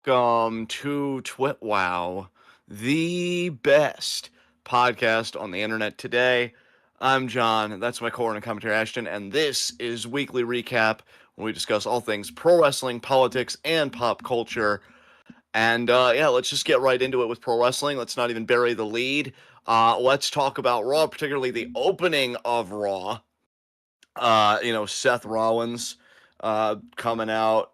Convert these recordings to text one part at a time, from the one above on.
Welcome to TWitWoW, the best podcast on the internet today. I'm John, that's my core and commentary Ashton, and this is Weekly Recap, where we discuss all things pro wrestling, politics, and pop culture. And let's just get right into it with pro wrestling. Let's not even bury the lead. Let's talk about Raw, particularly the opening of Raw. Seth Rollins coming out,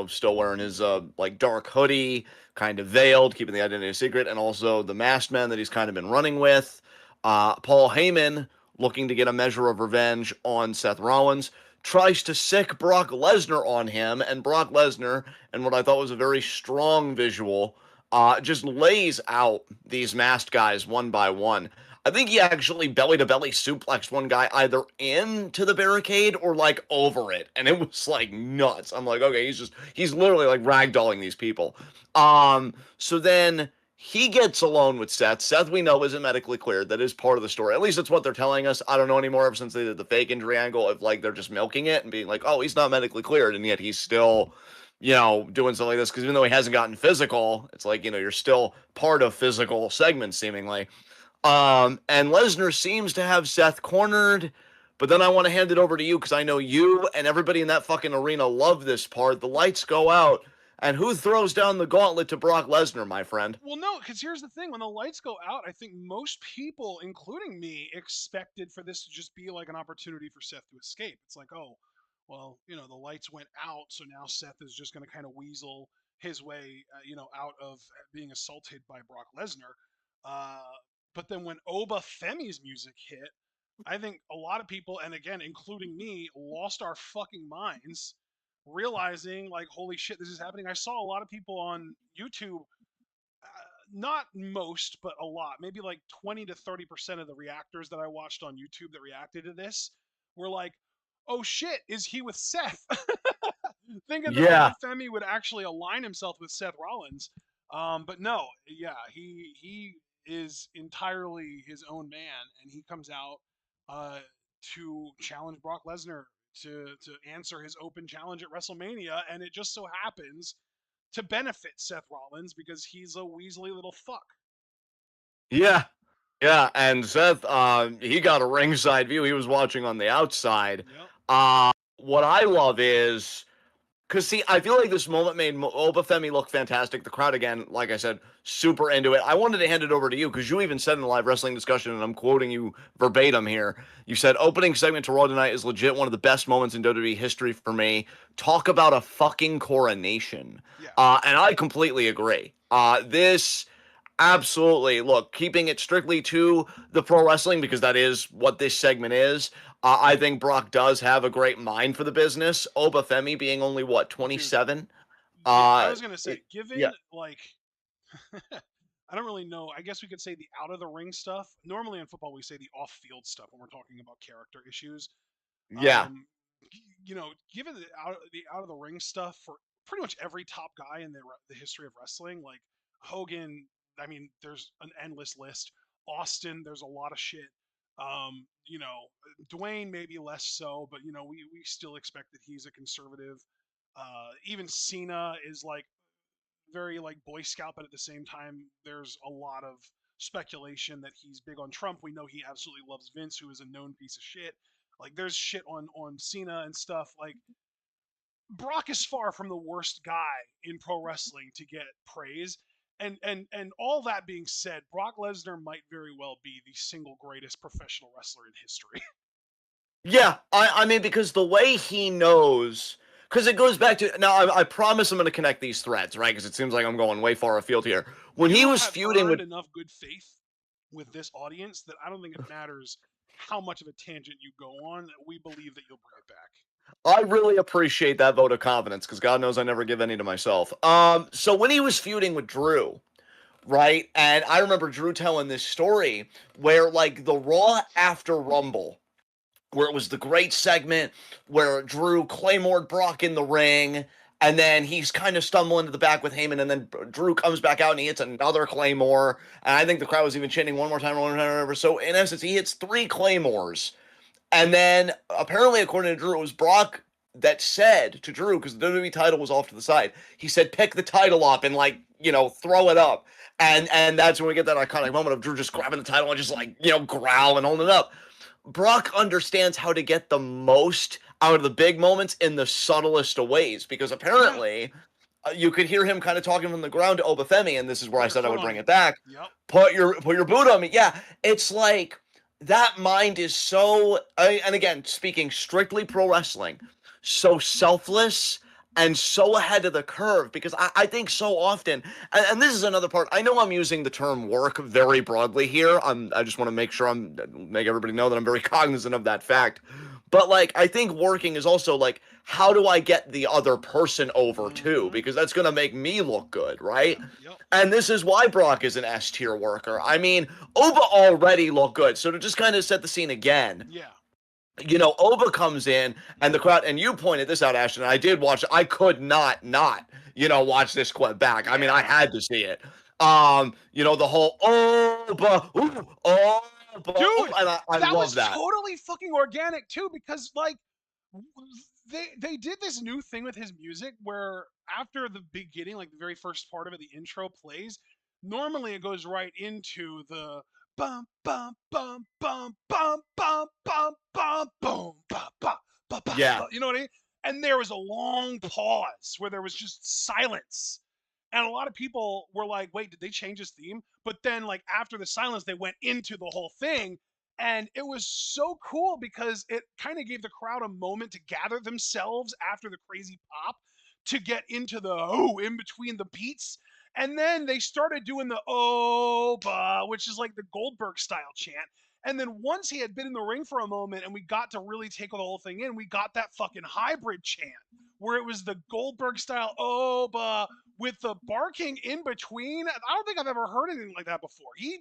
still wearing his like dark hoodie, kind of veiled, keeping the identity a secret, and also the masked man that he's kind of been running with. Paul Heyman looking to get a measure of revenge on Seth Rollins. Tries to sick Brock Lesnar on him, and Brock Lesnar, and what I thought was a very strong visual, just lays out these masked guys one by one. I think he actually belly to belly suplexed one guy either into the barricade or like over it, and it was like nuts. I'm like, okay, he's literally like ragdolling these people. So then he gets alone with Seth. Seth, we know, isn't medically cleared. That is part of the story. At least that's what they're telling us. I don't know anymore ever since they did the fake injury angle of like they're just milking it and being like, oh, he's not medically cleared, and yet he's still doing something like this because even though he hasn't gotten physical, it's like, you're still part of physical segments seemingly. And Lesnar seems to have Seth cornered, but then I want to hand it over to you because I know you and everybody in that fucking arena love this part. The lights go out, and who throws down the gauntlet to Brock Lesnar, my friend? Well, no, because here's the thing: when the lights go out, I think most people, including me, expected for this to just be like an opportunity for Seth to escape. It's like, oh, well, the lights went out, so now Seth is just going to kind of weasel his way, out of being assaulted by Brock Lesnar. Uh, but then when Oba Femi's music hit, I think a lot of people, and again, including me, lost our fucking minds, realizing like, holy shit, this is happening. I saw a lot of people on YouTube, not most, but a lot, maybe like 20 to 30% of the reactors that I watched on YouTube that reacted to this were like, oh shit, is he with Seth? Thinking that Yeah, Obafemi would actually align himself with Seth Rollins. But no, yeah, he is entirely his own man, and he comes out uh, to challenge Brock Lesnar to answer his open challenge at WrestleMania, and it just so happens to benefit Seth Rollins because he's a Weasley little fuck. yeah, yeah. And Seth, he got a ringside view. He was watching on the outside. Yep. What I love is because, see, I feel like this moment made Obafemi look fantastic. The crowd, again, like I said, super into it. I wanted to hand it over to you because you even said in the live wrestling discussion, and I'm quoting you verbatim here. You said, opening segment to Raw tonight is legit one of the best moments in WWE history for me. Talk about a fucking coronation. Yeah. And I completely agree. This absolutely, look, keeping it strictly to the pro wrestling because that is what this segment is. I think Brock does have a great mind for the business. Obafemi being only what, Dude. 27? Yeah, I Uh, was gonna say, it, yeah, given like, I don't really know. I guess we could say the out of the ring stuff. Normally in football, we say the off field stuff when we're talking about character issues. yeah, Um, given the out of the ring stuff for pretty much every top guy in the history of wrestling, like Hogan. I mean, there's an endless list. Austin, there's a lot of shit. Um, you know, Dwayne maybe less so, but we still expect that he's a conservative. Even Cena is like very like Boy Scout, but at the same time, there's a lot of speculation that he's big on Trump. We know he absolutely loves Vince, who is a known piece of shit. Like there's shit on Cena and stuff. Like Brock is far from the worst guy in pro wrestling to get praise. And all that being said, Brock Lesnar might very well be the single greatest professional wrestler in history. yeah. I mean, because the way he knows, because it goes back to now. I promise I'm going to connect these threads, right? Because it seems like I'm going way far afield here. When he You was have feuding earned with, enough good faith with this audience that I don't think it matters how much of a tangent you go on. We believe that you'll bring it back. I really appreciate that vote of confidence because God knows I never give any to myself. So when he was feuding with Drew, right? And I remember Drew telling this story where, like, the Raw after Rumble, where it was the great segment where Drew claymored Brock in the ring, and then he's kind of stumbling to the back with Heyman, and then Drew comes back out and he hits another claymore, and I think the crowd was even chanting one more time, one more time, whatever. So in essence, he hits three claymores, and then apparently, according to Drew, it was Brock that said to Drew, because the WWE title was off to the side, he said, pick the title up and like, throw it up. And that's when we get that iconic moment of Drew just grabbing the title and just like, growl and holding it up. Brock understands how to get the most out of the big moments in the subtlest of ways because Yeah. apparently you could hear him kind of talking from the ground to Obafemi, and this is where Put I your said I foot would on bring me. it back. Yep. Put your boot on me. Yeah, it's like that mind is so, and again, speaking strictly pro wrestling, so selfless and so ahead of the curve because I think so often, and this is another part. I know I'm using the term work very broadly here. I just want to make everybody know that I'm very cognizant of that fact. But like, I think working is also like, how do I get the other person over too? Mm-hmm. Because that's gonna make me look good, right? Yeah. Yep. And this is why Brock is an S tier worker. I mean, Oba already looked good. So to just kind of set the scene again, Yeah. Oba comes in and the crowd, and you pointed this out, Ashton. I did watch. I could not, watch this clip back. I mean, I Yeah. had to see it. The whole Oba, ooh, Oba, Dude, and I that love was that. totally fucking organic too, because like they did this new thing with his music where after the beginning, like the very first part of it, the intro plays. Normally it goes right into the bum bum bum bum bum bum bum bum boom ba ba ba ba Yeah, ba. You know what I mean? And there was a long pause where there was just silence. And a lot of people were like, wait, did they change his theme? But then, like, after the silence, they went into the whole thing. And it was so cool because it kind of gave the crowd a moment to gather themselves after the crazy pop to get into the in between the beats. And then they started doing the bah, which is like the Goldberg style chant. And then once he had been in the ring for a moment and we got to really take the whole thing in, we got that fucking hybrid chant where it was the Goldberg style bah with the barking in between. I don't think I've ever heard anything like that before. He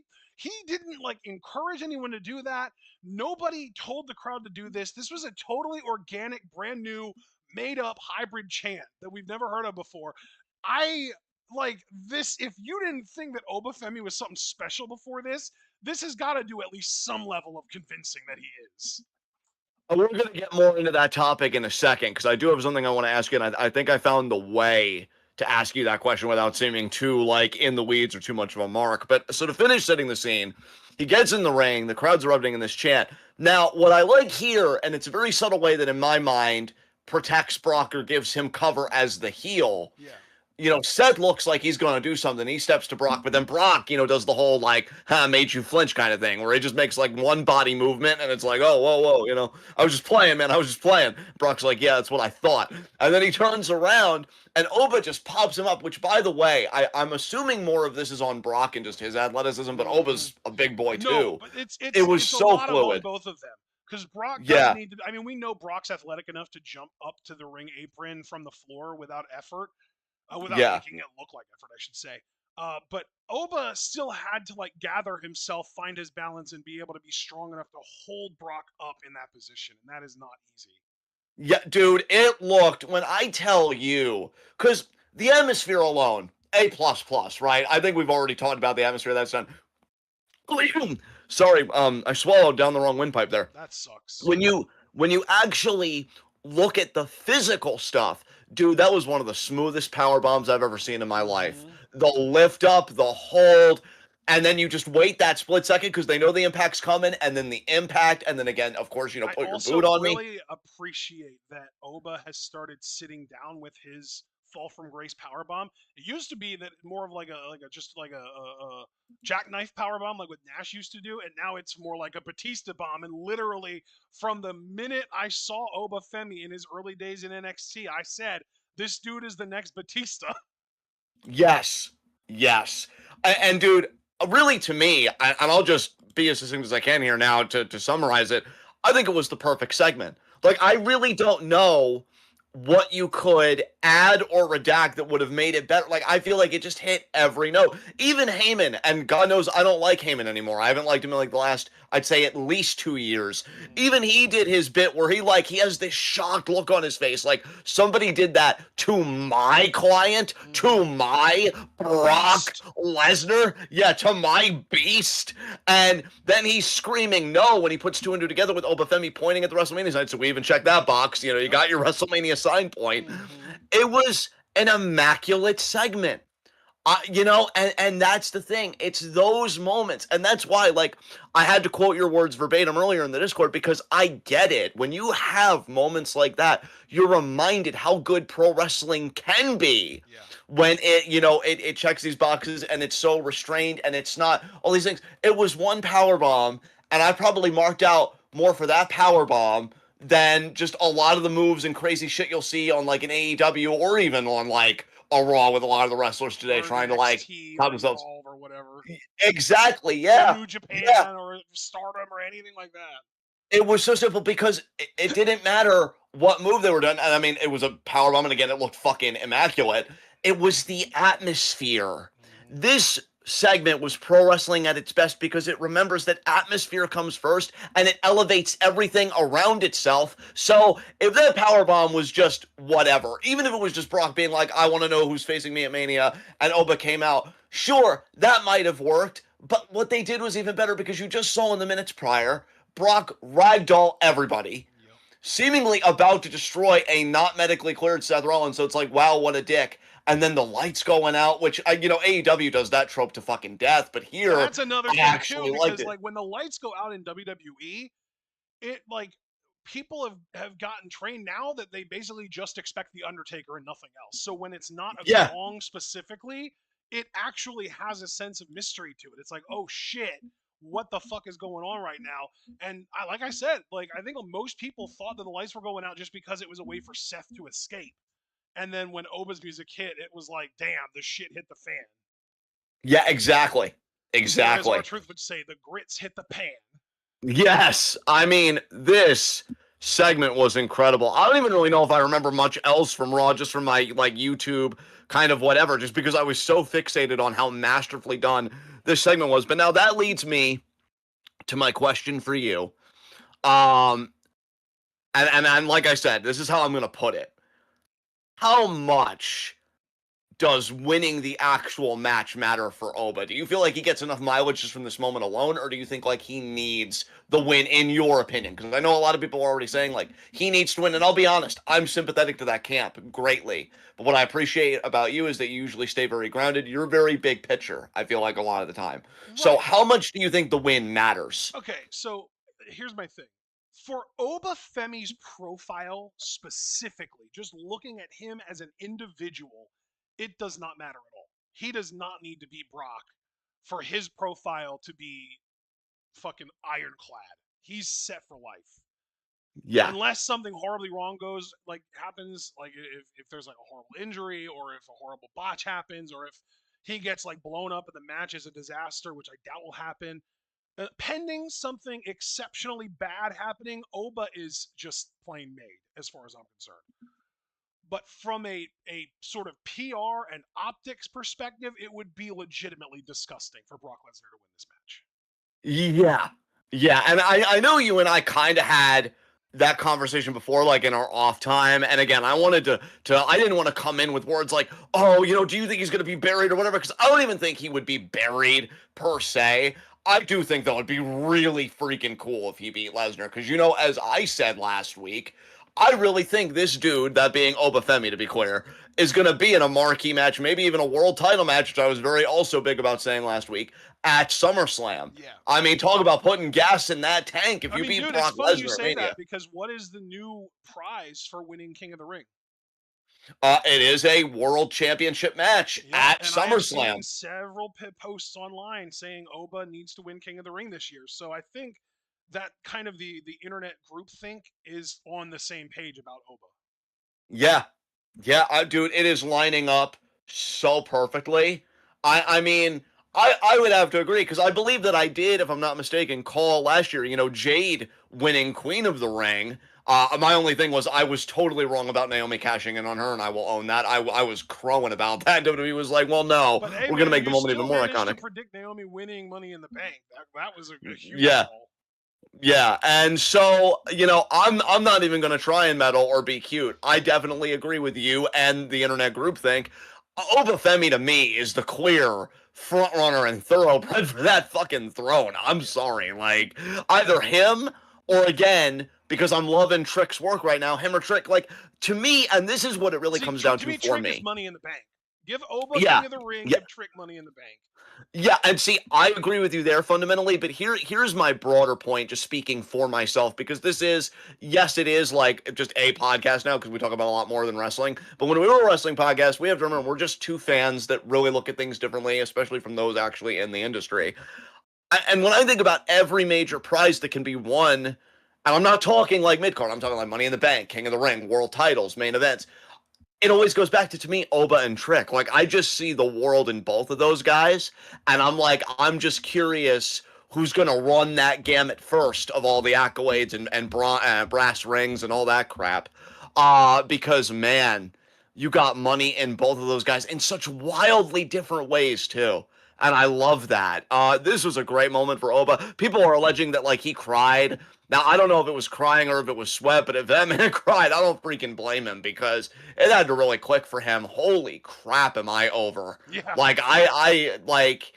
didn't like encourage anyone to do that. Nobody told the crowd to do this. This was a totally organic, brand new, made up hybrid chant that we've never heard of before. I like this. If you didn't think that Obafemi was something special before this has got to do at least some level of convincing that he is. We're going to get more into that topic in a second because I do have something I want to ask you, and I think I found the way to ask you that question without seeming too like in the weeds or too much of a mark. But so to finish setting the scene, he gets in the ring, the crowd's erupting in this chant. Now, what I like here, and it's a very subtle way that in my mind protects Brock or gives him cover as the heel, Yeah. Seth looks like he's going to do something. He steps to Brock, but then Brock, does the whole like, made you flinch kind of thing where he just makes like one body movement and it's like, oh, whoa, whoa, I was just playing, man. I was just playing. Brock's like, yeah, that's what I thought. And then he turns around and Oba just pops him up, which by the way, I'm assuming more of this is on Brock and just his athleticism, but Mm-hmm. Oba's a big boy No, too. but It was it's a so lot of on fluid. both of them because Brock does Yeah. need to. I mean, we know Brock's athletic enough to jump up to the ring apron from the floor without effort, without Yeah. making it look like effort, I should say. But Oba still had to like gather himself, find his balance, and be able to be strong enough to hold Brock up in that position, and that is not easy. Yeah, dude, it looked when I tell you, because the atmosphere alone, A plus plus, right? I think we've already talked about the atmosphere that's done. Sorry, I swallowed down the wrong windpipe there. That sucks. When you actually look at the physical stuff, dude, that was one of the smoothest power bombs I've ever seen in my life. Mm-hmm. The lift up, the hold, and then you just wait that split second because they know the impact's coming, and then the impact, and then again, of course, I put your boot also on me. really appreciate that Oba has started sitting down with his fall from grace power bomb. It used to be that more of like a just like a jackknife power bomb like what Nash used to do, and now it's more like a Batista bomb. And literally from the minute I saw Oba Femi in his early days in NXT, I said this dude is the next Batista. Yes, yes, and dude, really to me, and I'll just be as succinct as I can here now to summarize it. I think it was the perfect segment. Like I really don't know what you could add or redact that would have made it better. Like I feel like it just hit every note. Even Heyman, and God knows I don't like Heyman anymore. I haven't liked him in like the last I'd say at least 2 years. Mm-hmm. Even he did his bit where he has this shocked look on his face, like somebody did that to my client, Mm-hmm. to my Brock Beast. Lesnar, yeah, to my beast. And then he's screaming no when he puts two and two together with Obafemi pointing at the WrestleMania sign. So we even checked that box. You Yep. got your WrestleMania sign point. Mm-hmm. It was an immaculate segment. And that's the thing. It's those moments. And that's why, like, I had to quote your words verbatim earlier in the Discord because I get it. When you have moments like that, you're reminded how good pro wrestling can be Yeah. when it checks these boxes and it's so restrained and it's not all these things. It was one power bomb, and I probably marked out more for that power bomb than just a lot of the moves and crazy shit you'll see on like an AEW or even on like a Raw with a lot of the wrestlers today Or trying to like NXT top or themselves. Evolve or whatever. Exactly. Or Yeah. New Yeah. Japan or Stardom or anything like that. It was so simple because it didn't matter what move they were doing. And I mean, it was a power bomb, and again, it looked fucking immaculate. It was the atmosphere. Mm-hmm. This segment was pro wrestling at its best because it remembers that atmosphere comes first and it elevates everything around itself. So if that power bomb was just whatever, even if it was just Brock being like, I want to know who's facing me at Mania, and Oba came out, sure, that might have worked. But what they did was even better because you just saw in the minutes prior Brock ragdoll everybody, Yep. seemingly about to destroy a not medically cleared Seth Rollins. So it's like, wow, what a dick. And then the lights going out, which AEW does that trope to fucking death, but here That's another I thing too, actually liked because it. like when the lights go out in WWE, it like people have gotten trained now that they basically just expect the Undertaker and nothing else. So when it's not a Yeah, song specifically, it actually has a sense of mystery to it. It's like, oh shit, what the fuck is going on right now? And like I said, like I think most people thought that the lights were going out just because it was a way for Seth to escape. And then when Oba's music hit, it was like, damn, the shit hit the fan. yeah, exactly, Or as our exactly. truth would say, the grits hit the pan. Yes, I mean this segment was incredible. I don't even really know if I remember much else from Raw, just from my like YouTube kind of whatever, just because I was so fixated on how masterfully done this segment was. But now that leads me to my question for you. Um, and like I said, this is how I'm going to put it. How much does winning the actual match matter for Oba? Do you feel like he gets enough mileage just from this moment alone, or do you think like he needs the win in your opinion? Because I know a lot of people are already saying like he needs to win, and I'll be honest, I'm sympathetic to that camp greatly. But what I appreciate about you is that you usually stay very grounded. You're very big picture, I feel like a lot of the time. So Right. how much do you think the win matters? Okay, so here's my thing. For Oba Femi's profile specifically, just looking at him as an individual, it does not matter at all. He does not need to be Brock for his profile to be fucking ironclad. He's set for life. Yeah. Unless something horribly wrong goes like happens, like if there's like a horrible injury or if a horrible botch happens or if he gets like blown up and the match is a disaster, which I doubt will happen. Pending something exceptionally bad happening, Oba is just plain made as far as I'm concerned. But from a sort of PR and optics perspective, it would be legitimately disgusting for Brock Lesnar to win this match. Yeah. Yeah. And I know you and I kind of had that conversation before, like in our off time. And again, I wanted to I didn't want to come in with words like, oh, do you think he's gonna be buried or whatever? Because I don't even think he would be buried per se. I do think though it'd be really freaking cool if he beat Lesnar. Because as I said last week, I really think this dude, that being Obafemi to be clear, is going to be in a marquee match, maybe even a world title match, which I was very also big about saying last week, at SummerSlam. Yeah. I mean, talk about putting gas in that tank if I you mean, beat dude, it's Brock funny you Lesnar at say Mania. that because what is the new prize for winning King of the Ring? It is a world championship match Yep, at and I have seen SummerSlam. several posts online saying Oba needs to win King of the Ring this year. So I think that kind of the internet groupthink is on the same page about Oba. Yeah. Yeah, dude, it is lining up so perfectly. I mean, I would have to agree because I believe that I did, if I'm not mistaken, call last year, Jade winning Queen of the Ring. My only thing was I was totally wrong about Naomi cashing in on her, and I will own that. I was crowing about that. WWE was like, well, no, But hey, we're going to man, make the you moment even still more managed to iconic. predict Naomi winning Money in the Bank. That was a huge Yeah. call. Yeah, and so, I'm not even gonna try and meddle or be cute. I definitely agree with you and the internet groupthink. Obafemi to me is the clear front runner and thoroughbred for that fucking throne. I'm Yeah. sorry, like either him or again, because I'm loving Trick's work right now, him or Trick. Like to me, and this is what it really See, comes down to to me, for Trick is me. money in the bank. Give Oba Yeah, King of the Ring. yeah, Give Trick money in the bank. yeah, and see, I agree with you there fundamentally, but here's my broader point, just speaking for myself, because this is, yes, it is like just a podcast now, because we talk about a lot more than wrestling. But when we were a wrestling podcast, we have to remember we're just two fans that really look at things differently, especially from those actually in the industry. And when I think about every major prize that can be won, and I'm not talking like mid card, I'm talking like Money in the Bank, King of the Ring, world titles, main events, it always goes back to me, Oba and Trick. Like I just see the world in both of those guys, and I'm like, I'm just curious who's gonna run that gamut first of all the accolades and brass rings and all that crap. Because man, you got money in both of those guys in such wildly different ways too. And I love that. This was a great moment for Oba. People are alleging that like he cried. Now I don't know if it was crying or if it was sweat, but if that man cried, I don't freaking blame him because it had to really click for him. Holy crap, am I over? Yeah. Like I like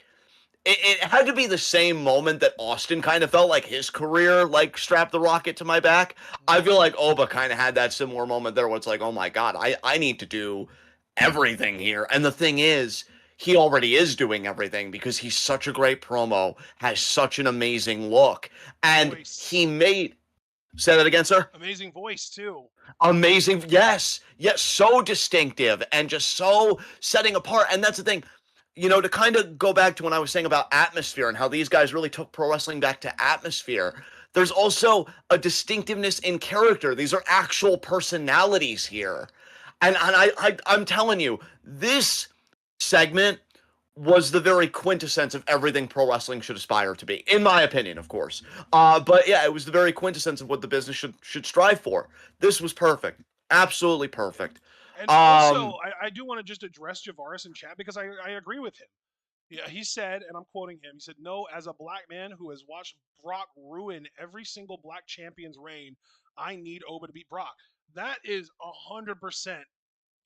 it had to be the same moment that Austin kind of felt like his career like strapped the rocket to my back. I feel like Oba kind of had that similar moment there where it's like, oh my god, I need to do everything here. And the thing is, he already is doing everything because he's such a great promo, has such an amazing look, and Voice. he made. Say that again, sir. Amazing voice too. Amazing, yes, yes, so distinctive and just so setting apart. And that's the thing, to kind of go back to when I was saying about atmosphere and how these guys really took pro wrestling back to atmosphere. There's also a distinctiveness in character. These are actual personalities here, and I'm telling you, this segment was the very quintessence of everything pro wrestling should aspire to be, in my opinion, of course. But yeah, it was the very quintessence of what the business should strive for. This was perfect, absolutely perfect. And also, Um, I do want to just address Javaris in chat because I agree with him. Yeah, he said, and I'm quoting him, he said, "No, as a black man who has watched Brock ruin every single black champion's reign, I need Oba to beat Brock." That is 100%.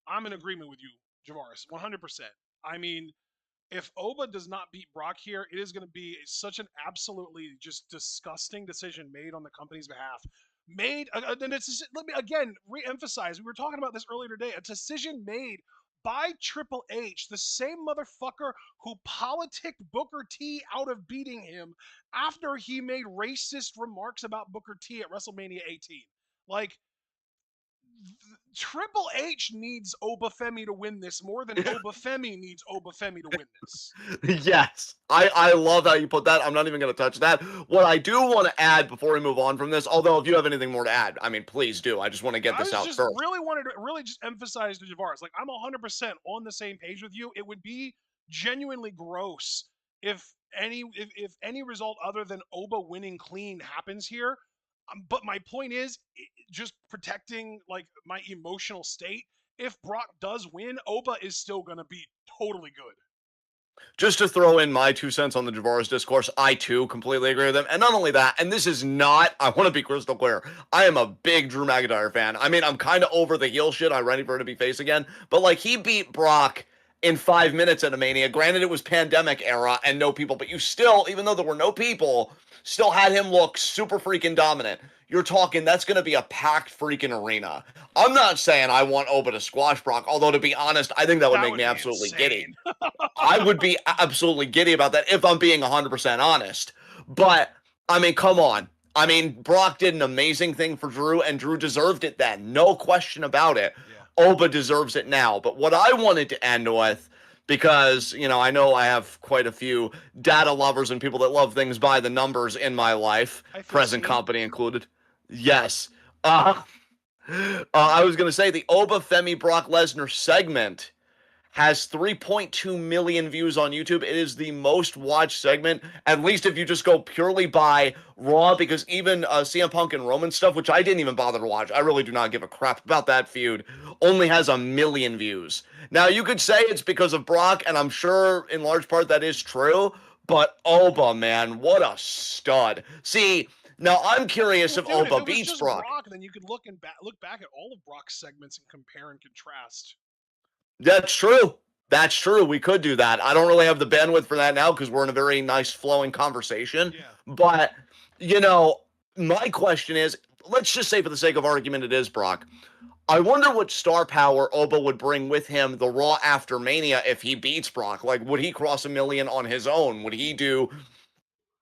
I'm in agreement with you, Javaris. 100%. I mean, if Oba does not beat Brock here, it is going to be such an absolutely just disgusting decision made on the company's behalf. And it's, let me again re-emphasize. We were talking about this earlier today. A decision made by Triple H, the same motherfucker who politicked Booker T out of beating him after he made racist remarks about Booker T at WrestleMania 18. Like, Triple H needs Obafemi to win this more than Obafemi needs Obafemi to win this. yes, I love how you put that. I'm not even going to touch that. What I do want to add before we move on from this, although if you have anything more to add, I mean, please do. I just want to get I this was out just first. really wanted to really just emphasize to Javaris, like I'm 100% on the same page with you. It would be genuinely gross if any result other than Oba winning clean happens here. But my point is just protecting like my emotional state. If Brock does win, Oba is still gonna be totally good. Just to throw in my 2 cents on the Javaris discourse, I too completely agree with him. And not only that, and this is not, I want to be crystal clear, I am a big Drew McIntyre fan. I mean, I'm kind of over the heel shit. I'm ready for him to be face again. But like, he beat Brock in 5 minutes at a Mania. Granted, it was pandemic era and no people, but you still, even though there were no people, still had him look super freaking dominant. You're talking that's going to be a packed freaking arena. I'm not saying I want Oba to squash Brock, although to be honest, I think that would That make me would be absolutely giddy. insane. I would be absolutely giddy about that if I'm being 100% honest. But, I mean, come on. I mean, Brock did an amazing thing for Drew, and Drew deserved it then. No question about it. Yeah. Oba deserves it now. But what I wanted to end with, because, I know I have quite a few data lovers and people that love things by the numbers in my life, I feel present seen. company included. Yes. I was going to say the Oba Femi Brock Lesnar segment has 3.2 million views on YouTube. It is the most watched segment, at least if you just go purely by Raw, because even CM Punk and Roman stuff, which I didn't even bother to watch, I really do not give a crap about that feud, only has 1 million views. Now, you could say it's because of Brock, and I'm sure in large part that is true, but Oba, man, what a stud. See, Now, I'm curious Well, if dude, if Oba it was beats just Brock. Brock, then you could look back at all of Brock's segments and compare and contrast. That's true. That's true. We could do that. I don't really have the bandwidth for that now because we're in a very nice flowing conversation. Yeah. But, my question is, let's just say for the sake of argument it is Brock. I wonder what star power Oba would bring with him the Raw after Mania if he beats Brock. Like, would he cross 1 million on his own? Would he do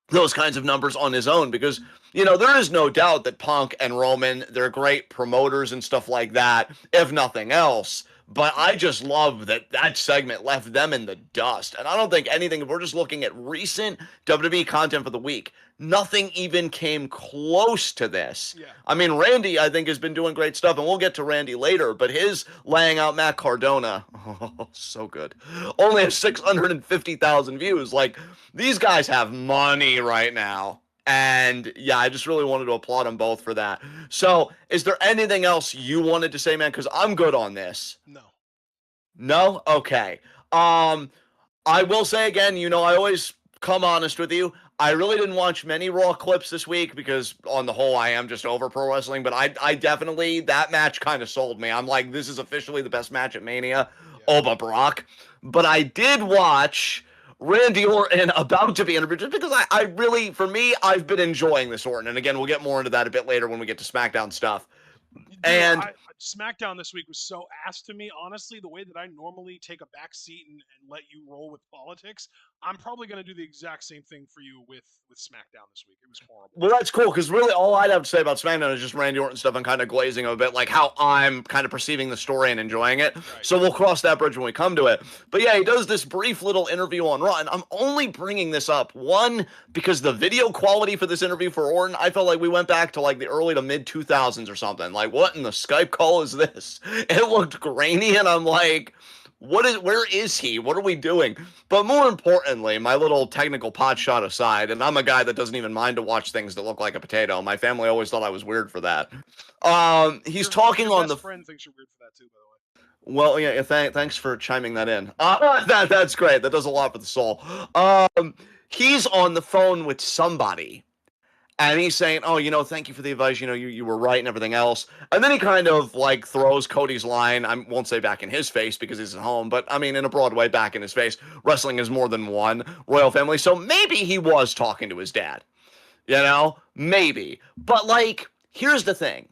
those kinds of numbers on his own? Because there is no doubt that Punk and Roman, they're great promoters and stuff like that, if nothing else. But I just love that segment left them in the dust. And I don't think anything, if we're just looking at recent WWE content for the week, nothing even came close to this. Yeah. I mean, Randy, I think, has been doing great stuff, and we'll get to Randy later, but his laying out Matt Cardona, oh, so good. Only has 650,000 views. Like, these guys have money right now. And yeah, I just really wanted to applaud them both for that. So, is there anything else you wanted to say, man? Because I'm good on this. No. No? Okay. I will say again, I always come honest with you. I really didn't watch many Raw clips this week because, on the whole, I am just over pro wrestling. But I definitely, that match kind of sold me. I'm like, this is officially the best match at Mania. Yeah. Oba Brock. But I did watch Randy Orton about to be interviewed just because I really, for me, I've been enjoying this Orton. And again, we'll get more into that a bit later when we get to SmackDown stuff. Dude, And SmackDown this week was so ass to me. Honestly, the way that I normally take a back seat and let you roll with politics, I'm probably going to do the exact same thing for you with SmackDown this week. It was horrible. Well, that's cool because really all I'd have to say about SmackDown is just Randy Orton stuff and kind of glazing a bit, like how I'm kind of perceiving the story and enjoying it. Right. So we'll cross that bridge when we come to it. But yeah, he does this brief little interview on Raw, and I'm only bringing this up, one, because the video quality for this interview for Orton, I felt like we went back to like the early to mid 2000s or something. Like, what in the Skype call is this? It looked grainy, and I'm like, where is he? What are we doing? But more importantly, my little technical pot shot aside, and I'm a guy that doesn't even mind to watch things that look like a potato. My family always thought I was weird for that. He's talking your on best the friend thinks you're weird for that too, by the way. well, yeah, thanks for chiming that in. That's great. That does a lot for the soul. He's on the phone with somebody. And he's saying, oh, thank you for the advice. You were right and everything else. And then he kind of like throws Cody's line. I won't say back in his face because he's at home, but I mean, in a broad way, back in his face. Wrestling is more than one royal family. So maybe he was talking to his dad, maybe. But like, here's the thing.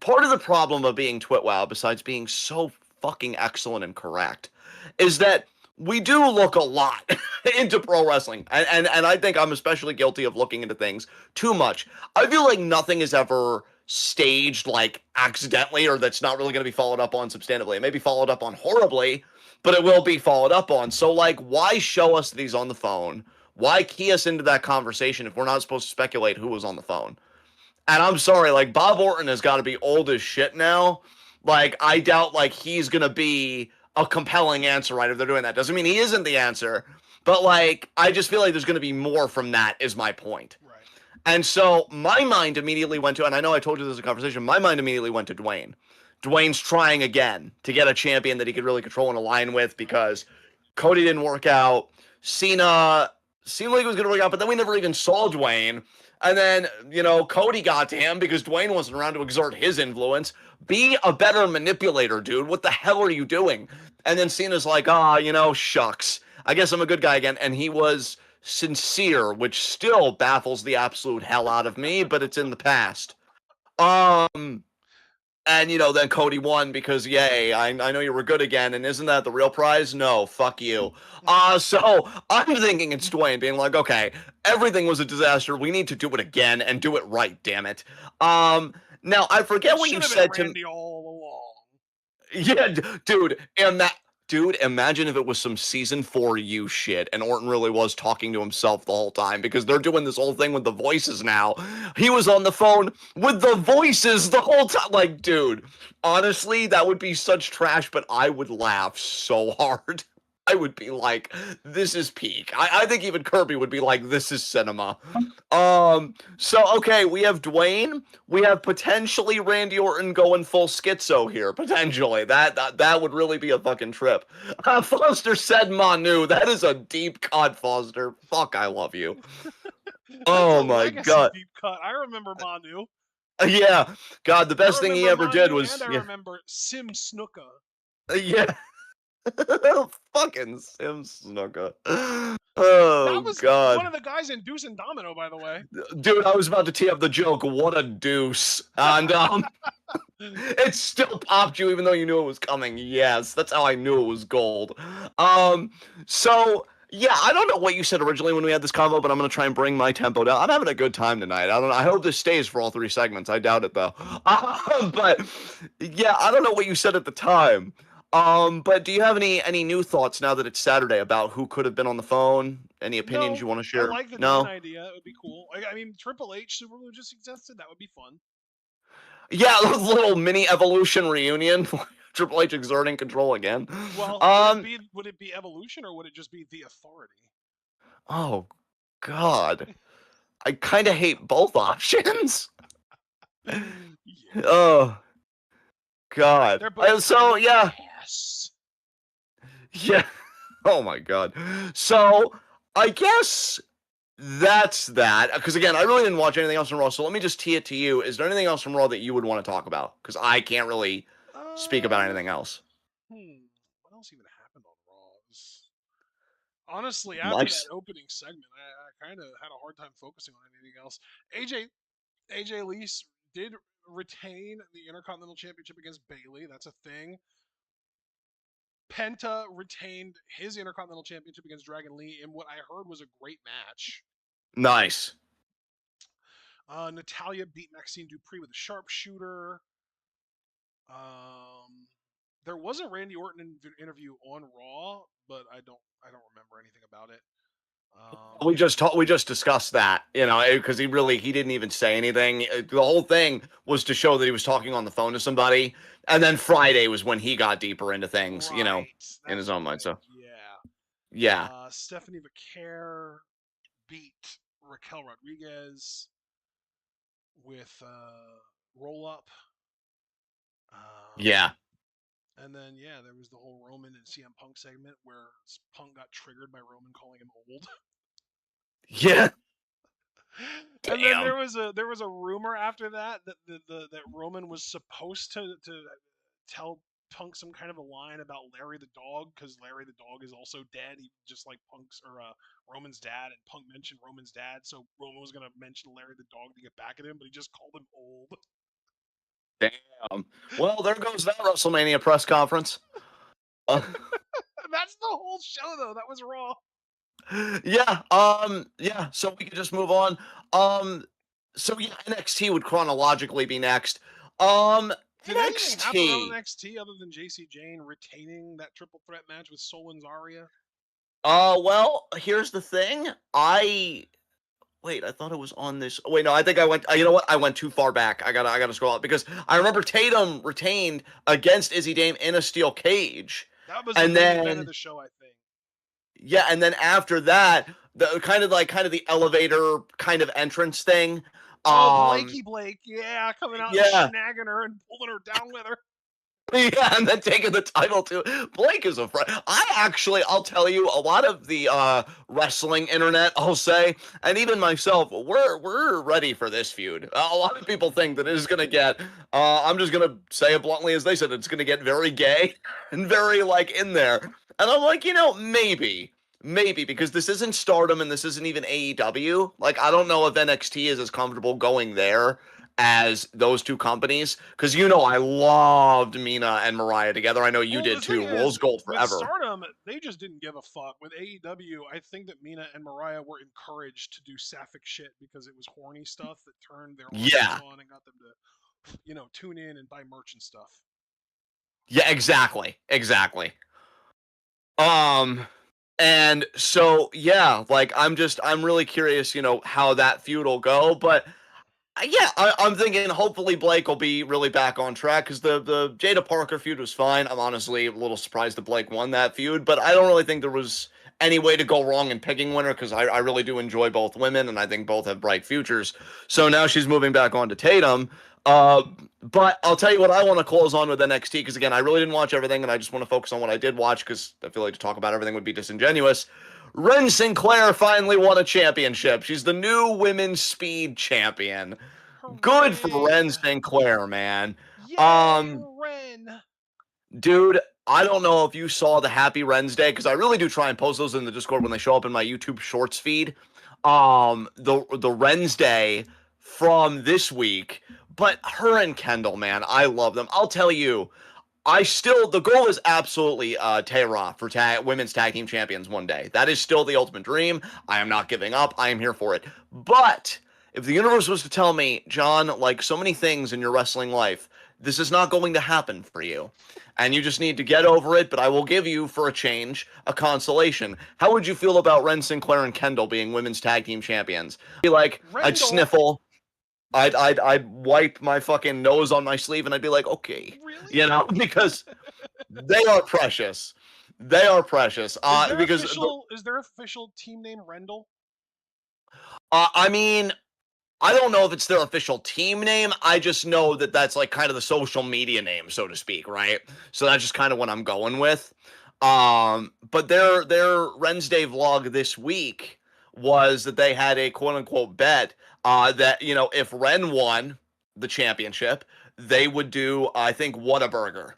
Part of the problem of being TwitWoW, besides being so fucking excellent and correct, is that we do look a lot into pro wrestling. And I think I'm especially guilty of looking into things too much. I feel like nothing is ever staged like accidentally or that's not really going to be followed up on substantively. It may be followed up on horribly, but it will be followed up on. So like, why show us that he's on the phone? Why key us into that conversation if we're not supposed to speculate who was on the phone? And I'm sorry, like Bob Orton has got to be old as shit now. Like, I doubt like he's going to be a compelling answer, right? If they're doing that, doesn't mean he isn't the answer, but like I just feel like there's going to be more from that. Is my point. Right. And so my mind immediately went to, and I know I told you this in a conversation. My mind immediately went to Dwayne. Dwayne's trying again to get a champion that he could really control and align with because Cody didn't work out. Cena seemed like it was going to work out, but then we never even saw Dwayne. And then, Cody got to him because Dwayne wasn't around to exert his influence. Be a better manipulator, dude. What the hell are you doing? And then Cena's like, shucks. I guess I'm a good guy again. And he was sincere, which still baffles the absolute hell out of me, but it's in the past. And, then Cody won because, yay, I know you were good again. And isn't that the real prize? No, fuck you. So I'm thinking it's Dwayne being like, okay, everything was a disaster. We need to do it again and do it right, damn it. Now, I forget what you said to me. All along. Yeah, dude, imagine if it was some season 4 you shit and Orton really was talking to himself the whole time because they're doing this whole thing with the voices now. He was on the phone with the voices the whole time. Like, dude, honestly, that would be such trash, but I would laugh so hard. I would be like, this is peak. I think even Kirby would be like, this is cinema. So, okay, we have Dwayne. We have potentially Randy Orton going full schizo here. Potentially. That would really be a fucking trip. Foster said Manu. That is a deep cut, Foster. Fuck, I love you. That's a Oh my legacy god. deep cut. I remember Manu. Yeah. God, the I best thing he remember ever did Manu, and was I yeah. remember Sim Snuka. Yeah. Fucking Sim Snuka. That Oh was one god. of the guys in Deuce and Domino, by the way. Dude, I was about to tee up the joke. What a deuce. And it still popped you even though you knew it was coming. Yes, that's how I knew it was gold. Um, so yeah, I don't know what you said originally when we had this convo, but I'm gonna try and bring my tempo down. I'm having a good time tonight. I don't know. I hope this stays for all three segments. I doubt it though. But yeah, I don't know what you said at the time. But do you have any new thoughts now that it's Saturday about who could have been on the phone? Any opinions No, you want to I share? like the Dan No? idea. It would be cool. I mean, Triple H Super just existed. That would be fun. Yeah, a little mini evolution reunion. Triple H exerting control again. Well, Um, would it be Evolution or would it just be the Authority? oh God. I kind of hate both options. Yeah, Oh God. they're both kind So of yeah, ass. yeah. Oh my God. So I guess that's that. Because again, I really didn't watch anything else from Raw. So let me just tee it to you. Is there anything else from Raw that you would want to talk about? Because I can't really speak about Um, anything else. what else even happened on Raw? Honestly, after that Nice. opening segment, I kind of had a hard time focusing on anything else. AJ AJ Lee did retain the Intercontinental Championship against Bailey. That's a thing. Penta retained his Intercontinental Championship against Dragon Lee in what I heard was a great match. Nice. Natalia beat Maxine Dupree with a sharpshooter. Um, there was a Randy Orton interview on Raw, but I don't remember anything about it. We just discussed that, because he didn't even say anything. The whole thing was to show that he was talking on the phone to somebody, and then Friday was when he got deeper into things, Right, in his that's own mind. right. So Yeah. yeah, Stephanie Vaquer beat Raquel Rodriguez with roll up. Um, yeah, and then yeah, there was the whole Roman and CM Punk segment where Punk got triggered by Roman calling him old. yeah. And then Damn. there was a rumor after that that Roman was supposed to tell Punk some kind of a line about Larry the dog because Larry the dog is also dead, just like Punk's or Roman's dad, and Punk mentioned Roman's dad, so Roman was gonna mention Larry the dog to get back at him, but he just called him old. Damn. Well, there goes that WrestleMania press conference. Uh, That's the whole show though. That was Raw. yeah. Yeah. So we could just move on. So yeah, NXT would chronologically be next. Did anything happen around NXT. NXT other than JC Jane retaining that triple threat match with Sol and Zarya? Well, here's the thing. I thought it was on this. Wait, no, I think I went. You know what? I went too far back. I gotta scroll up because I remember Tatum retained against Izzy Dame in a steel cage, That was the and main event of then the show, I think. yeah, and then after that, the kind of the elevator kind of entrance thing. Oh, Um, Blakey Blake, yeah, coming out and yeah, snagging her and pulling her down with her. yeah, and then taking the title too. Blake is a friend. I'll tell you, a lot of the wrestling internet, I'll say, and even myself, we're ready for this feud. A lot of people think that it is gonna get. I'm just gonna say it bluntly, as they said, it's gonna get very gay and very like in there. And I'm like, maybe because this isn't Stardom and this isn't even AEW. Like, I don't know if NXT is as comfortable going there as those two companies because I loved Mina and Mariah together. I know you Well, did the thing too. is, Rose Gold with forever. Stardom, they just didn't give a fuck. With AEW, I think that Mina and Mariah were encouraged to do sapphic shit because it was horny stuff that turned their audience Yeah. on and got them to, tune in and buy merch and stuff. Yeah, exactly. Exactly. Um and so yeah, like I'm really curious, how that feud will go, but yeah, I'm thinking hopefully Blake will be really back on track because the Jada Parker feud was fine. I'm honestly a little surprised that Blake won that feud, but I don't really think there was any way to go wrong in picking winner because I really do enjoy both women and I think both have bright futures. So now she's moving back on to Tatum. Uh, but I'll tell you what I want to close on with NXT because again I really didn't watch everything and I just want to focus on what I did watch because I feel like to talk about everything would be disingenuous. Ren Sinclair finally won a championship. She's the new women's speed champion. Good for Hooray! Ren Sinclair, man. Yay, Um, Ren! Dude, I don't know if you saw the Happy Rens Day because I really do try and post those in the Discord when they show up in my YouTube Shorts feed. The Rens Day from this week, but her and Kendall, man, I love them. I'll tell you, the goal is absolutely Tay-Ra for women's tag team champions one day. That is still the ultimate dream. I am not giving up. I am here for it. But if the universe was to tell me, John, like so many things in your wrestling life, this is not going to happen for you. And you just need to get over it, but I will give you, for a change, a consolation. How would you feel about Ren Sinclair and Kendall being women's tag team champions? Be like, I'd Rendell, sniffle, I'd wipe my fucking nose on my sleeve, and I'd be like, okay, really? because they are precious. They are precious. Is there official team name Rendell? I mean, I don't know if it's their official team name. I just know that that's like kind of the social media name, so to speak, right? So that's just kind of what I'm going with. But their Wednesday vlog this week was that they had a quote unquote bet that if Ren won the championship, they would do I think Whataburger,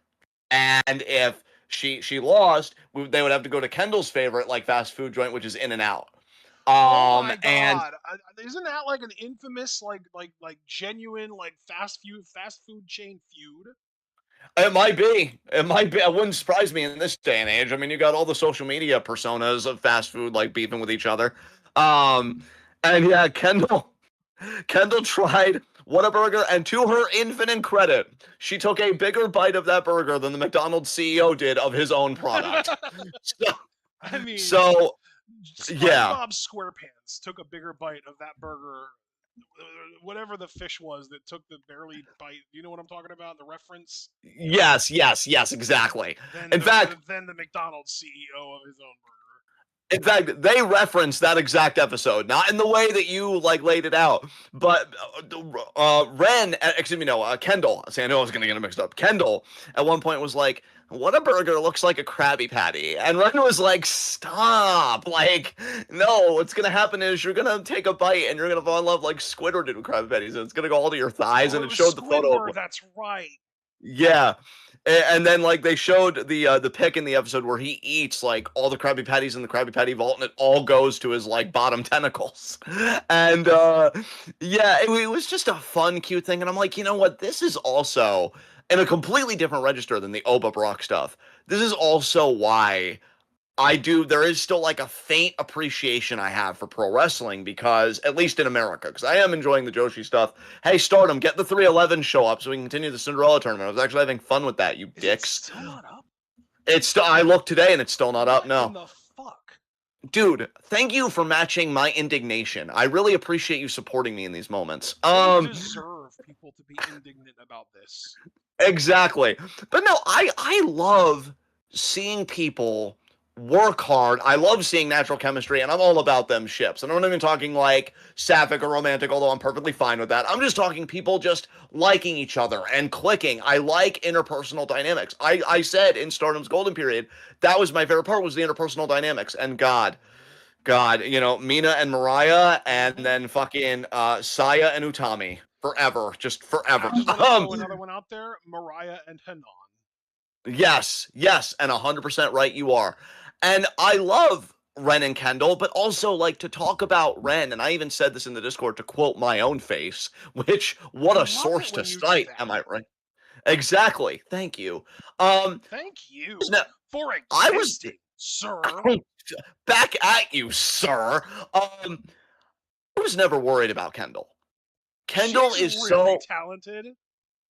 and if she lost, they would have to go to Kendall's favorite like fast food joint, which is In and Out. Oh my And god! Isn't that like an infamous, like genuine, like fast food chain feud? it might be. It might be. It wouldn't surprise me in this day and age. I mean, you got all the social media personas of fast food like beefing with each other. Um, and yeah, Kendall tried Whataburger, and to her infinite credit, she took a bigger bite of that burger than the McDonald's CEO did of his own product. So, I mean, so yeah. SpongeBob SquarePants took a bigger bite of that burger, whatever the fish was that took the barely bite. You know what I'm talking about? The reference. Yes, exactly. Than In fact, the McDonald's CEO of his own burger. In fact, they referenced that exact episode, not in the way that you like laid it out, but Kendall. See, I know I was gonna get it mixed up. Kendall at one point was like, "What a burger looks like a Krabby Patty," and Ren was like, "Stop! Like, no. What's gonna happen is you're gonna take a bite and you're gonna fall in love like Squidward did with Krabby Patties, and it's gonna go all to your thighs." Oh, And it it was showed the photo Squidward. of That's right. yeah. And then like they showed the pic in the episode where he eats like all the Krabby Patties in the Krabby Patty vault, and it all goes to his like bottom tentacles. And yeah, it was just a fun, cute thing. And I'm like, you know what? This is also in a completely different register than the Oba Brock stuff. This is also why there is still like a faint appreciation I have for pro wrestling because, at least in America, because I am enjoying the Joshi stuff. Hey, Stardom, get the 311 show up so we can continue the Cinderella tournament. I was actually having fun with that, you Is it dicks. still not up? I looked today and it's still not up, What in no. the fuck? Dude, thank you for matching my indignation. I really appreciate you supporting me in these moments. They deserve people to be indignant about this. Exactly. But no, I love seeing people work hard. I love seeing natural chemistry, and I'm all about them ships. And I'm not even talking like sapphic or romantic, although I'm perfectly fine with that. I'm just talking people just liking each other and clicking. I like interpersonal dynamics. I said in Stardom's golden period, that was my favorite part was the interpersonal dynamics. And God, Mina and Mariah, and then fucking Saya and Utami. Forever. Just forever. I just want to throw another one out there: Mariah and Hanan. Yes, and 100% right you are. And I love Ren and Kendall, but also like to talk about Ren, and I even said this in the Discord to quote my own face, which what I a source to you do cite, am I right? Exactly. Thank you. Thank you Now, for I was existing, sir. back at you, sir. I was never worried about Kendall. Kendall She's is really so talented.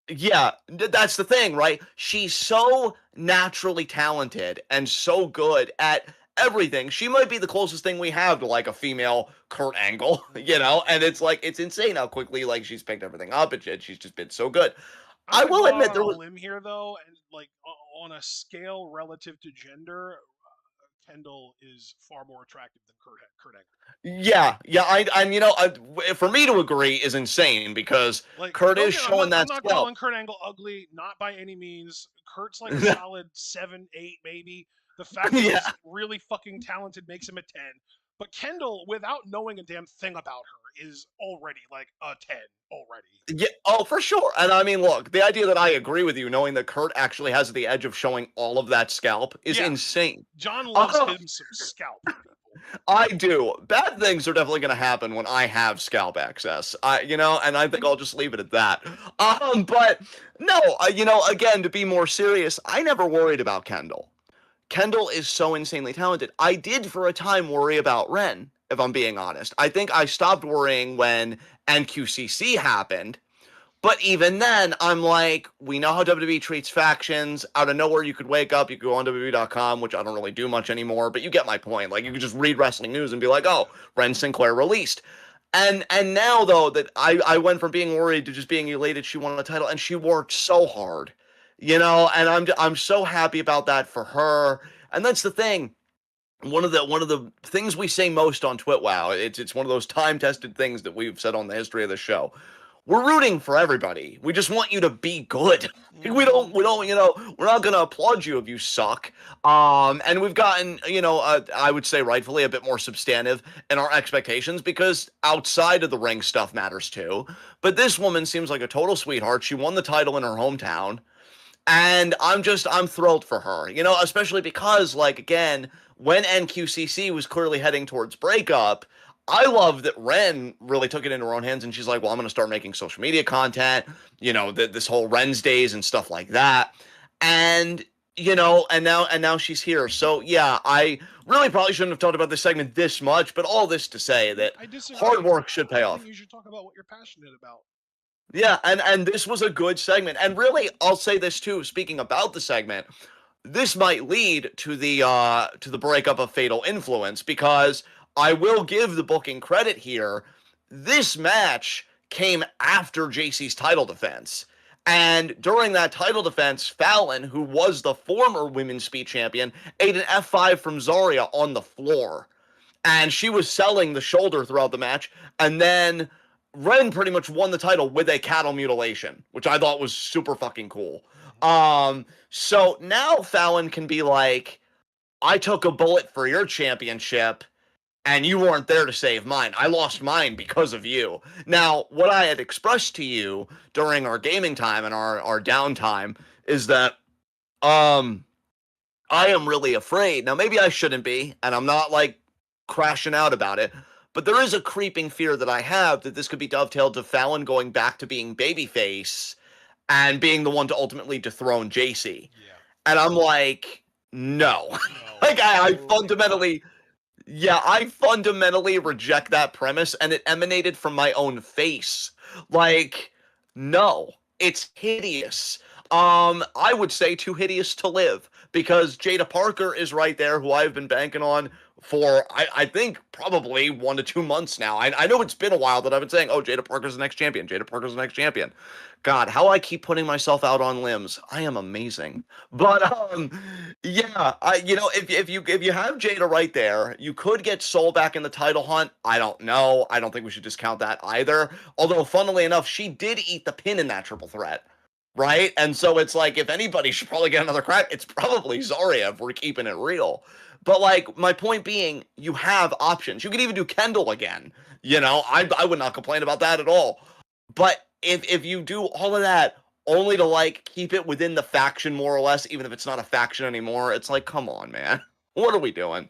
Yeah, that's the thing, right? She's so naturally talented and so good at everything. She might be the closest thing we have to like a female Kurt Angle, and it's like it's insane how quickly like she's picked everything up and she's just been so good. I'm I gonna will go out admit on there a was limb here, though, and like on a scale relative to gender, Kendall is far more attractive than Kurt Angle. Yeah, yeah. For me to agree is insane because Like, Kurt don't is get. showing I'm that not scalp. calling Kurt Angle ugly, not by any means. Kurt's like a solid 7, 8, maybe. The fact that Yeah. he's really fucking talented makes him a 10. But Kendall, without knowing a damn thing about her, is already like a 10 already. Yeah, oh, for sure. And I mean, look, the idea that I agree with you, knowing that Kurt actually has the edge of showing all of that scalp, is Yeah, insane. John loves Uh, him some scalp people. I do. Bad things are definitely going to happen when I have scalp access. And I think I'll just leave it at that. But no, again, to be more serious, I never worried about Kendall. Kendall is so insanely talented. I did for a time worry about Ren, if I'm being honest. I think I stopped worrying when NQCC happened. But even then, I'm like, we know how WWE treats factions. Out of nowhere, you could wake up, you could go on WWE.com, which I don't really do much anymore, but you get my point. Like, you could just read wrestling news and be like, oh, Ren Sinclair released. And now, though, that I went from being worried to just being elated she won the title, and she worked so hard, and I'm so happy about that for her. And that's the thing. One of the things we say most on TwitWoW, it's one of those time tested things that we've said on the history of the show. We're rooting for everybody. We just want you to be good. We don't, we're not gonna applaud you if you suck. And we've gotten, I would say rightfully a bit more substantive in our expectations because outside of the ring stuff matters too. But this woman seems like a total sweetheart. She won the title in her hometown. And I'm thrilled for her, especially because, like, again, when NQCC was clearly heading towards breakup, I love that Ren really took it into her own hands and she's like, well, I'm going to start making social media content, this whole Ren's days and stuff like that. And, and now she's here. So, yeah, I really probably shouldn't have talked about this segment this much, but all this to say that I hard disagree. work should pay I think off. you should talk about what you're passionate about. Yeah, and this was a good segment. And really, I'll say this too, speaking about the segment, this might lead to the breakup of Fatal Influence because I will give the booking credit here. This match came after JC's title defense. And during that title defense, Fallon, who was the former women's speed champion, ate an F5 from Zarya on the floor. And she was selling the shoulder throughout the match. And then Ren pretty much won the title with a cattle mutilation, which I thought was super fucking cool. So now Fallon can be like, I took a bullet for your championship, and you weren't there to save mine. I lost mine because of you. Now, what I had expressed to you during our gaming time and our downtime is that I am really afraid. Now, maybe I shouldn't be, and I'm not like crashing out about it, but there is a creeping fear that I have that this could be dovetailed to Fallon going back to being babyface and being the one to ultimately dethrone JC. Yeah. And I'm like, no. No. Like I Totally not. fundamentally yeah, I fundamentally reject that premise and it emanated from my own face. Like, no, it's hideous. I would say too hideous to live because Jada Parker is right there, who I've been banking on for I think probably 1 to 2 months now. I know it's been a while that I've been saying, oh, Jada Parker's the next champion. Jada Parker's the next champion. God, how I keep putting myself out on limbs. I am amazing. But yeah, if you have Jada right there, you could get Soul back in the title hunt. I don't know. I don't think we should discount that either. Although, funnily enough, she did eat the pin in that triple threat, right? And so it's like if anybody should probably get another crack, it's probably Zarya if we're keeping it real. But like my point being, you have options. You could even do Kendall again. I would not complain about that at all. But if you do all of that only to like keep it within the faction more or less, even if it's not a faction anymore, it's like, come on, man. What are we doing?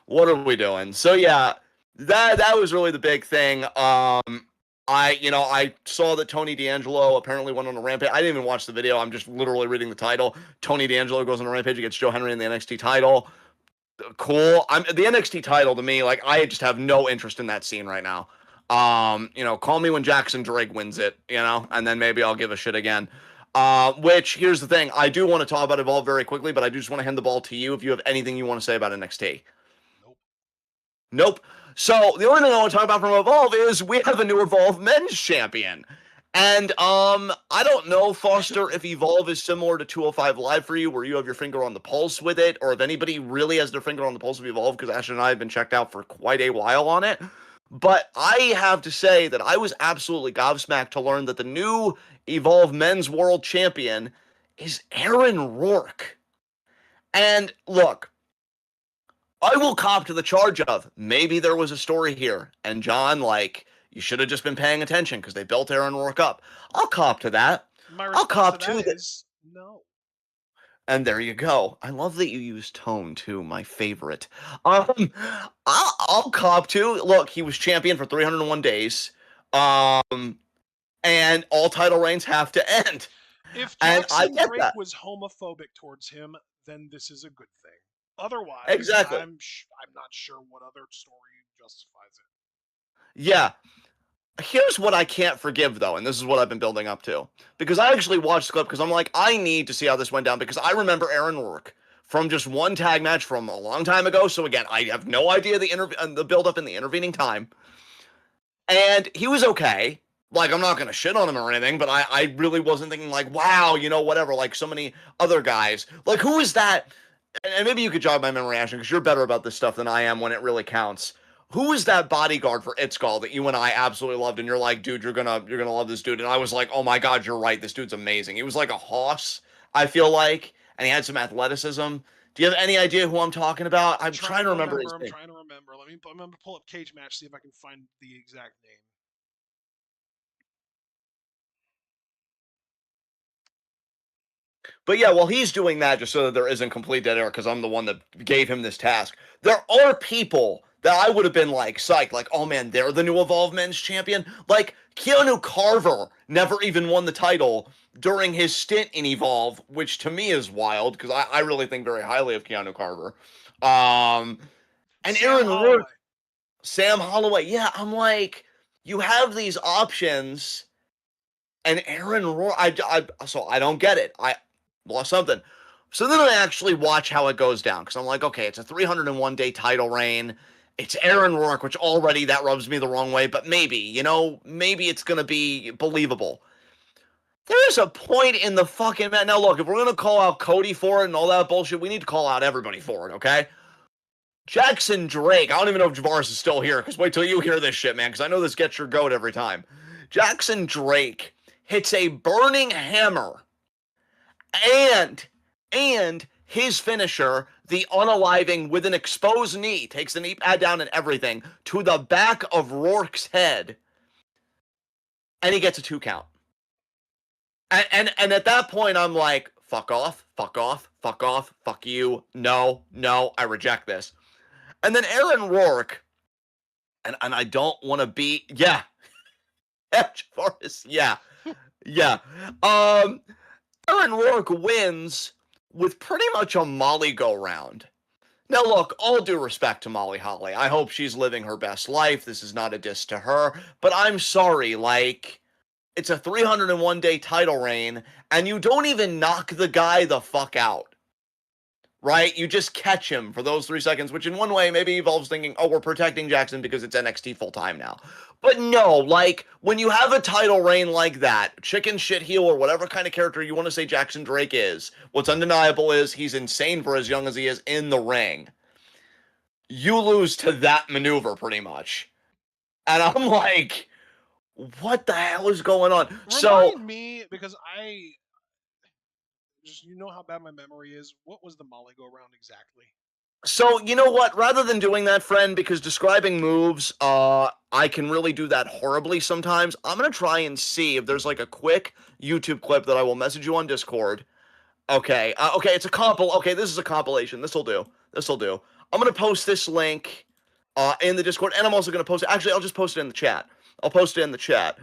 What are we doing? So yeah, that was really the big thing. I saw that Tony D'Angelo apparently went on a rampage. I didn't even watch the video. I'm just literally reading the title. Tony D'Angelo goes on a rampage against Joe Henry in the NXT title. Cool. The NXT title to me, like I just have no interest in that scene right now. Call me when Jackson Drake wins it, and then maybe I'll give a shit again. Which here's the thing, I do want to talk about Evolve very quickly, but I do just want to hand the ball to you if you have anything you want to say about NXT. Nope. Nope. So the only thing I want to talk about from Evolve is we have a new Evolve men's champion. And I don't know, Foster, if Evolve is similar to 205 Live for you, where you have your finger on the pulse with it, or if anybody really has their finger on the pulse of Evolve, because Ashton and I have been checked out for quite a while on it. But I have to say that I was absolutely gobsmacked to learn that the new Evolve Men's World Champion is Aaron Rourke. And look, I will cop to the charge of maybe there was a story here, and John, like, you should have just been paying attention because they built Aaron Rourke up. I'll cop to that. My I'll response to cop that to that. is no. And there you go. I love that you use tone too, my favorite. Um, I'll cop to. Look, he was champion for 301 days. Um, and all title reigns have to end. If And I Jackson get Drake that. was homophobic towards him, then this is a good thing. Otherwise, Exactly. I'm not sure what other story justifies it. Yeah. Here's what I can't forgive though, and this is what I've been building up to. Because I actually watched the clip because I'm like, I need to see how this went down because I remember Aaron Rourke from just one tag match from a long time ago. So again, I have no idea the build up in the intervening time. And he was okay. Like, I'm not gonna shit on him or anything, but I really wasn't thinking like, wow, whatever, like so many other guys. Like, who is that? And maybe you could jog my memory, Ashton, because you're better about this stuff than I am when it really counts. Who is that bodyguard for Itzgall that you and I absolutely loved? And you're like, dude, you're gonna love this dude. And I was like, oh my god, you're right. This dude's amazing. He was like a hoss, I feel like, and he had some athleticism. Do you have any idea who I'm talking about? I'm trying to remember his I'm name. trying to remember. I'm gonna pull up Cage Match, see if I can find the exact name. But yeah, while he's doing that, just so that there isn't complete dead air, because I'm the one that gave him this task, there are people that I would have been like psyched, like, oh man, they're the new Evolve Men's champion. Like Keanu Carver never even won the title during his stint in Evolve, which to me is wild because I really think very highly of Keanu Carver. Um, and Sam Aaron Rourke, Holloway. Sam Holloway, yeah, I'm like, you have these options and Aaron Roar, so I don't get it. I lost something. So then I actually watch how it goes down because I'm like, okay, it's a 301-day title reign. It's Aaron Rourke, which already that rubs me the wrong way, but maybe it's gonna be believable. There's a point in the fucking match. Now, look, if we're gonna call out Cody for it and all that bullshit, we need to call out everybody for it, okay? Jackson Drake. I don't even know if Javaris is still here because wait till you hear this shit, man, because I know this gets your goat every time. Jackson Drake hits a burning hammer and his finisher, the unaliving with an exposed knee, takes the knee pad down and everything to the back of Rourke's head, and he gets a 2 count. And at that point, I'm like, fuck off, fuck off, fuck off, fuck you. No, I reject this. And then Aaron Rourke, and I don't want to be, yeah, yeah, yeah. Um, Aaron Rourke wins with pretty much a Molly go round. Now, look, all due respect to Molly Holly. I hope she's living her best life. This is not a diss to her. But I'm sorry, like, it's a 301-day title reign, and you don't even knock the guy the fuck out. Right? You just catch him for those 3 seconds, which in one way maybe Evolve's thinking, oh, we're protecting Jackson because it's NXT full time now. But no, like, when you have a title reign like that, chicken shit heel or whatever kind of character you want to say Jackson Drake is, what's undeniable is he's insane for as young as he is in the ring. You lose to that maneuver pretty much. And I'm like, what the hell is going on? Remind me, because I just, you know how bad my memory is. What was the Molly go around exactly? So, you know what? Rather than doing that, friend, because describing moves, I can really do that horribly sometimes. I'm gonna try and see if there's like a quick YouTube clip that I will message you on Discord. Okay, okay, it's a compil. Okay, this is a compilation. This'll do. This'll do. I'm gonna post this link, in the Discord, and I'm also gonna post it. Actually, I'll just post it in the chat. I'll post it in the chat.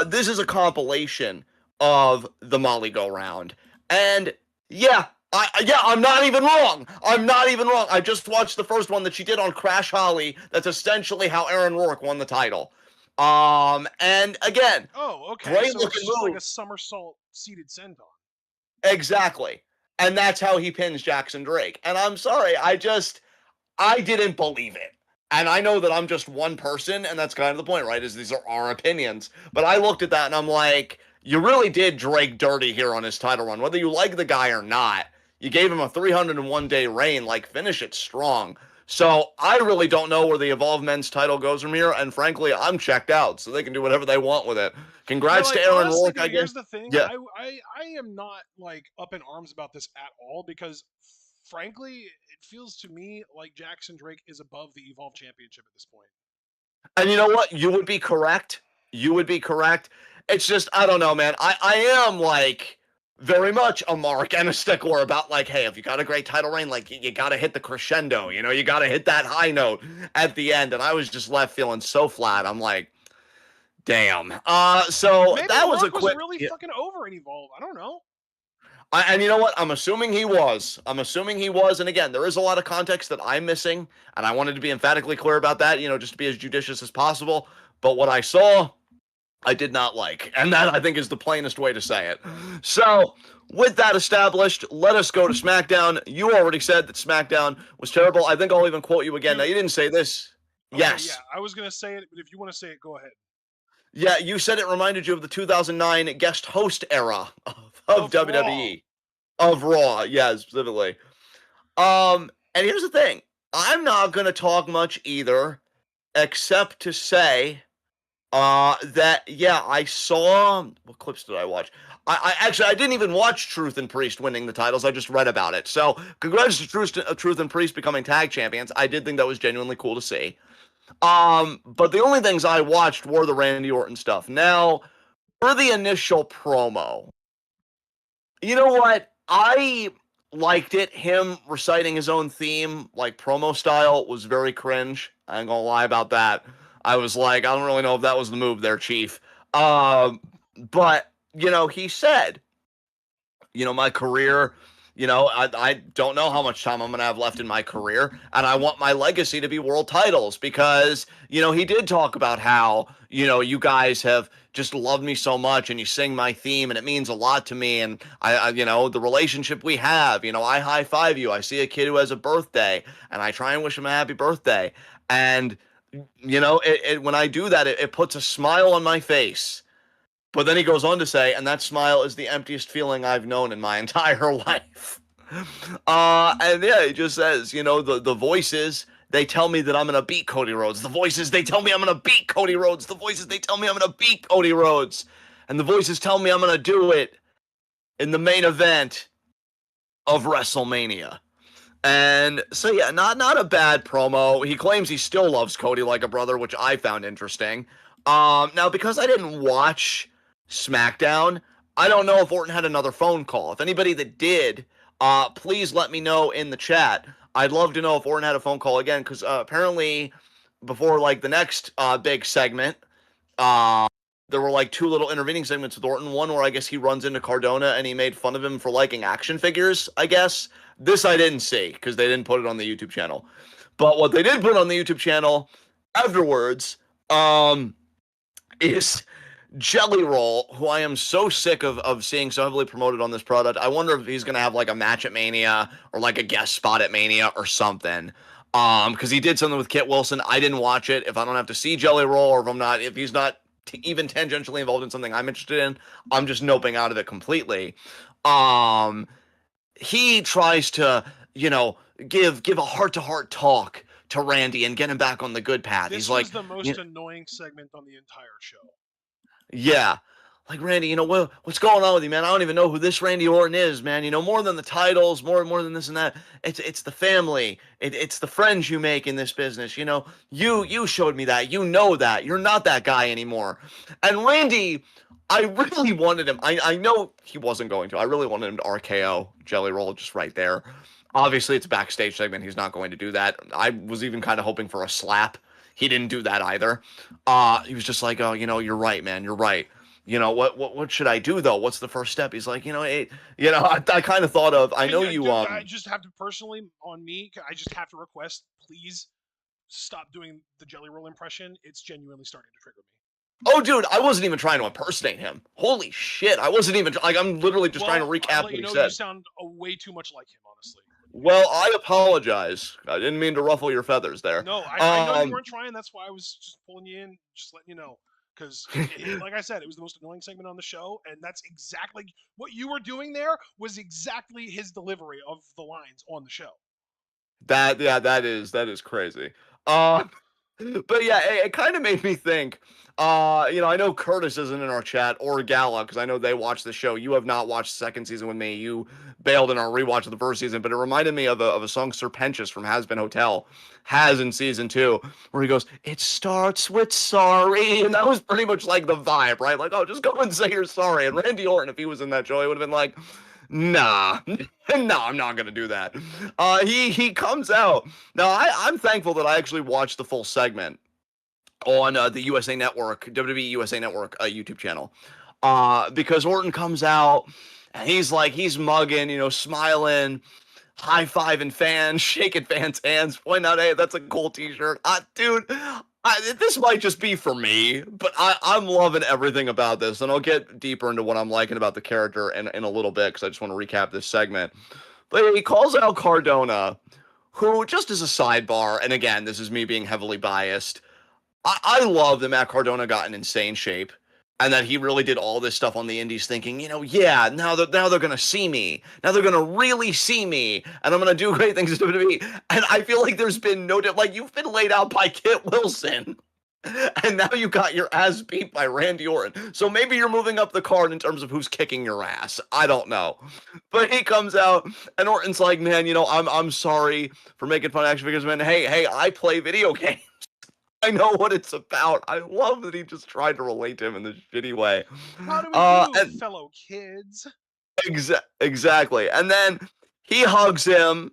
This is a compilation of the Molly go round, and yeah, I'm not even wrong. I'm not even wrong. I just watched the first one that she did on Crash Holly. That's essentially how Aaron Rourke won the title. And again, Oh, okay. great So looking it's just like move. a somersault seated senton. Exactly. And that's how he pins Jackson Drake. And I'm sorry, I didn't believe it. And I know that I'm just one person, and that's kind of the point, right? Is these are our opinions. But I looked at that and I'm like, you really did Drake dirty here on his title run. Whether you like the guy or not, you gave him a 301-day reign. Like, finish it strong. So I really don't know where the Evolve Men's title goes from here. And frankly, I'm checked out, so they can do whatever they want with it. Yeah, Congrats to like Aaron honestly, Rourke, I dude, guess. here's the thing. Yeah. I am not like up in arms about this at all because frankly, it feels to me like Jackson Drake is above the Evolve Championship at this point. And you know what? You would be correct. You would be correct. It's just, I don't know, man. I am like very much a mark and a stickler about like, hey, if you got a great title reign, like you got to hit the crescendo, you got to hit that high note at the end. And I was just left feeling so flat. I'm like, damn. So Maybe that was a Mark was quick. really fucking over in Evolve. I don't know. And you know what? I'm assuming he was. I'm assuming he was. And again, there is a lot of context that I'm missing, and I wanted to be emphatically clear about that. Just to be as judicious as possible. But what I saw, I did not like. And that, I think, is the plainest way to say it. So, with that established, let us go to SmackDown. You already said that SmackDown was terrible. I think I'll even quote you again. Now, Dude, you didn't say this. okay, yeah, Yes. I was gonna say it, but if you want to say it, go ahead. Yeah, you said it reminded you of the 2009 guest host era of Of Raw. WWE. Of Raw, yeah, specifically. And here's the thing. I'm not going to talk much either, except to say that yeah, I saw what clips did I watch? I actually I didn't even watch Truth and Priest winning the titles. I just read about it. So congrats to Truth and Priest becoming tag champions. I did think that was genuinely cool to see. But the only things I watched were the Randy Orton stuff. Now, for the initial promo, you know what? I liked it. Him reciting his own theme, like promo style, was very cringe. I ain't gonna lie about that. I was like, I don't really know if that was the move there, Chief. But he said, my career, I don't know how much time I'm going to have left in my career. And I want my legacy to be world titles because, he did talk about how, you guys have just loved me so much and you sing my theme and it means a lot to me. And the relationship we have, I high five you. I see a kid who has a birthday and I try and wish him a happy birthday. And, when I do that, it puts a smile on my face. But then he goes on to say, and that smile is the emptiest feeling I've known in my entire life. And yeah, he just says, the voices, they tell me that I'm going to beat Cody Rhodes. The voices, they tell me I'm going to beat Cody Rhodes. The voices, they tell me I'm going to beat Cody Rhodes. And the voices tell me I'm going to do it in the main event of WrestleMania. And so yeah, not a bad promo. He claims he still loves Cody like a brother, which I found interesting. Now because I didn't watch SmackDown, I don't know if Orton had another phone call. If anybody that did, please let me know in the chat. I'd love to know if Orton had a phone call again, because apparently before like the next big segment, there were like two little intervening segments with Orton. One where I guess he runs into Cardona and he made fun of him for liking action figures, I guess. This I didn't see because they didn't put it on the YouTube channel. But what they did put on the YouTube channel afterwards is Jelly Roll, who I am so sick of seeing so heavily promoted on this product. I wonder if he's going to have like a match at Mania or like a guest spot at Mania or something. Because he did something with Kit Wilson. I didn't watch it. If I don't have to see Jelly Roll or if he's not even tangentially involved in something I'm interested in, I'm just noping out of it completely. He tries to, give a heart-to-heart talk to Randy and get him back on the good path. This He's was like, the most annoying segment on the entire show. yeah. Like, Randy, what's going on with you, man? I don't even know who this Randy Orton is, man. More than the titles, more than this and that. It's the family. It's the friends you make in this business. You showed me that. You know that. You're not that guy anymore. And Randy, I really wanted him. I know he wasn't going to. I really wanted him to RKO Jelly Roll just right there. Obviously, it's a backstage segment. He's not going to do that. I was even kind of hoping for a slap. He didn't do that either. He was just like, oh, you're right, man. You're right. What should I do though? What's the first step? He's like, I kind of thought of, I know yeah, you, dude, I just have to personally, on me, I just have to request, please stop doing the Jelly Roll impression. It's genuinely starting to trigger me. Oh, dude, I wasn't even trying to impersonate him. Holy shit. I wasn't even, like, I'm literally just trying to recap what he said. You sound way too much like him, honestly. Well, I apologize. I didn't mean to ruffle your feathers there. No, I know you Um, weren't trying. That's why I was just pulling you in, just letting you know. Because, like I said, it was the most annoying segment on the show, and that's exactly what you were doing there. Was exactly his delivery of the lines on the show. that is crazy. Um, but yeah, it kind of made me think. I know Curtis isn't in our chat or Gala because I know they watched the show. You have not watched the second season with me. You bailed in our rewatch of the first season, but it reminded me of a song Serpentious from Has Been Hotel, has in season two, where he goes, "It starts with sorry," and that was pretty much like the vibe, right? Like, oh, just go and say you're sorry. And Randy Orton, if he was in that show, he would have been like, nah, no, I'm not gonna do that. He comes out now. I'm thankful that I actually watched the full segment on the USA Network, WWE USA Network YouTube channel, because Orton comes out and he's mugging, smiling, high fiving fans, shaking fans' hands, pointing out, hey, that's a cool T-shirt, dude. This might just be for me, but I'm loving everything about this, and I'll get deeper into what I'm liking about the character in a little bit because I just want to recap this segment. But he calls out Cardona, who, just as a sidebar, and again, this is me being heavily biased, I love that Matt Cardona got in insane shape and that he really did all this stuff on the indies thinking, yeah, now they're gonna see me. Now they're gonna really see me, and I'm gonna do great things in WWE. And I feel like there's been like you've been laid out by Kit Wilson. And now you got your ass beat by Randy Orton. So maybe you're moving up the card in terms of who's kicking your ass. I don't know. But he comes out and Orton's like, man, I'm sorry for making fun of action figures, man. Hey, I play video games. I know what it's about. I love that he just tried to relate to him in this shitty way. How do we do, And fellow kids? exactly. And then he hugs him,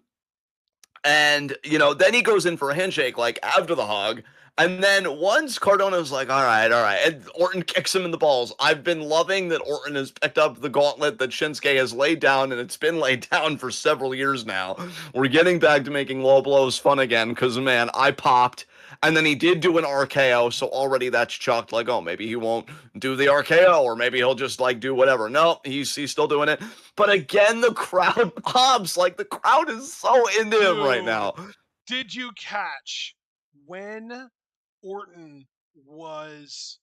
and then he goes in for a handshake, like after the hug. And then once Cardona's like, all right, and Orton kicks him in the balls. I've been loving that Orton has picked up the gauntlet that Shinsuke has laid down, and it's been laid down for several years now. We're getting back to making low blows fun again, because man, I popped. And then he did do an RKO, so already that's chucked. Like, oh, maybe he won't do the RKO, or maybe he'll just like do whatever. No, he's still doing it. But again, the crowd pops. Like the crowd is so into him right Dude, now. did you catch when Orton was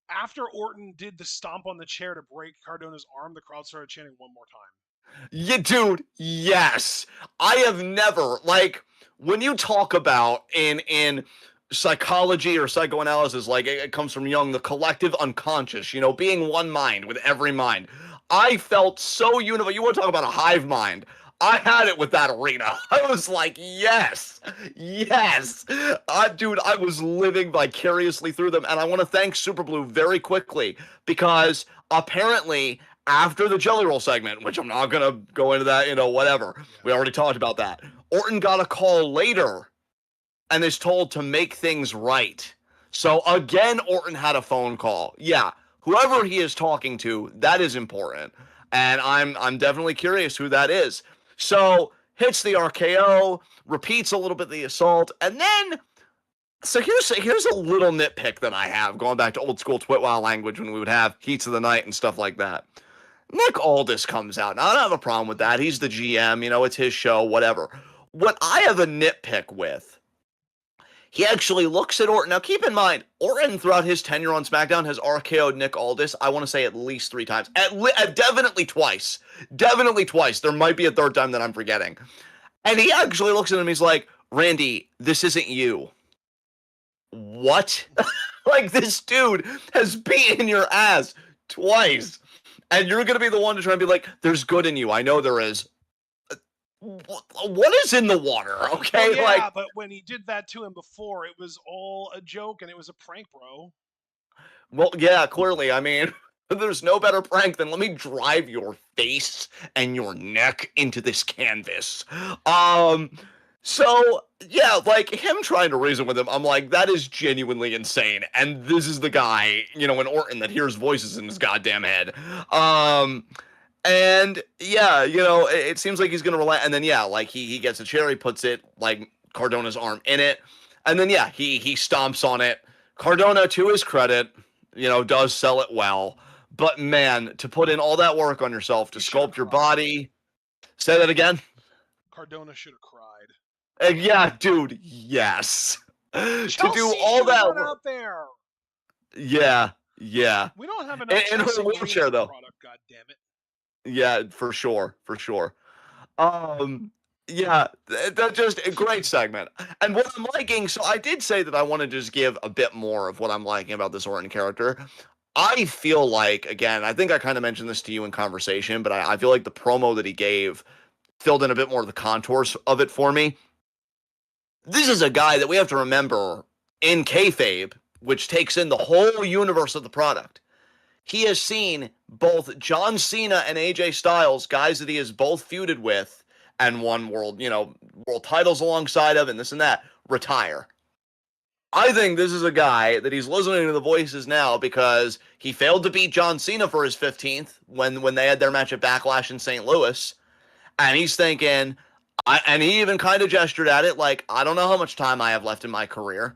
after Orton did the stomp on the chair to break Cardona's arm? The crowd started chanting one more time. Yeah, dude, yes. I have never like when you talk about in psychology or psychoanalysis, like it comes from Jung, the collective unconscious, being one mind with every mind. I felt so unified. You want to talk about a hive mind? I had it with that arena. I was like, yes, yes. Dude, I was living vicariously through them. And I want to thank Super Blue very quickly because apparently after the Jelly Roll segment, which I'm not going to go into that, whatever. Yeah. We already talked about that. Orton got a call later and is told to make things right. So again, Orton had a phone call. Yeah, whoever he is talking to, that is important. And I'm definitely curious who that is. So hits the RKO, repeats a little bit the assault, and then so here's a little nitpick that I have going back to old school TWitWoW language when we would have heats of the night and stuff like that. Nick Aldis comes out. Now, I don't have a problem with that. He's the GM, it's his show, whatever. What I have a nitpick with, he actually looks at Orton. Now, keep in mind, Orton throughout his tenure on SmackDown has RKO'd Nick Aldis, I want to say at least 3 times. Definitely twice. Definitely twice. There might be a third time that I'm forgetting. And he actually looks at him, he's like, Randy, this isn't you. What? Like, this dude has beaten your ass twice. And you're going to be the one to try and be like, there's good in you. I know there is. What is in the water? Okay. Well, yeah, like, but when he did that to him before, it was all a joke and it was a prank, bro. well, yeah, clearly. I mean, there's no better prank than let me drive your face and your neck into this canvas. So yeah, like him trying to reason with him, I'm like, that is genuinely insane. And this is the guy, in Orton that hears voices in his goddamn head. And yeah, it seems like he's gonna relent. And then yeah, like he gets a chair, he puts it like Cardona's arm in it, and then yeah, he stomps on it. Cardona, to his credit, does sell it well. But man, to put in all that work on yourself to You should have sculpt your cried. body. Say that again. Cardona should have cried. Yeah, dude, yes. To do Chelsea all should have that run work. out there. Yeah, yeah. We don't have enough In her Chelsea Green in wheelchair, our though. product. God damn it. Yeah, for sure, for sure. Um, yeah, that's just a great segment. And what I'm liking, so I did say that I want to just give a bit more of what I'm liking about this Orton character. I feel like, again, I think I kind of mentioned this to you in conversation, but I feel like the promo that he gave filled in a bit more of the contours of it for me. This is a guy that we have to remember in kayfabe, which takes in the whole universe of the product. He has seen both John Cena and AJ Styles, guys that he has both feuded with and won world titles alongside of and this and that, retire. I think this is a guy that he's listening to the voices now because he failed to beat John Cena for his 15th when they had their match at Backlash in St. Louis. And he's thinking, and he even kind of gestured at it like, I don't know how much time I have left in my career,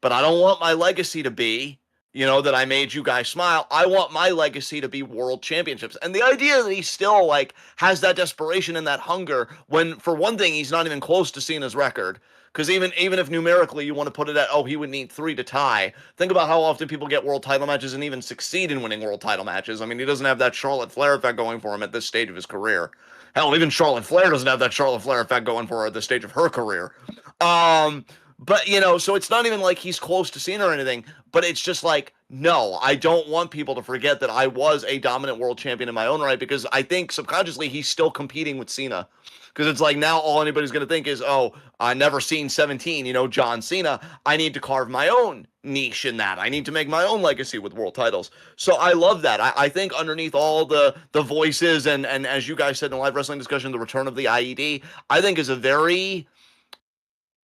but I don't want my legacy to be, that I made you guys smile. I want my legacy to be world championships. And the idea that he still like has that desperation and that hunger when, for one thing, he's not even close to Cena's record. Because even if numerically you want to put it at, oh, he would need 3 to tie. Think about how often people get world title matches and even succeed in winning world title matches. I mean, he doesn't have that Charlotte Flair effect going for him at this stage of his career. Hell, even Charlotte Flair doesn't have that Charlotte Flair effect going for her at this stage of her career. But so it's not even like he's close to Cena or anything, but it's just like, no, I don't want people to forget that I was a dominant world champion in my own right, because I think subconsciously he's still competing with Cena. Because it's like now all anybody's going to think is, oh, I never seen 17, John Cena. I need to carve my own niche in that. I need to make my own legacy with world titles. So I love that. I think underneath all the voices and as you guys said in the live wrestling discussion, the return of the IED, I think is a very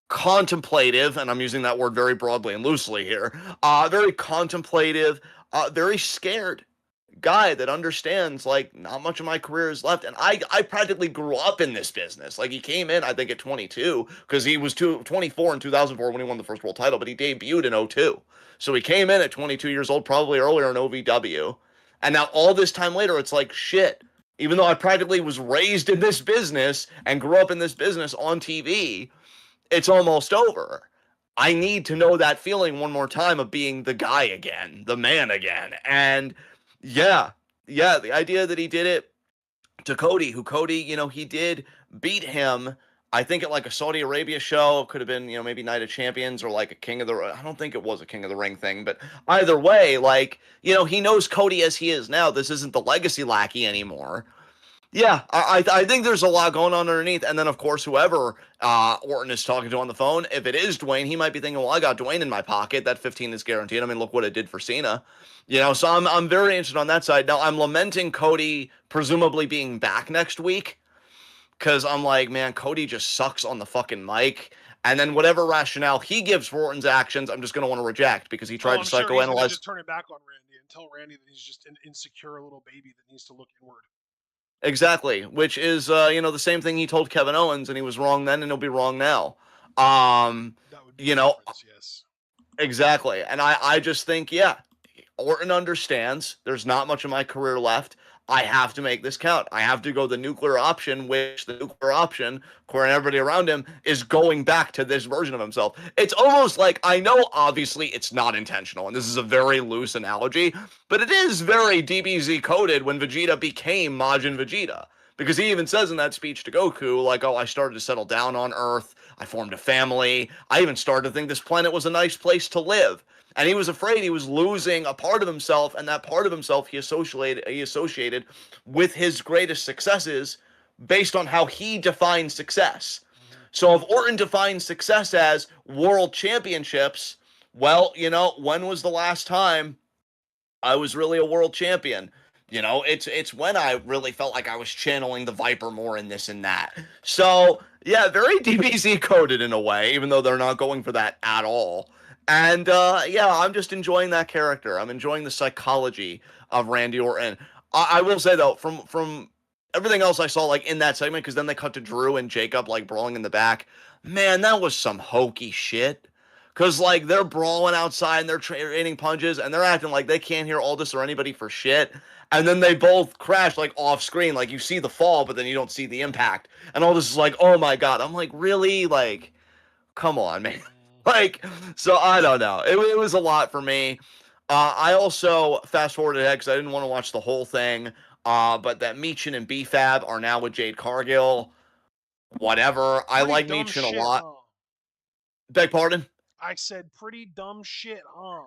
contemplative, and I'm using that word very broadly and loosely here, very contemplative, very scared guy that understands like not much of my career is left. And I practically grew up in this business. Like he came in, I think at 22 because he was 24 in 2004 when he won the first world title, but he debuted in '02. So he came in at 22 years old, probably earlier in OVW. And now all this time later, it's like shit. Even though I practically was raised in this business and grew up in this business on TV, it's almost over. I need to know that feeling one more time of being the guy again, the man again. And yeah, the idea that he did it to Cody, who Cody, he did beat him, I think at like a Saudi Arabia show. It could have been, maybe Night of Champions or like a King of the, I don't think it was a King of the Ring thing, but either way, like, he knows Cody as he is now. This isn't the legacy lackey anymore. Yeah, I think there's a lot going on underneath. And then, of course, whoever Orton is talking to on the phone, if it is Dwayne, he might be thinking, well, I got Dwayne in my pocket. That 15 is guaranteed. I mean, look what it did for Cena. So I'm very interested on that side. Now, I'm lamenting Cody presumably being back next week because I'm like, man, Cody just sucks on the fucking mic. And then whatever rationale he gives for Orton's actions, I'm just going to want to reject because he tried Oh, to I'm sure he's going to psychoanalyze. just turn it back on Randy and tell Randy that he's just an insecure little baby that needs to look inward. Exactly, which is the same thing he told Kevin Owens, and he was wrong then, and he'll be wrong now. Um, That would be you the know, difference, yes. exactly, and I just think, yeah, Orton understands. There's not much of my career left. I have to make this count. I have to go the nuclear option, which the nuclear option, according to everybody around him, is going back to this version of himself. It's almost like, I know obviously it's not intentional, and this is a very loose analogy, but it is very DBZ coded when Vegeta became Majin Vegeta. Because he even says in that speech to Goku, like, oh, I started to settle down on Earth. I formed a family. I even started to think this planet was a nice place to live. And he was afraid he was losing a part of himself, and that part of himself he associated with his greatest successes based on how he defined success. So if Orton defines success as world championships, well, when was the last time I was really a world champion? It's when I really felt like I was channeling the Viper more in this and that. So yeah, very DBZ coded in a way, even though they're not going for that at all. And yeah, I'm just enjoying that character. I'm enjoying the psychology of Randy Orton. I will say though, from everything else I saw like in that segment, because then they cut to Drew and Jacob like brawling in the back. Man, that was some hokey shit. Because, like, they're brawling outside and they're trading punches and they're acting like they can't hear Aldous or anybody for shit. And then they both crash, like, off screen. Like, you see the fall, but then you don't see the impact. And Aldous is like, oh my God. I'm like, really? Like, come on, man. Like, so I don't know. It was a lot for me. I also fast forwarded ahead because I didn't want to watch the whole thing. But that Meechin and BFAB are now with Jade Cargill. Whatever. I Pretty like dumb Meechin a shit, lot. huh? Beg pardon? I said pretty dumb shit, huh?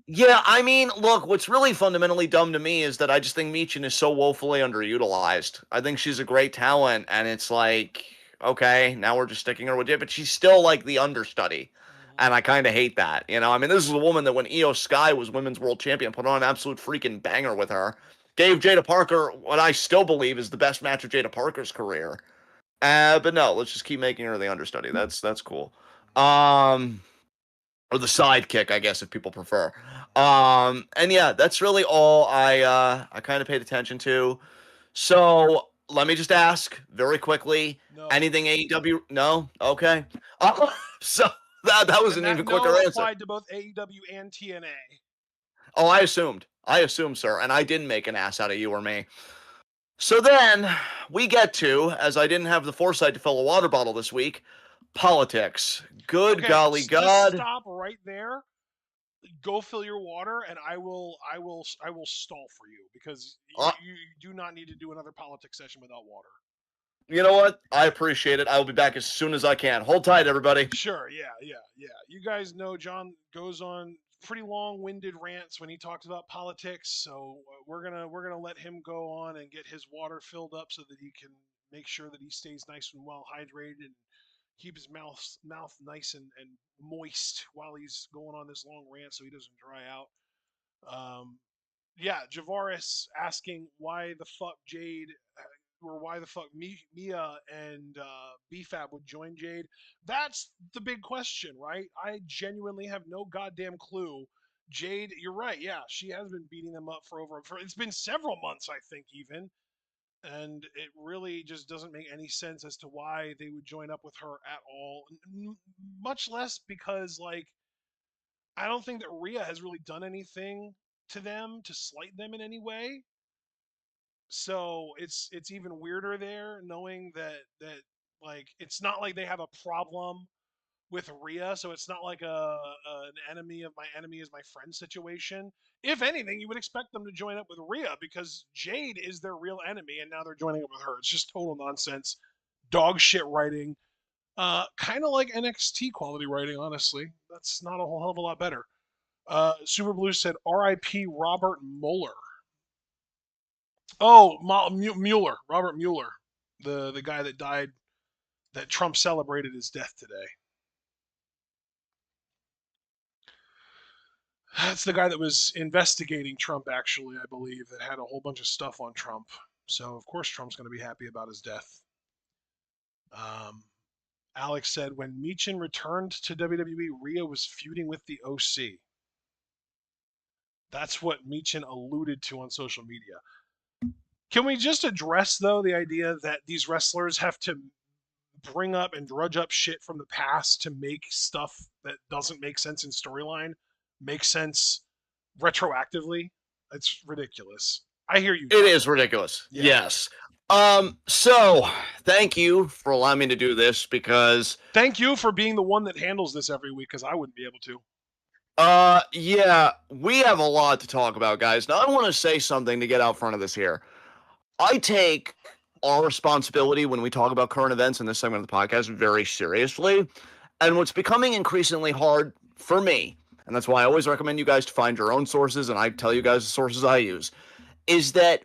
Yeah, I mean, look, what's really fundamentally dumb to me is that I just think Meechin is so woefully underutilized. I think she's a great talent, and it's like, okay, now we're just sticking her with it, but she's still like the understudy. And I kind of hate that. You know, I mean, this is a woman that when Io Sky was women's world champion, put on an absolute freaking banger with her. Gave Jada Parker what I still believe is the best match of Jada Parker's career. But no, let's just keep making her the understudy. That's cool. Um, or the sidekick, I guess, if people prefer. And yeah, that's really all I kind of paid attention to. So let me just ask very quickly. No. Anything AEW? No. Okay. Uh, so that was And an that even quicker no answer. applied to both AEW and TNA. Oh, I assumed. I assumed, sir, and I didn't make an ass out of you or me. So then we get to, as I didn't have the foresight to fill a water bottle this week, politics. Good Okay, golly just God. stop right there. Go fill your water, and I will stall for you because Uh, you do not need to do another politics session without water. you know what? I appreciate it. I will be back as soon as I can. Hold tight, everybody. Sure, yeah. You guys know John goes on pretty long-winded rants when he talks about politics, so we're gonna let him go on and get his water filled up so that he can make sure that he stays nice and well hydrated and keep his mouth nice and moist while he's going on this long rant so he doesn't dry out. Um, yeah, Javaris asking why the fuck Jade or why the fuck Mia and BFAB would join Jade. That's the big question, right? I genuinely have no goddamn clue. Jade, you're right. Yeah, she has been beating them up for it's been several months, I think even, and it really just doesn't make any sense as to why they would join up with her at all. Much less because like I don't think that Rhea has really done anything to them to slight them in any way. So it's even weirder there, knowing that like it's not like they have a problem with Rhea, so it's not like an enemy of my enemy is my friend situation. If anything, you would expect them to join up with Rhea because Jade is their real enemy, and now they're joining up with her. It's just total nonsense, dog shit writing. Kind of like NXT quality writing, honestly. That's not a whole hell of a lot better. Super Blue said, "R.I.P. Robert Mueller." Oh, Mueller, Robert Mueller, the guy that died, that Trump celebrated his death today. That's the guy that was investigating Trump, actually, I believe, that had a whole bunch of stuff on Trump. So of course Trump's going to be happy about his death. Um, Alex said when Meechin returned to WWE, Rhea was feuding with the OC. That's what Meechin alluded to on social media. Can we just address though the idea that these wrestlers have to bring up and drudge up shit from the past to make stuff that doesn't make sense in storyline make sense retroactively? It's ridiculous. I hear you, It John. is ridiculous. Yeah. Yes. So thank you for allowing me to do this because Thank you for being the one that handles this every week because I wouldn't be able to. yeah, we have a lot to talk about, guys. Now I want to say something to get out front of this here. I take our responsibility when we talk about current events in this segment of the podcast very seriously. And what's becoming increasingly hard for me, and that's why I always recommend you guys to find your own sources, and I tell you guys the sources I use, is that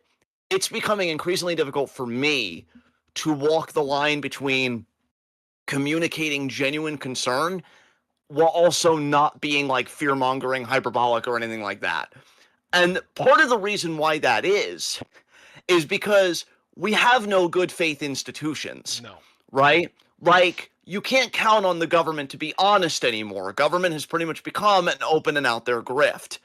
it's becoming increasingly difficult for me to walk the line between communicating genuine concern while also not being like fear mongering, hyperbolic, or anything like that. And part of the reason why that is because we have no good faith institutions, No. right? Like, you can't count on the government to be honest anymore. Government has pretty much become an open and out there grift.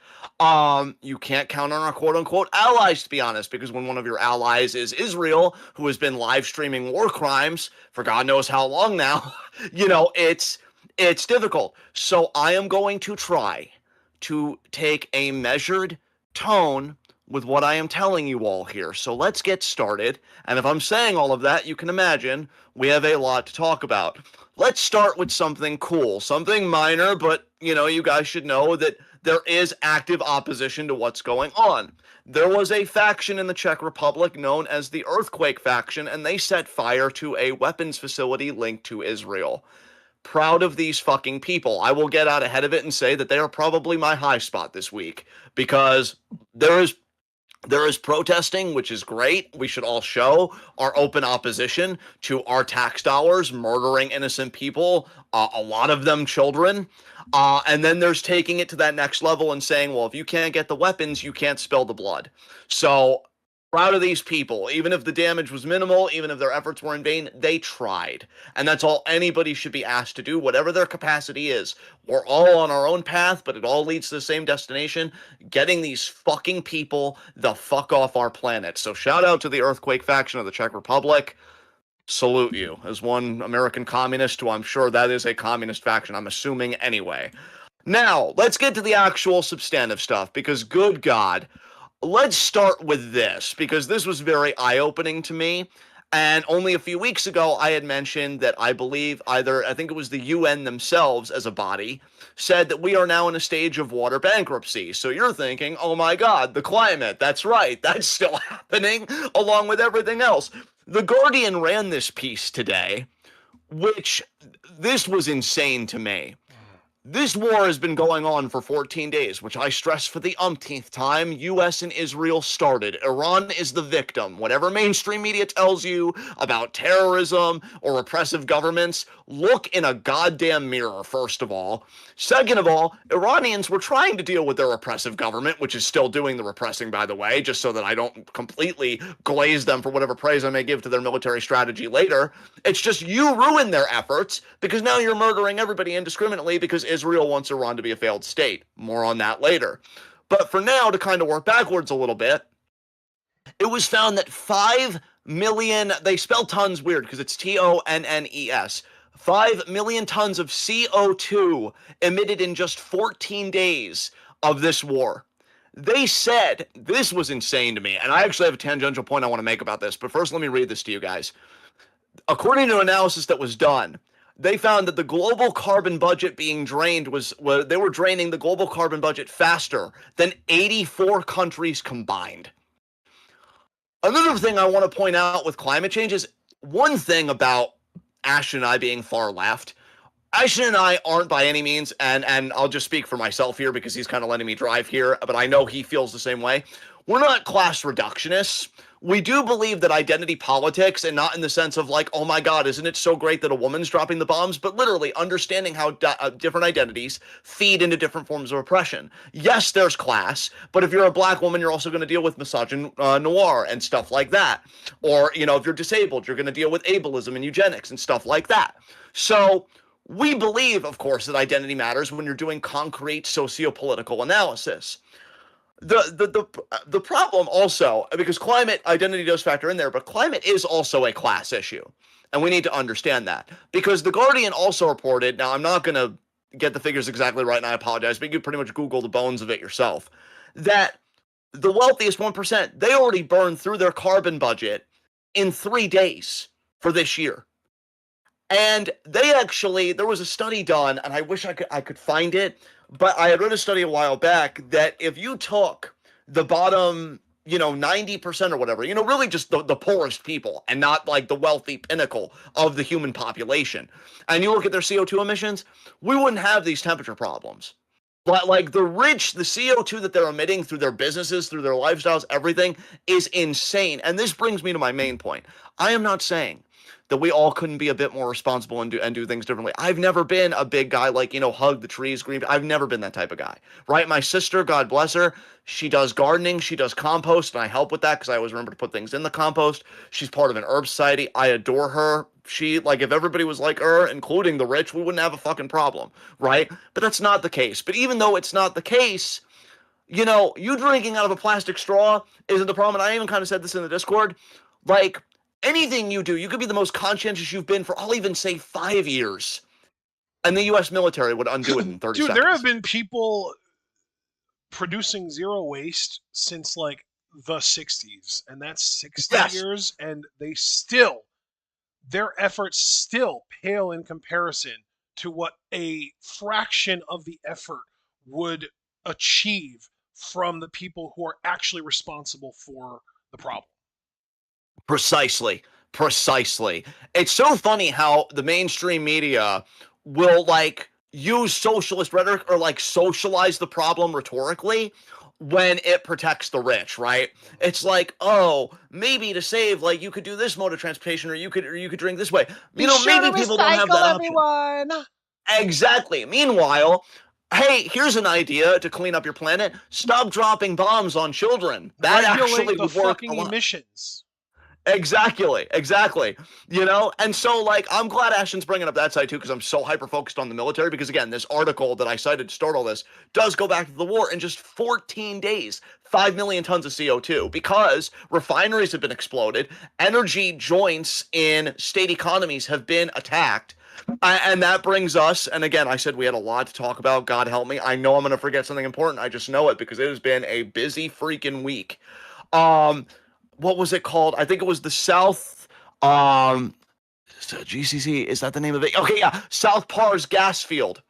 You can't count on our quote unquote allies to be honest, because when one of your allies is Israel, who has been live streaming war crimes for God knows how long now, you know, It's difficult. So I am going to try to take a measured tone with what I am telling you all here. So let's get started. And if I'm saying all of that, you can imagine we have a lot to talk about. Let's start with something cool, something minor, but you guys should know that there is active opposition to what's going on. There was a faction in the Czech Republic known as the Earthquake faction, and they set fire to a weapons facility linked to Israel. Proud of these fucking people. I will get out ahead of it and say that they are probably my high spot this week because there is there is protesting, which is great. We should all show our open opposition to our tax dollars murdering innocent people, a lot of them children. And then there's taking it to that next level and saying, well, if you can't get the weapons, you can't spill the blood. So proud of these people. Even if the damage was minimal, even if their efforts were in vain, they tried. And that's all anybody should be asked to do, whatever their capacity is. We're all on our own path, but it all leads to the same destination, getting these fucking people the fuck off our planet. So shout out to the Earthquake faction of the Czech Republic. Salute you. As one American communist, who I'm sure that is a communist faction, I'm assuming anyway. Now, let's get to the actual substantive stuff, because good God, let's start with this, because this was very eye-opening to me. And only a few weeks ago, I had mentioned that I believe I think it was the UN themselves as a body, said that we are now in a stage of water bankruptcy. So you're thinking, oh my God, the climate, that's right, that's still happening along with everything else. The Guardian ran this piece today, which this was insane to me. This war has been going on for 14 days, which I stress for the umpteenth time. U.S. and Israel started. Iran is the victim. Whatever mainstream media tells you about terrorism or repressive governments, look in a goddamn mirror, first of all. Second of all, Iranians were trying to deal with their repressive government, which is still doing the repressing, by the way, just so that I don't completely glaze them for whatever praise I may give to their military strategy later. It's just you ruin their efforts because now you're murdering everybody indiscriminately because Israel wants Iran to be a failed state. More on that later. But for now, to kind of work backwards a little bit, it was found that 5 million, they spell tons weird because it's TONNES, 5 million tons of CO2 emitted in just 14 days of this war. They said, this was insane to me, and I actually have a tangential point I want to make about this, but first let me read this to you guys. According to an analysis that was done, they found that the global carbon budget being drained they were draining the global carbon budget faster than 84 countries combined. Another thing I want to point out with climate change is one thing about Ashton and I being far left. Ashton and I aren't by any means, and I'll just speak for myself here because he's kind of letting me drive here, but I know he feels the same way. We're not class reductionists. We do believe that identity politics, and not in the sense of like, oh my God, isn't it so great that a woman's dropping the bombs, but literally understanding how different identities feed into different forms of oppression. Yes, there's class, but if you're a black woman, you're also going to deal with misogyny noir and stuff like that. Or, if you're disabled, you're going to deal with ableism and eugenics and stuff like that. So we believe, of course, that identity matters when you're doing concrete socio-political analysis. The problem also, because climate identity does factor in there, but climate is also a class issue. And we need to understand that. Because The Guardian also reported, now I'm not going to get the figures exactly right, and I apologize, but you can pretty much Google the bones of it yourself, that the wealthiest 1%, they already burned through their carbon budget in 3 days for this year. And there was a study done, and I wish I could find it, but I had read a study a while back that if you took the bottom, 90% or whatever, really just the poorest people and not like the wealthy pinnacle of the human population, and you look at their CO2 emissions, we wouldn't have these temperature problems. But like the rich, the CO2 that they're emitting through their businesses, through their lifestyles, everything is insane. And this brings me to my main point. I am not saying that we all couldn't be a bit more responsible and do things differently. I've never been a big guy like, hug the trees, green. I've never been that type of guy, right? My sister, God bless her, she does gardening, she does compost, and I help with that because I always remember to put things in the compost. She's part of an herb society. I adore her. If everybody was like her, including the rich, we wouldn't have a fucking problem, right? But that's not the case. But even though it's not the case, you drinking out of a plastic straw isn't the problem. And I even kind of said this in the Discord, anything you do, you could be the most conscientious you've been for, I'll even say 5 years. And the U.S. military would undo it in 30 Dude, there have seconds. been people producing zero waste since like the 60s, and that's 60 Yes, years, and they still, their efforts still pale in comparison to what a fraction of the effort would achieve from the people who are actually responsible for the problem. precisely. Precisely. It's so funny how the mainstream media will like use socialist rhetoric or like socialize the problem rhetorically when it protects the rich, right? It's like, oh, maybe to save, like you could do this mode of transportation, or you could drink this way. Be You know, sure maybe to people don't have that recycle, option. everyone. Exactly. Meanwhile, hey, here's an idea to clean up your planet. Stop dropping bombs on children. That Regulate actually the would work fucking a lot. emissions. Exactly, exactly. You know, and so like I'm glad Ashton's bringing up that side too because I'm so hyper focused on the military. Because again, this article that I cited to start all this does go back to the war in just 14 days. 5 million tons of CO2 because refineries have been exploded, energy joints in state economies have been attacked. And that brings us, and again, I said we had a lot to talk about. God help me. I know I'm going to forget something important. I just know it because it has been a busy freaking week. Um, what was it called? I think it was the South. GCC, is that the name of it? Okay, yeah, South Pars gas field.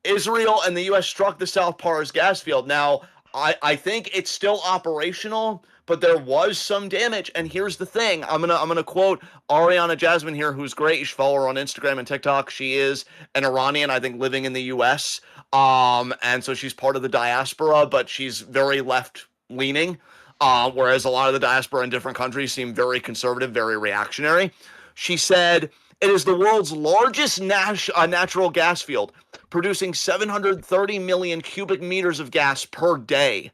Israel and the U.S. struck the South Pars gas field. Now, I think it's still operational, but there was some damage. And here's the thing: I'm gonna quote Ariana Jasmine here, who's great. You should follow her on Instagram and TikTok. She is an Iranian, I think, living in the U.S. And so she's part of the diaspora, but she's very left leaning. Whereas a lot of the diaspora in different countries seem very conservative, very reactionary. She said, it is the world's largest natural gas field, producing 730 million cubic meters of gas per day.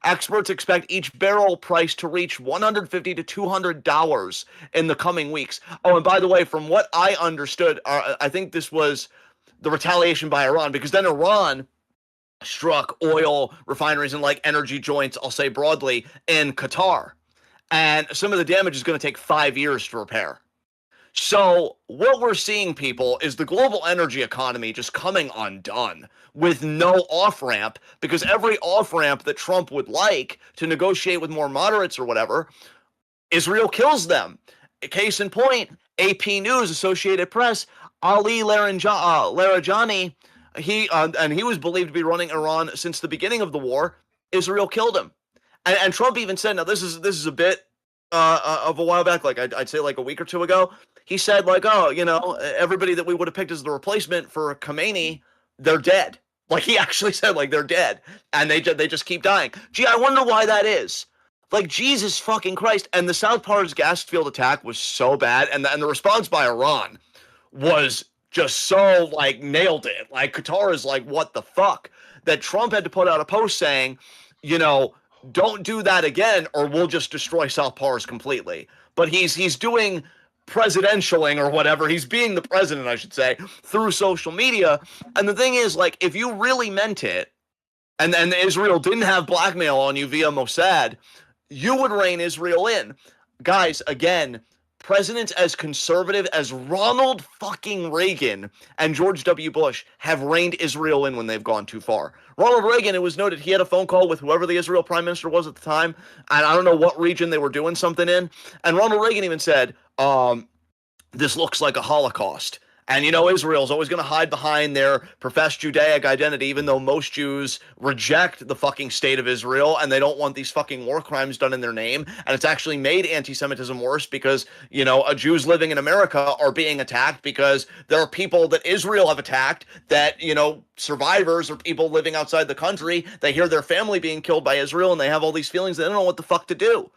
Experts expect each barrel price to reach $150 to $200 in the coming weeks. Oh, and by the way, from what I understood, I think this was the retaliation by Iran, because then Iran struck oil refineries and like energy joints, I'll say broadly, in Qatar. And some of the damage is going to take 5 years to repair. So, what we're seeing, people, is the global energy economy just coming undone with no off ramp because every off ramp that Trump would like to negotiate with more moderates or whatever, Israel kills them. Case in point, AP News, Associated Press, Ali Larijani, he was believed to be running Iran since the beginning of the war. Israel killed him, and Trump even said, now this is a bit of a while back, like I'd say like a week or two ago. He said like, oh, you know, everybody that we would have picked as the replacement for Khamenei, they're dead. Like he actually said, like they're dead, and they just keep dying. Gee, I wonder why that is. Like Jesus fucking Christ! And the South Pars gas field attack was so bad, and the response by Iran was just so like nailed it. Like Qatar is like, what the fuck? That Trump had to put out a post saying, you know, don't do that again, or we'll just destroy South Pars completely. But he's doing presidentialing or whatever. He's being the president, I should say, through social media. And the thing is, like, if you really meant it, and Israel didn't have blackmail on you via Mossad, you would rein Israel in. Guys, again, presidents as conservative as Ronald fucking Reagan and George W. Bush have reined Israel in when they've gone too far. Ronald Reagan, it was noted, he had a phone call with whoever the Israel prime minister was at the time, and I don't know what region they were doing something in, and Ronald Reagan even said, this looks like a Holocaust. And you know, Israel's always going to hide behind their professed Judaic identity, even though most Jews reject the fucking state of Israel and they don't want these fucking war crimes done in their name. And it's actually made anti-Semitism worse because, you know, Jews living in America are being attacked because there are people that Israel have attacked that, you know, survivors or people living outside the country, they hear their family being killed by Israel and they have all these feelings, they don't know what the fuck to do.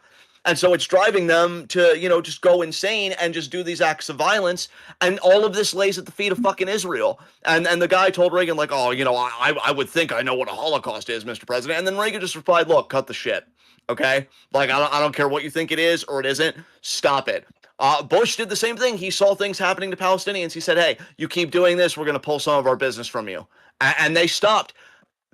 And so it's driving them to, you know, just go insane and just do these acts of violence. And all of this lays at the feet of fucking Israel. And the guy told Reagan, like, oh, you know, I would think I know what a Holocaust is, Mr. President. And then Reagan just replied, look, cut the shit. Okay? Like, I don't care what you think it is or it isn't. Stop it. Bush did the same thing. He saw things happening to Palestinians. He said, hey, you keep doing this, we're going to pull some of our business from you. And they stopped.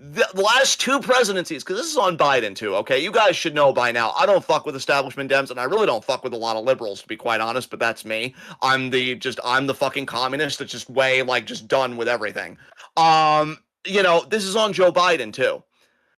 The last two presidencies, because this is on Biden too, okay? You guys should know by now. I don't fuck with establishment Dems, and I really don't fuck with a lot of liberals, to be quite honest, but that's me. I'm the fucking communist that's just way, like, just done with everything. This is on Joe Biden too.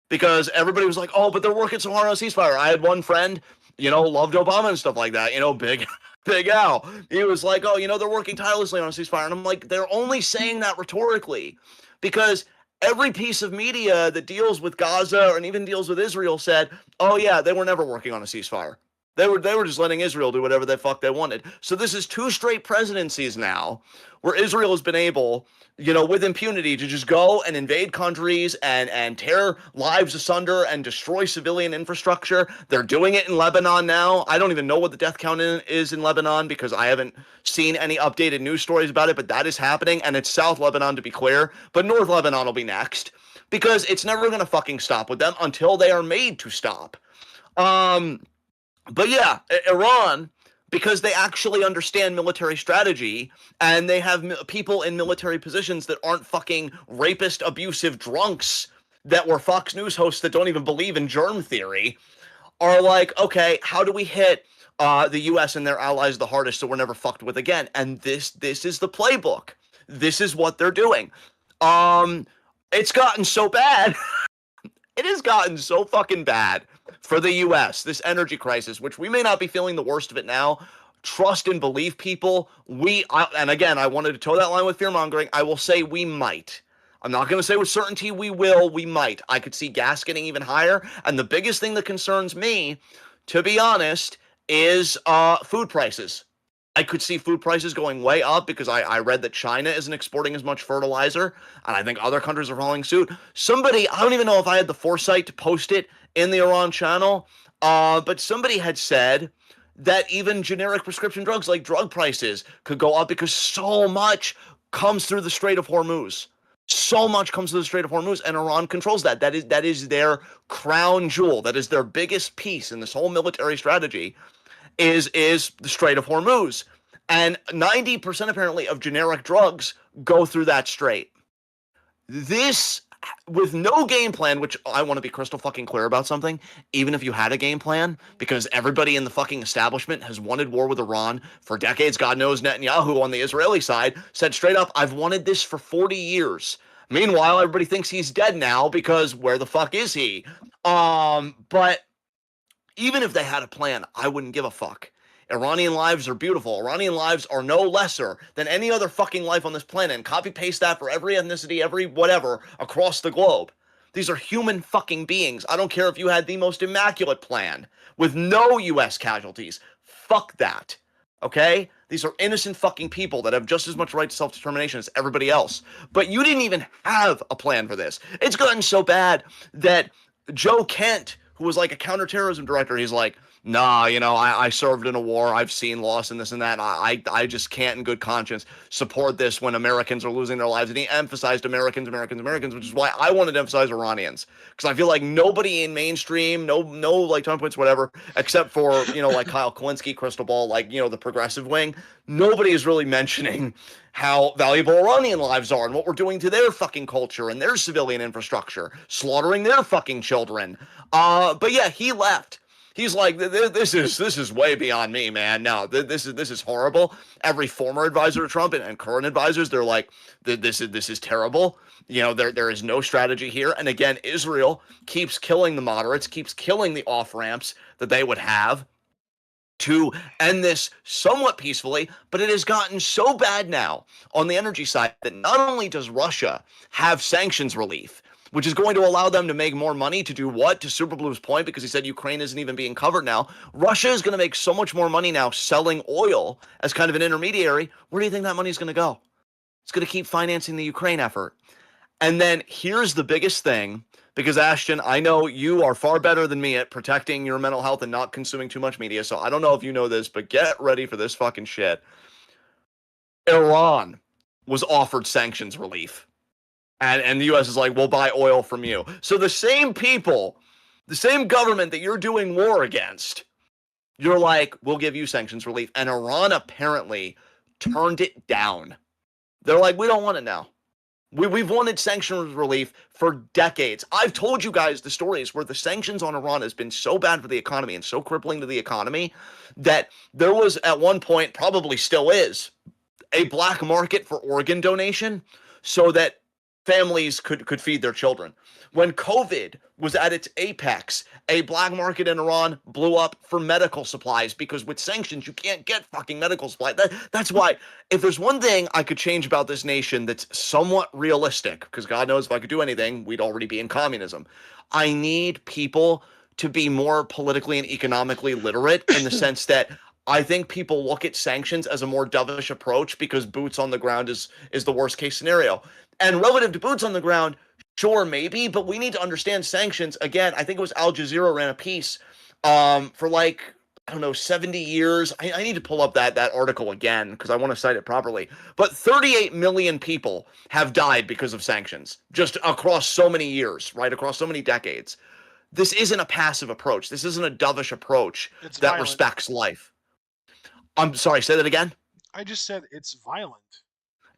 Because everybody was like, oh, but they're working so hard on a ceasefire. I had one friend, loved Obama and stuff like that, big Big Al. He was like, oh, they're working tirelessly on a ceasefire. And I'm like, they're only saying that rhetorically because every piece of media that deals with Gaza and even deals with Israel said, oh, yeah, they were never working on a ceasefire. They were just letting Israel do whatever the fuck they wanted. So this is two straight presidencies now where Israel has been able, with impunity to just go and invade countries and tear lives asunder and destroy civilian infrastructure. They're doing it in Lebanon now. I don't even know what the death count is in Lebanon because I haven't seen any updated news stories about it, but that is happening, and it's South Lebanon to be clear, but North Lebanon will be next because it's never going to fucking stop with them until they are made to stop. But yeah, Iran, because they actually understand military strategy and they have people in military positions that aren't fucking rapist, abusive drunks that were Fox News hosts that don't even believe in germ theory, are like, okay, how do we hit the U.S. and their allies the hardest so we're never fucked with again? And this is the playbook. This is what they're doing. It's gotten so bad. It has gotten so fucking bad for the U.S., this energy crisis, which we may not be feeling the worst of it now. Trust and believe people. And again, I wanted to toe that line with fear-mongering. I will say we might. I'm not going to say with certainty we will. We might. I could see gas getting even higher. And the biggest thing that concerns me, to be honest, is food prices. I could see food prices going way up because I read that China isn't exporting as much fertilizer, and I think other countries are following suit. Somebody, I don't even know if I had the foresight to post it in the Iran channel, but somebody had said that even generic prescription drugs like drug prices could go up because so much comes through the Strait of Hormuz. So much comes through the Strait of Hormuz, and Iran controls that. That is their crown jewel. That is their biggest piece in this whole military strategy. Is the Strait of Hormuz. And 90% apparently of generic drugs go through that strait. This, with no game plan, which I want to be crystal fucking clear about something, even if you had a game plan, because everybody in the fucking establishment has wanted war with Iran for decades. God knows Netanyahu on the Israeli side said straight up, I've wanted this for 40 years. Meanwhile, everybody thinks he's dead now because where the fuck is he? But even if they had a plan, I wouldn't give a fuck. Iranian lives are beautiful. Iranian lives are no lesser than any other fucking life on this planet. And copy paste that for every ethnicity, every whatever across the globe. These are human fucking beings. I don't care if you had the most immaculate plan with no U.S. casualties. Fuck that. Okay? These are innocent fucking people that have just as much right to self-determination as everybody else. But you didn't even have a plan for this. It's gotten so bad that Joe Kent, who was like a counterterrorism director, he's like, nah, I served in a war. I've seen loss and this and that. And I just can't in good conscience support this when Americans are losing their lives. And he emphasized Americans, which is why I wanted to emphasize Iranians. Because I feel like nobody in mainstream, no like time points, whatever, except for, like Kyle Kalinske, Crystal Ball, like, the progressive wing, nobody is really mentioning how valuable Iranian lives are and what we're doing to their fucking culture and their civilian infrastructure, slaughtering their fucking children. But yeah, he left. He's like, this is way beyond me, man. No, this is horrible. Every former advisor to Trump and current advisors, they're like, this is terrible. There is no strategy here. And again, Israel keeps killing the moderates, keeps killing the off ramps that they would have to end this somewhat peacefully, but it has gotten so bad now on the energy side that not only does Russia have sanctions relief, which is going to allow them to make more money to do what? To Super Blue's point, because he said Ukraine isn't even being covered now. Russia is going to make so much more money now selling oil as kind of an intermediary. Where do you think that money is going to go? It's going to keep financing the Ukraine effort. And then here's the biggest thing, because Ashton, I know you are far better than me at protecting your mental health and not consuming too much media, so I don't know if you know this, but get ready for this fucking shit. Iran was offered sanctions relief. And the U.S. is like, we'll buy oil from you. So the same people, the same government that you're doing war against, you're like, we'll give you sanctions relief. And Iran apparently turned it down. They're like, we don't want it now. We've wanted sanctions relief for decades. I've told you guys the stories where the sanctions on Iran has been so bad for the economy and so crippling to the economy that there was at one point, probably still is, a black market for organ donation so that families could feed their children. When COVID was at its apex, a black market in Iran blew up for medical supplies because with sanctions, you can't get fucking medical supplies. That's why, if there's one thing I could change about this nation that's somewhat realistic, because God knows if I could do anything, we'd already be in communism. I need people to be more politically and economically literate in the sense that I think people look at sanctions as a more dovish approach because boots on the ground is the worst case scenario. And relative to boots on the ground, sure, maybe, but we need to understand sanctions. Again, I think it was Al Jazeera ran a piece for like, I don't know, 70 years. I need to pull up that article again because I want to cite it properly. But 38 million people have died because of sanctions, just across so many years, right? Across so many decades. This isn't a passive approach. This isn't a dovish approach It's that violent. respects life. I'm sorry, say that again. I just said it's violent.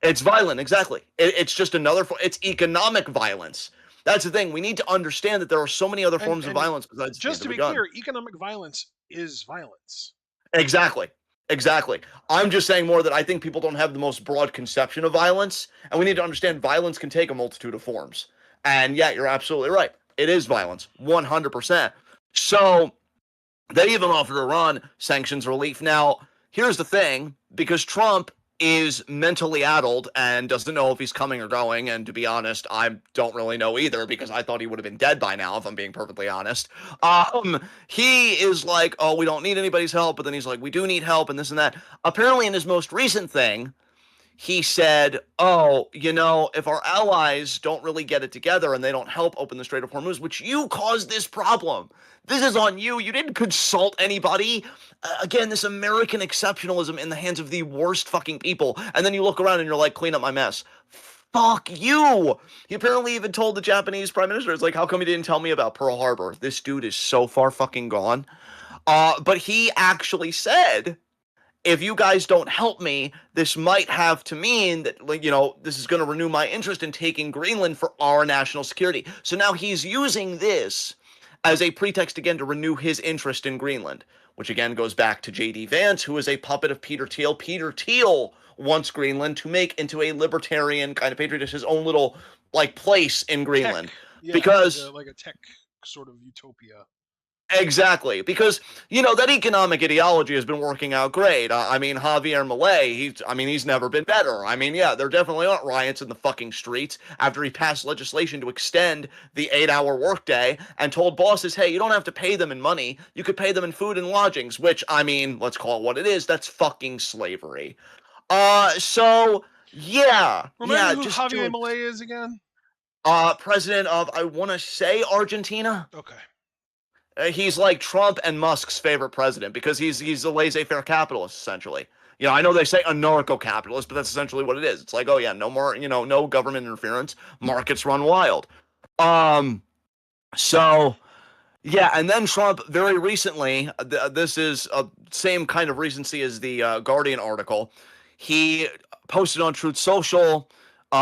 It's violent, exactly. It's just another it's economic violence. That's the thing. We need to understand that there are so many other forms of And violence besides the just use to of a be gun. clear, economic violence is violence. Exactly. Exactly. I'm just saying more that I think people don't have the most broad conception of violence, and we need to understand violence can take a multitude of forms. And yeah, you're absolutely right. It is violence, 100%. So they even offered Iran sanctions relief. Now, here's the thing, because Trump is mentally addled and doesn't know if he's coming or going. And to be honest, I don't really know either because I thought he would have been dead by now, if I'm being perfectly honest. He is like, oh, we don't need anybody's help. But then he's like, we do need help and this and that. Apparently, in his most recent thing, he said, oh, if our allies don't really get it together and they don't help open the Strait of Hormuz, which you caused this problem. This is on you. You didn't consult anybody. Again, this American exceptionalism in the hands of the worst fucking people. And then you look around and you're like, clean up my mess. Fuck you. He apparently even told the Japanese prime minister, it's like, how come you didn't tell me about Pearl Harbor? This dude is so far fucking gone. But he actually said, if you guys don't help me, this might have to mean that, this is going to renew my interest in taking Greenland for our national security. So now he's using this as a pretext again to renew his interest in Greenland, which again goes back to J.D. Vance, who is a puppet of Peter Thiel. Peter Thiel wants Greenland to make into a libertarian kind of patriot, his own little place in Greenland. Tech, yeah, because like a tech sort of utopia. Exactly, because that economic ideology has been working out great. I mean, Javier Milei, he's never been better. I mean, yeah, there definitely aren't riots in the fucking streets after he passed legislation to extend the 8-hour workday and told bosses, hey, you don't have to pay them in money, you could pay them in food and lodgings. Which, let's call it what it is. That's fucking slavery. So yeah, Remind me who just Javier Milei is again. President of, I want to say, Argentina. Okay. He's like Trump and Musk's favorite president because he's a laissez-faire capitalist, essentially. I know they say anarcho-capitalist, but that's essentially what it is. It's like, oh yeah, no more, no government interference. Markets run wild. So yeah, and then Trump very recently, this is a same kind of recency as the Guardian article. He posted on Truth Social,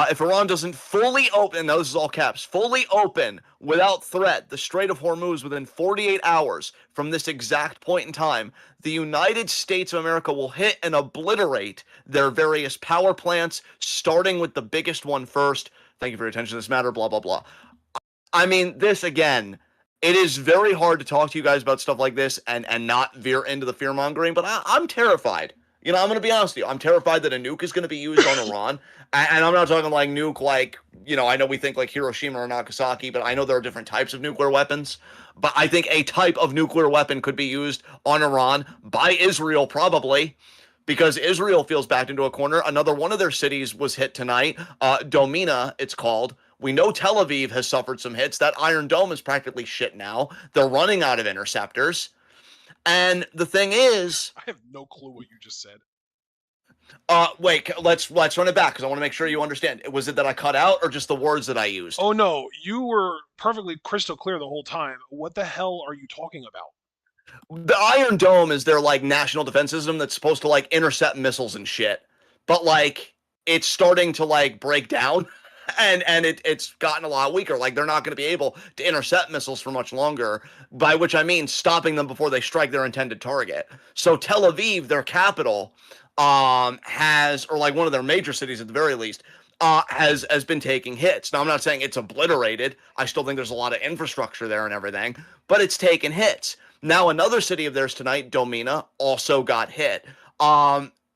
if Iran doesn't fully open, now this is all caps, fully open without threat the Strait of Hormuz within 48 hours from this exact point in time, the United States of America will hit and obliterate their various power plants, starting with the biggest one first. Thank you for your attention to this matter, blah, blah, blah. This again, it is very hard to talk to you guys about stuff like this and not veer into the fear mongering, but I'm terrified. I'm going to be honest with you. I'm terrified that a nuke is going to be used on Iran. And I'm not talking like nuke I know we think like Hiroshima or Nagasaki, but I know there are different types of nuclear weapons. But I think a type of nuclear weapon could be used on Iran by Israel probably, because Israel feels backed into a corner. Another one of their cities was hit tonight, Domina, it's called. We know Tel Aviv has suffered some hits. That Iron Dome is practically shit now. They're running out of interceptors. And the thing is, I have no clue what you just said. Wait, let's run it back because I want to make sure you understand. Was it that I cut out or just the words that I used? Oh no, you were perfectly crystal clear the whole time. What the hell are you talking about? The Iron Dome is their national defense system that's supposed to intercept missiles and shit. But it's starting to break down. and it's gotten a lot weaker. Like they're not going to be able to intercept missiles for much longer. By which I mean stopping them before they strike their intended target. So Tel Aviv, their capital, has, or like one of their major cities at the very least, has been taking hits. Now I'm not saying it's obliterated. I still think there's a lot of infrastructure there and everything, but it's taken hits. Now another city of theirs tonight, Domina, also got hit.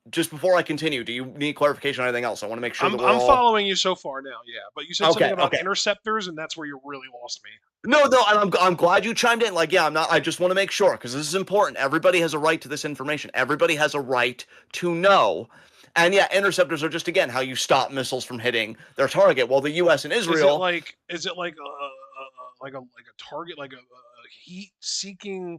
Just before I continue, do you need clarification on anything else? I want to make sure that we're I'm all following you so far now, yeah. But you said something okay. about Okay. interceptors, and that's where you really lost me. No, no, and I'm glad you chimed in. Like, yeah, I'm not. I just want to make sure because this is important. Everybody has a right to this information. Everybody has a right to know. And yeah, interceptors are just again how you stop missiles from hitting their target. Well, the U.S. and Israel. Is it like a target, like a heat seeking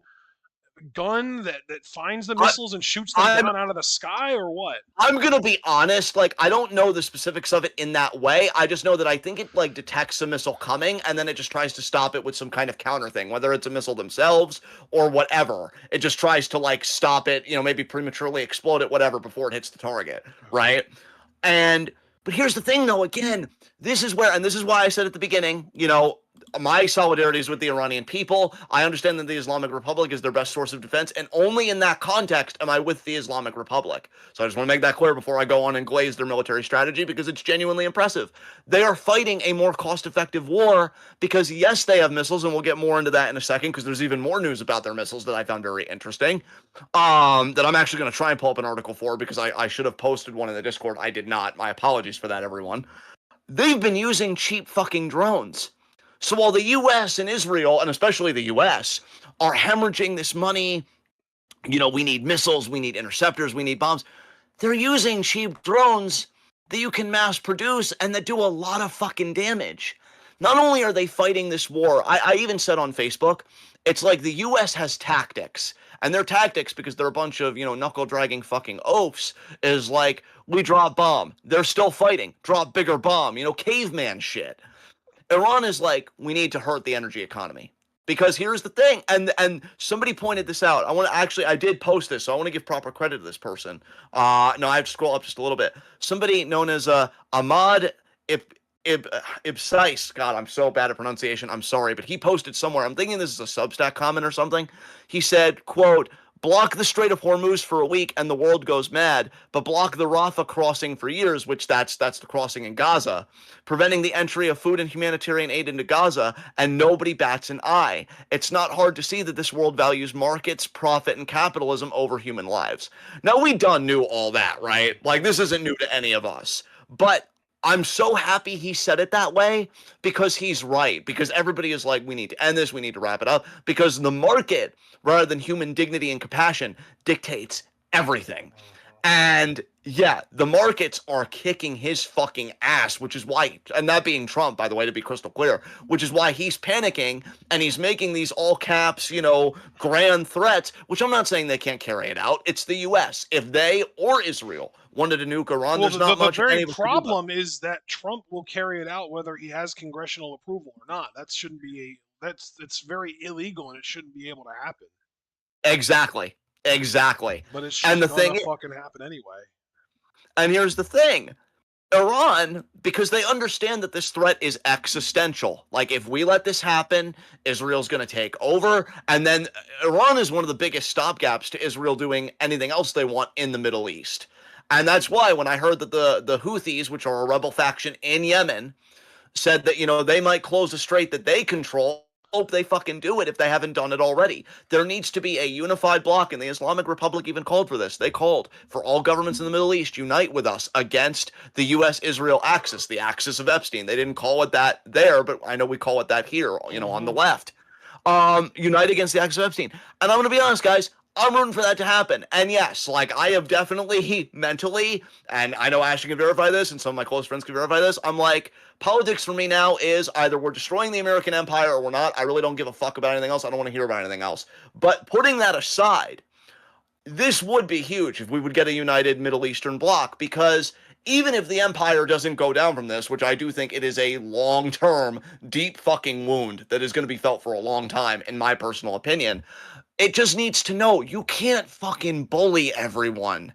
gun that finds the I, missiles and shoots them I'm down out of the sky, or what? I'm gonna be honest, like I don't know the specifics of it in that way. I just know that I think it like detects a missile coming and then it just tries to stop it with some kind of counter thing, whether it's a missile themselves or whatever. It just tries to like stop it, maybe prematurely explode it, whatever, before it hits the target, right? And but here's the thing though, again, this is where, and this is why I said at the beginning, my solidarity is with the Iranian people. I understand that the Islamic Republic is their best source of defense, and only in that context am I with the Islamic Republic. So I just want to make that clear before I go on and glaze their military strategy because it's genuinely impressive. They are fighting a more cost-effective war because, yes, they have missiles, and we'll get more into that in a second because there's even more news about their missiles that I found very interesting. That I'm actually going to try and pull up an article for because I should have posted one in the Discord. I did not. My apologies for that, everyone. They've been using cheap fucking drones. So while the US and Israel, and especially the US, are hemorrhaging this money, we need missiles, we need interceptors, we need bombs, they're using cheap drones that you can mass produce and that do a lot of fucking damage. Not only are they fighting this war, I even said on Facebook, it's like the US has tactics. And their tactics, because they're a bunch of, knuckle dragging fucking oafs, is like, we drop bomb. They're still fighting. Drop bigger bomb. Caveman shit. Iran is like, we need to hurt the energy economy. Because here's the thing, and somebody pointed this out. I did post this, so I want to give proper credit to this person. No, I have to scroll up just a little bit. Somebody known as Ahmad Ibsais. God, I'm so bad at pronunciation. I'm sorry, but he posted somewhere. I'm thinking this is a Substack comment or something. He said, quote, block the Strait of Hormuz for a week and the world goes mad, but block the Rafah crossing for years, which that's the crossing in Gaza, preventing the entry of food and humanitarian aid into Gaza, and nobody bats an eye. It's not hard to see that this world values markets, profit, and capitalism over human lives. Now, we done knew all that, right? Like, this isn't new to any of us. But I'm so happy he said it that way because he's right. Because everybody is like, we need to end this, we need to wrap it up. Because the market, rather than human dignity and compassion, dictates everything. And yeah, the markets are kicking his fucking ass, which is why, and that being Trump, by the way, to be crystal clear, which is why he's panicking and he's making these all caps, grand threats, which I'm not saying they can't carry it out. It's the US. If they or Israel wanted to nuke Iran, Well, there's not the much very any of us could do about problem is that Trump will carry it out whether he has congressional approval or not. That shouldn't be it's very illegal and it shouldn't be able to happen. it. Exactly. Exactly. But it's And just the gonna thing, fucking happen anyway. and here's the thing. Iran, because they understand that this threat is existential. Like, if we let this happen, Israel's going to take over. And then Iran is one of the biggest stopgaps to Israel doing anything else they want in the Middle East. And that's why when I heard that the Houthis, which are a rebel faction in Yemen, said that, they might close a strait that they control, hope they fucking do it if they haven't done it already. There needs to be a unified bloc, and the Islamic Republic even called for this. They called for all governments in the Middle East unite with us against the U.S.-Israel axis, the axis of Epstein. They didn't call it that there, but I know we call it that here, on the left. Unite against the axis of Epstein. And I'm going to be honest, guys, I'm rooting for that to happen. And yes, like I have definitely mentally, and I know Ashton can verify this, and some of my close friends can verify this. I'm like, politics for me now is either we're destroying the American empire or we're not. I really don't give a fuck about anything else. I don't want to hear about anything else. But putting that aside, this would be huge if we would get a united Middle Eastern bloc, because even if the empire doesn't go down from this, which I do think it is a long-term, deep fucking wound that is going to be felt for a long time, in my personal opinion, it just needs to know you can't fucking bully everyone.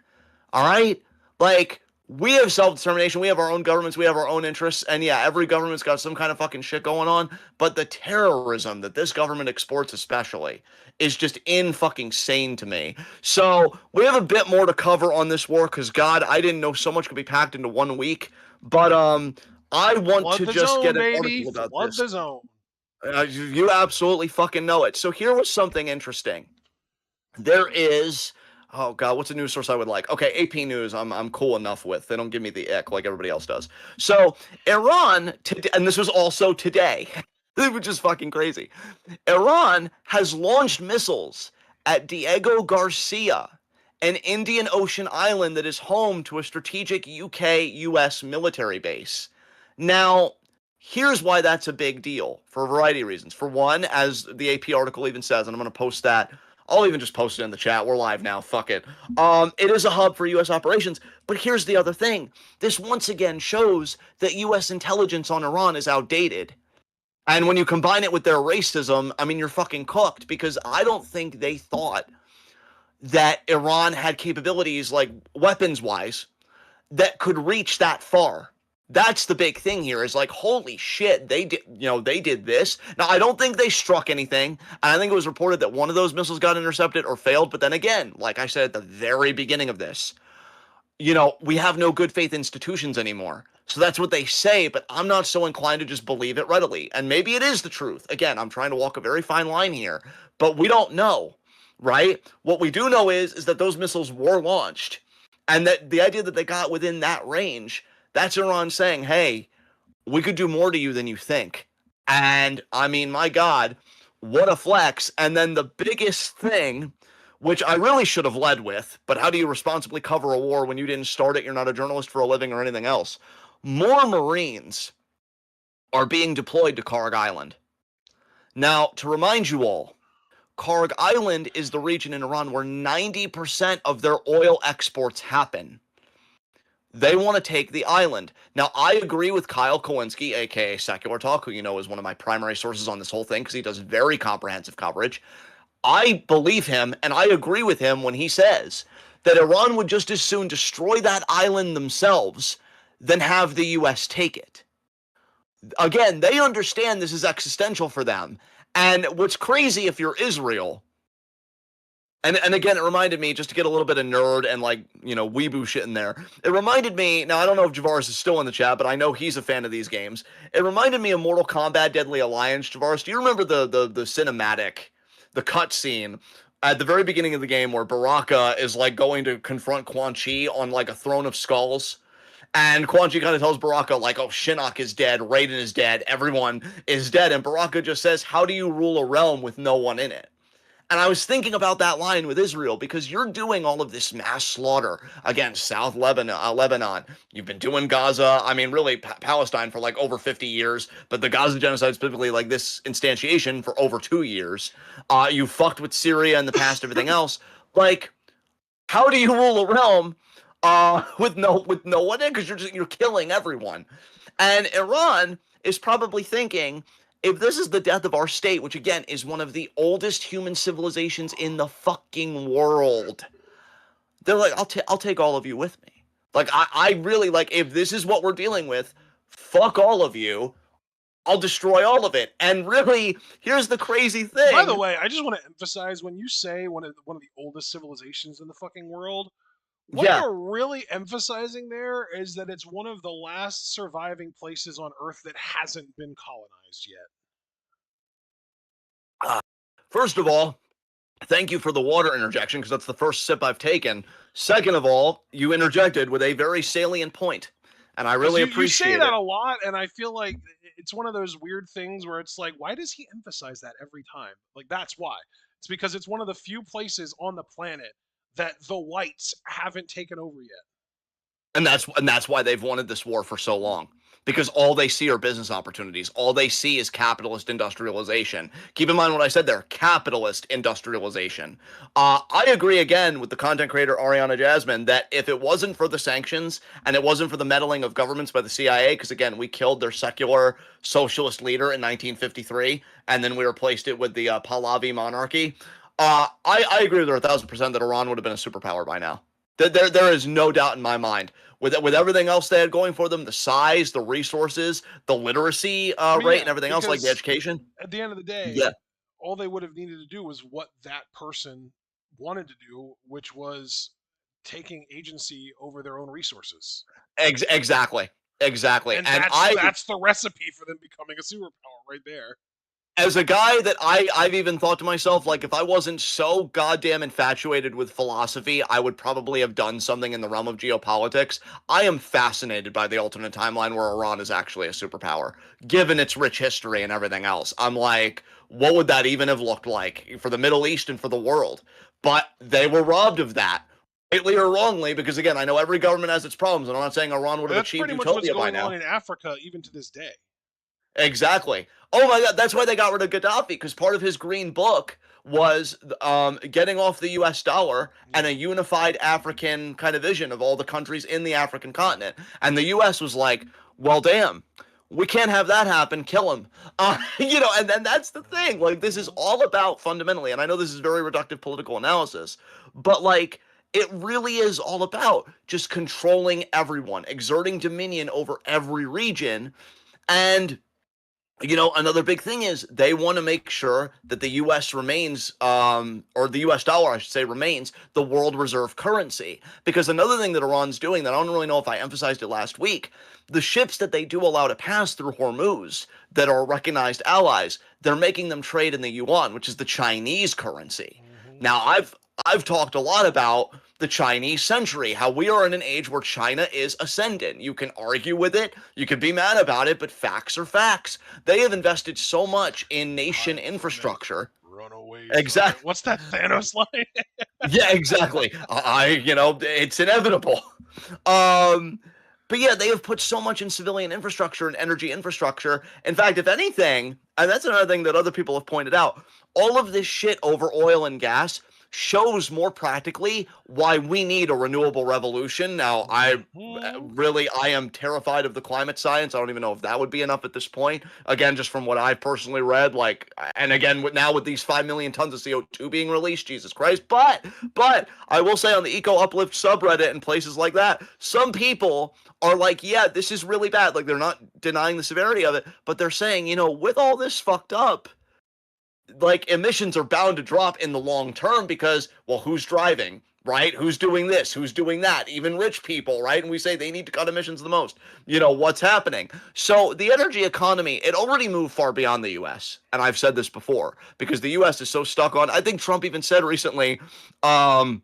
All right? Like, we have self-determination. We have our own governments. We have our own interests. And yeah, every government's got some kind of fucking shit going on. But the terrorism that this government exports, especially, is just in fucking sane to me. So we have a bit more to cover on this war because God, I didn't know so much could be packed into 1 week. But I want Flood to the just zone, get an baby. article about Flood this. the zone. You absolutely fucking know it. So here was something interesting. There is, oh god, what's a news source I would like? Okay, AP News. I'm cool enough with. They don't give me the ick like everybody else does. So Iran today, and this was also today, which is fucking crazy. Iran has launched missiles at Diego Garcia, an Indian Ocean island that is home to a strategic UK-US military base. Now, here's why that's a big deal for a variety of reasons. For one, as the AP article even says, and I'm going to post that. I'll even just post it in the chat. We're live now. Fuck it. It is a hub for U.S. operations. But here's the other thing. This once again shows that U.S. intelligence on Iran is outdated. And when you combine it with their racism, I mean, you're fucking cooked because I don't think they thought that Iran had capabilities, like weapons wise, that could reach that far. That's the big thing here is like, holy shit, they did this. Now, I don't think they struck anything. And I think it was reported that one of those missiles got intercepted or failed. But then again, like I said at the very beginning of this, we have no good faith institutions anymore. So that's what they say, but I'm not so inclined to just believe it readily. And maybe it is the truth. Again, I'm trying to walk a very fine line here, but we don't know, right? What we do know is that those missiles were launched and that the idea that they got within that range, that's Iran saying, hey, we could do more to you than you think. And I mean, my God, what a flex. And then the biggest thing, which I really should have led with, but how do you responsibly cover a war when you didn't start it? You're not a journalist for a living or anything else. More Marines are being deployed to Karg Island. Now, to remind you all, Karg Island is the region in Iran where 90% of their oil exports happen. They want to take the island. Now, I agree with Kyle Kowinski, aka Secular Talk, who is one of my primary sources on this whole thing because he does very comprehensive coverage. I believe him and I agree with him when he says that Iran would just as soon destroy that island themselves than have the US take it. Again, they understand this is existential for them. And what's crazy if you're Israel, and again, it reminded me, just to get a little bit of nerd and weeboo shit in there. It reminded me, now I don't know if Javaris is still in the chat, but I know he's a fan of these games. It reminded me of Mortal Kombat Deadly Alliance. Javaris, do you remember the cinematic, the cutscene at the very beginning of the game where Baraka is like going to confront Quan Chi on like a throne of skulls? And Quan Chi kind of tells Baraka, like, oh, Shinnok is dead, Raiden is dead, everyone is dead. And Baraka just says, how do you rule a realm with no one in it? And I was thinking about that line with Israel because you're doing all of this mass slaughter against South Lebanon. You've been doing Gaza, I mean, really Palestine for like over 50 years, but the Gaza genocide specifically, like this instantiation for over 2 years. You fucked with Syria in the past, everything else. Like, how do you rule a realm with no one in? Because you're killing everyone. And Iran is probably thinking, if this is the death of our state, which again is one of the oldest human civilizations in the fucking world, they're like, I'll take all of you with me. Like, I really, like, if this is what we're dealing with, fuck all of you. I'll destroy all of it. And really, here's the crazy thing. By the way, I just want to emphasize, when you say one of the oldest civilizations in the fucking world, what you're really emphasizing there is that it's one of the last surviving places on Earth that hasn't been colonized yet. First of all, thank you for the water interjection, because that's the first sip I've taken. Second of all, you interjected with a very salient point, and I really appreciate it. You say that a lot, and I feel like it's one of those weird things where it's like, why does he emphasize that every time? Like, that's why. It's because it's one of the few places on the planet that the whites haven't taken over yet. And that's why they've wanted this war for so long. Because all they see are business opportunities. All they see is capitalist industrialization. Keep in mind what I said there, capitalist industrialization. I agree again with the content creator Ariana Jasmine that if it wasn't for the sanctions and it wasn't for the meddling of governments by the CIA, because again, we killed their secular socialist leader in 1953, and then we replaced it with the Pahlavi monarchy, I agree with her 1,000% that Iran would have been a superpower by now. There is no doubt in my mind. with everything else they had going for them, the size, the resources, the literacy I mean, rate, yeah, and everything else, like the because education. at the end of the day, Yeah, all they would have needed to do was what that person wanted to do, which was taking agency over their own resources. exactly, exactly. And And that's the recipe for them becoming a superpower right there. as a guy that I've even thought to myself, like, if I wasn't so goddamn infatuated with philosophy, I would probably have done something in the realm of geopolitics. I am fascinated by the alternate timeline where Iran is actually a superpower, given its rich history and everything else. I'm like, what would that even have looked like for the Middle East and for the world? But they were robbed of that, rightly or wrongly, because again, I know every government has its problems, and I'm not saying Iran would have That's achieved pretty much what's utopia by going on now. in Africa even to this day. Exactly. Oh my God, that's why they got rid of Gaddafi, because part of his green book was getting off the U.S. dollar and Yep. a unified African kind of vision of all the countries in the African continent. And the U.S. was like, well, damn, we can't have that happen. Kill him. And then that's the thing. Like, this is Mhm. all about fundamentally, and I know this is very reductive political analysis, but like, it really is all about just controlling everyone, exerting dominion over every region. And another big thing is they want to make sure that the U.S. remains, or the U.S. dollar, I should say, remains the world reserve currency. Because another thing that Iran's doing that I don't really know if I emphasized it last week, the ships that they do allow to pass through Hormuz that are recognized allies, they're making them trade in the yuan, which is the Chinese currency. Mhm. Now, I've talked a lot about the Chinese century, how we are in an age where China is ascendant. You can argue with it, you can be mad about it, but facts are facts. They have invested so much in nation Time to make infrastructure. runaways of it. Exactly. What's that Thanos line? Yeah, exactly. It's inevitable. Um, but yeah, they have put so much in civilian infrastructure and energy infrastructure. In fact, if anything, and that's another thing that other people have pointed out, all of this shit over oil and gas shows more practically why we need a renewable revolution. Now, Mhm. I am terrified of the climate science. I don't even know if that would be enough at this point. Again, just from what I've personally read, like, and again, now with these 5 million tons of CO2 being released, Jesus Christ. But I will say on the Eco Uplift subreddit and places like that, some people are like, yeah, this is really bad. Like, they're not denying the severity of it, but they're saying, with all this fucked up, like, emissions are bound to drop in the long term because, well, who's driving, right? Who's doing this? Who's doing that? Even rich people, right? And we say they need to cut emissions the most. What's happening? So the energy economy, it already moved far beyond the US. And I've said this before because the US is so stuck on, I think Trump even said recently, we're,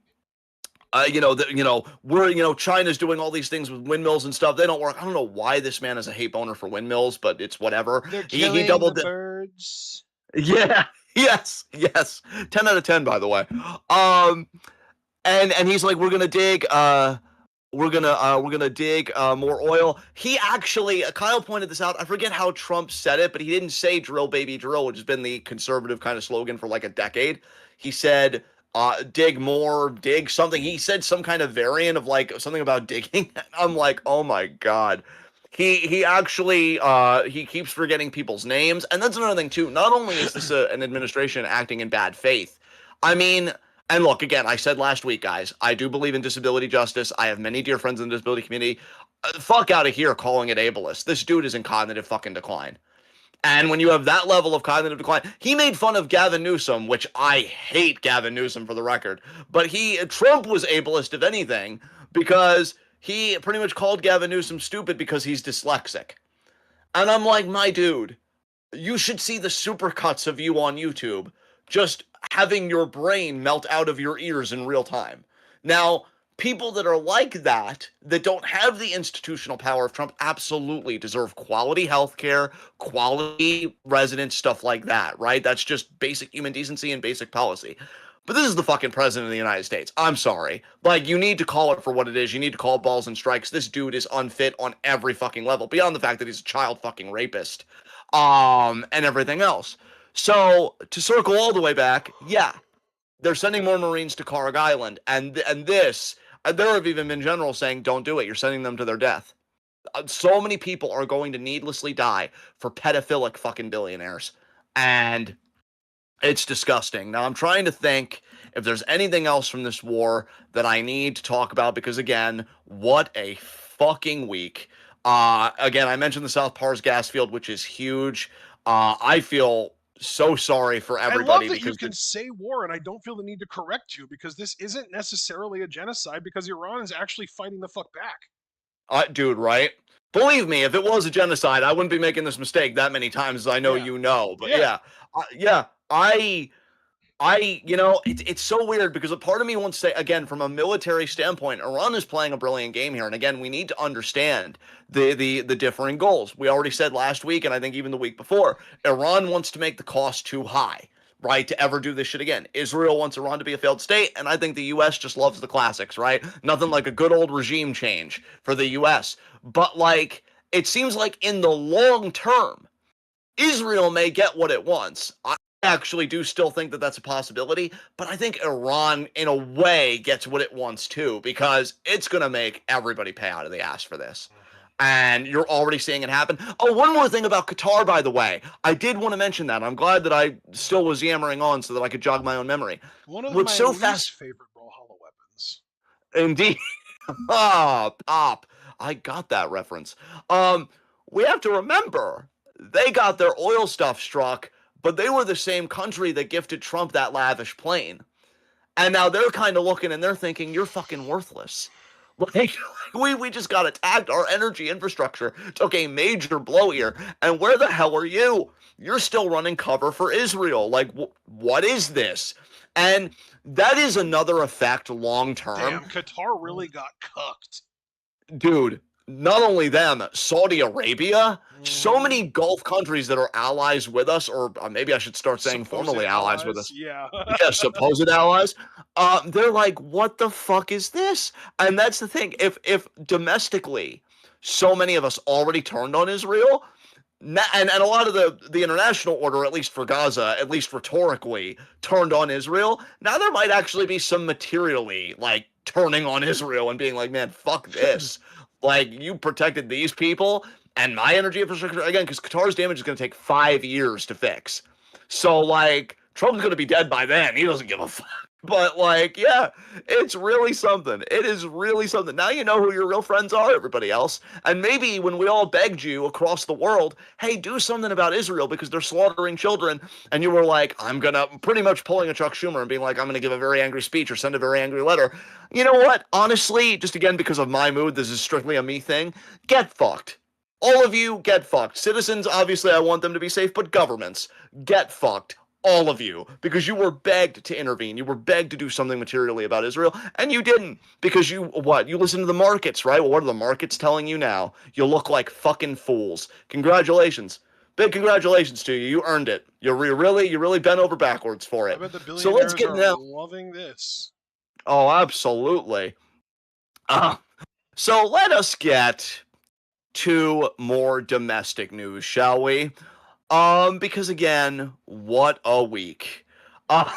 China's doing all these things with windmills and stuff. They don't work. I don't know why this man is a hate boner for windmills, but it's whatever. They're He killing the doubled. birds. Yeah. Yes. Yes. 10 out of 10, by the way. Um, and he's like, we're gonna dig more oil. He actually, Kyle pointed this out. I forget how Trump said it, but he didn't say "drill, baby, drill," which has been the conservative kind of slogan for like a decade. He said, dig more, dig something. He said some kind of variant of like something about digging. I'm like, oh my god. He actually he keeps forgetting people's names, and that's another thing too. Not only is this an administration acting in bad faith, I mean, and look, again, I said last week, guys, I do believe in disability justice. I have many dear friends in the disability community. Fuck out of here calling it ableist. This dude is in cognitive fucking decline. And when you have that level of cognitive decline, he made fun of Gavin Newsom, which I hate Gavin Newsom for the record. But Trump was ableist, if anything, because he pretty much called Gavin Newsom stupid because he's dyslexic. And I'm like, my dude, you should see the supercuts of you on YouTube just having your brain melt out of your ears in real time. Now, people that are like that don't have the institutional power of Trump, absolutely deserve quality health care, quality residence, stuff like that, right? That's just basic human decency and basic policy. But this is the fucking president of the United States. I'm sorry. Like, you need to call it for what it is. You need to call it balls and strikes. This dude is unfit on every fucking level, beyond the fact that he's a child fucking rapist, and everything else. So to circle all the way back, yeah, they're sending more Marines to Karg Island, and this, there have even been generals saying, "Don't do it. You're sending them to their death." So many people are going to needlessly die for pedophilic fucking billionaires, and it's disgusting. Now I'm trying to think if there's anything else from this war that I need to talk about because again, what a fucking week. Again, I mentioned the South Pars gas field, which is huge. I feel so sorry for I love everybody that you because can say war and I don't feel the need to correct you because this isn't necessarily a genocide because Iran is actually fighting the fuck back. dude, right? Believe me, if it was a genocide, I wouldn't be making this mistake that many times as I know Yeah. you know. But Yeah. yeah, yeah, it's so weird because a part of me wants to say, again, from a military standpoint, Iran is playing a brilliant game here. And again, we need to understand the differing goals. We already said last week, and I think even the week before, Iran wants to make the cost too high, right, to ever do this shit again. Israel wants Iran to be a failed state, and I think the U.S. just loves the classics, right? Nothing like a good old regime change for the U.S. But, like, it seems like in the long term, Israel may get what it wants. I actually do still think that that's a possibility, but I think Iran, in a way, gets what it wants too, because it's going to make everybody pay out of the ass for this. And you're already seeing it happen. Oh, one more thing about Qatar, by the way. I did want to mention that. I'm glad that I still was yammering on so that I could jog my own memory. One of What's my so least fast, favorite Brawlhalla weapons. indeed. Ah, pop. I got that reference. Um, we have to remember they got their oil stuff struck, but they were the same country that gifted Trump that lavish plane. And now they're kind of looking and they're thinking, you're fucking worthless. Like, we just got attacked. Our energy infrastructure took a major blow here. And where the hell are you? You're still running cover for Israel. Like, what is this? And that is another effect long term. Damn, Qatar really got cucked. Dude, not only them, Saudi Arabia, so Mm-hmm. many Gulf countries that are allies with us, or maybe I should start saying Supposed formally allies with allies. us. Yeah. Yeah, supposed allies. They're like, what the fuck is this? And that's the thing. If domestically, so many of us already turned on Israel, and a lot of the international order, at least for Gaza, at least rhetorically, turned on Israel. Now there might actually be some materially like turning on Israel and being like, man, fuck this. Like you protected these people and my energy infrastructure again, because Qatar's damage is going to take 5 years to fix. So like Trump's going to be dead by then. He doesn't give a fuck. But like, yeah, it's really something. It is really something. Now you know who your real friends are, everybody else. And maybe when we all begged you across the world, hey, do something about Israel because they're slaughtering children, and you were like, I'm gonna pretty much pulling a Chuck Schumer and being like, I'm gonna give a very angry speech or send a very angry letter. You know what? Honestly, just again because of my mood, this is strictly a me thing. Get fucked. All of you get fucked. Citizens, obviously, I want them to be safe, but governments, get fucked. All of you, because you were begged to intervene. You were begged to do something materially about Israel, and you didn't because you what? You listen to the markets, right? Well, what are the markets telling you now? You look like fucking fools. Congratulations. Big congratulations to you. You earned it. You really bent over backwards for I it. bet the So let's billionaires get are now. loving this. Oh, absolutely. Uh, so let us get to more domestic news, shall we? Because again, what a week. Uh,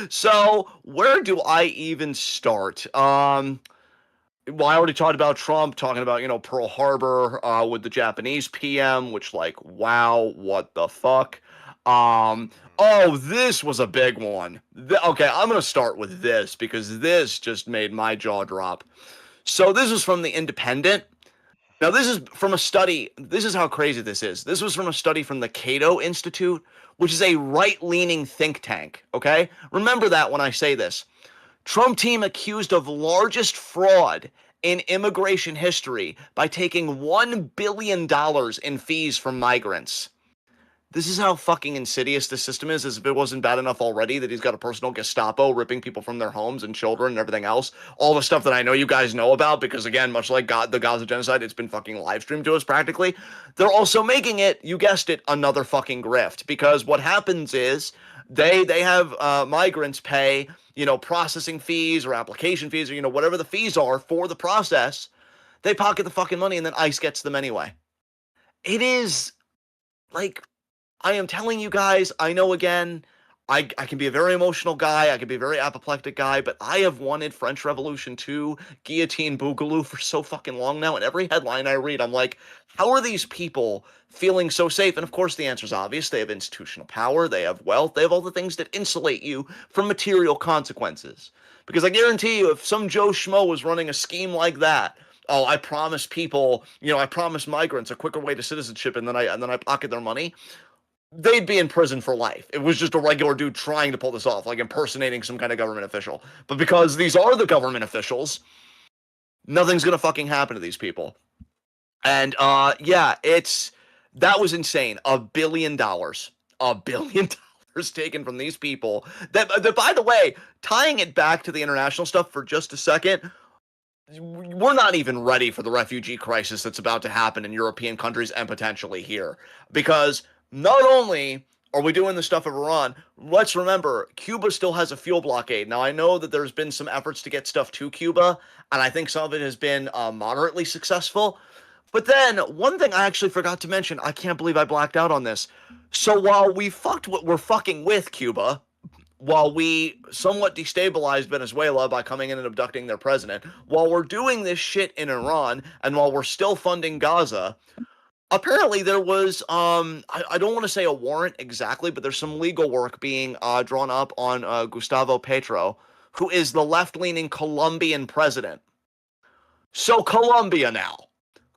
so where do I even start? Well, I already talked about Trump talking about, Pearl Harbor, with the Japanese PM, which like, wow, what the fuck? Um, oh, this was a big one. Okay, I'm gonna start with this because this just made my jaw drop. So this is from the Independent. Now, this is from a study. This is how crazy this is. This was from a study from the Cato Institute, which is a right leaning think tank. Okay? Remember that when I say this. Trump team accused of largest fraud in immigration history by taking $1 billion in fees from migrants. This is how fucking insidious this system is, as if it wasn't bad enough already that he's got a personal Gestapo ripping people from their homes and children and everything else. All the stuff that I know you guys know about, because again, much like the Gaza genocide, it's been fucking live streamed to us practically. They're also making it, you guessed it, another fucking grift. Because what happens is they have migrants pay, processing fees or application fees or, whatever the fees are for the process. They pocket the fucking money and then ICE gets them anyway. It is like I am telling you guys, I know again, I can be a very emotional guy, I can be a very apoplectic guy, but I have wanted French Revolution 2, Guillotine Boogaloo for so fucking long now, and every headline I read, I'm like, how are these people feeling so safe? And of course the answer is obvious. They have institutional power, they have wealth, they have all the things that insulate you from material consequences. Because I guarantee you, if some Joe Schmo was running a scheme like that, oh, I promise people, I promise migrants a quicker way to citizenship, and then I pocket their money, they'd be in prison for life. It was just a regular dude trying to pull this off, like impersonating some kind of government official. But because these are the government officials, nothing's gonna fucking happen to these people. And yeah, that was insane. $1 billion, $1 billion taken from these people. That, by the way, tying it back to the international stuff for just a second, we're not even ready for the refugee crisis that's about to happen in European countries and potentially here. Because not only are we doing the stuff of Iran, let's remember, Cuba still has a fuel blockade. Now, I know that there's been some efforts to get stuff to Cuba, and I think some of it has been moderately successful. But then, one thing I actually forgot to mention, I can't believe I blacked out on this. So while we're fucking with Cuba, while we somewhat destabilized Venezuela by coming in and abducting their president, while we're doing this shit in Iran, and while we're still funding Gaza, apparently there was I don't want to say a warrant exactly, but there's some legal work being drawn up on Gustavo Petro, who is the left-leaning Colombian president. So Colombia now.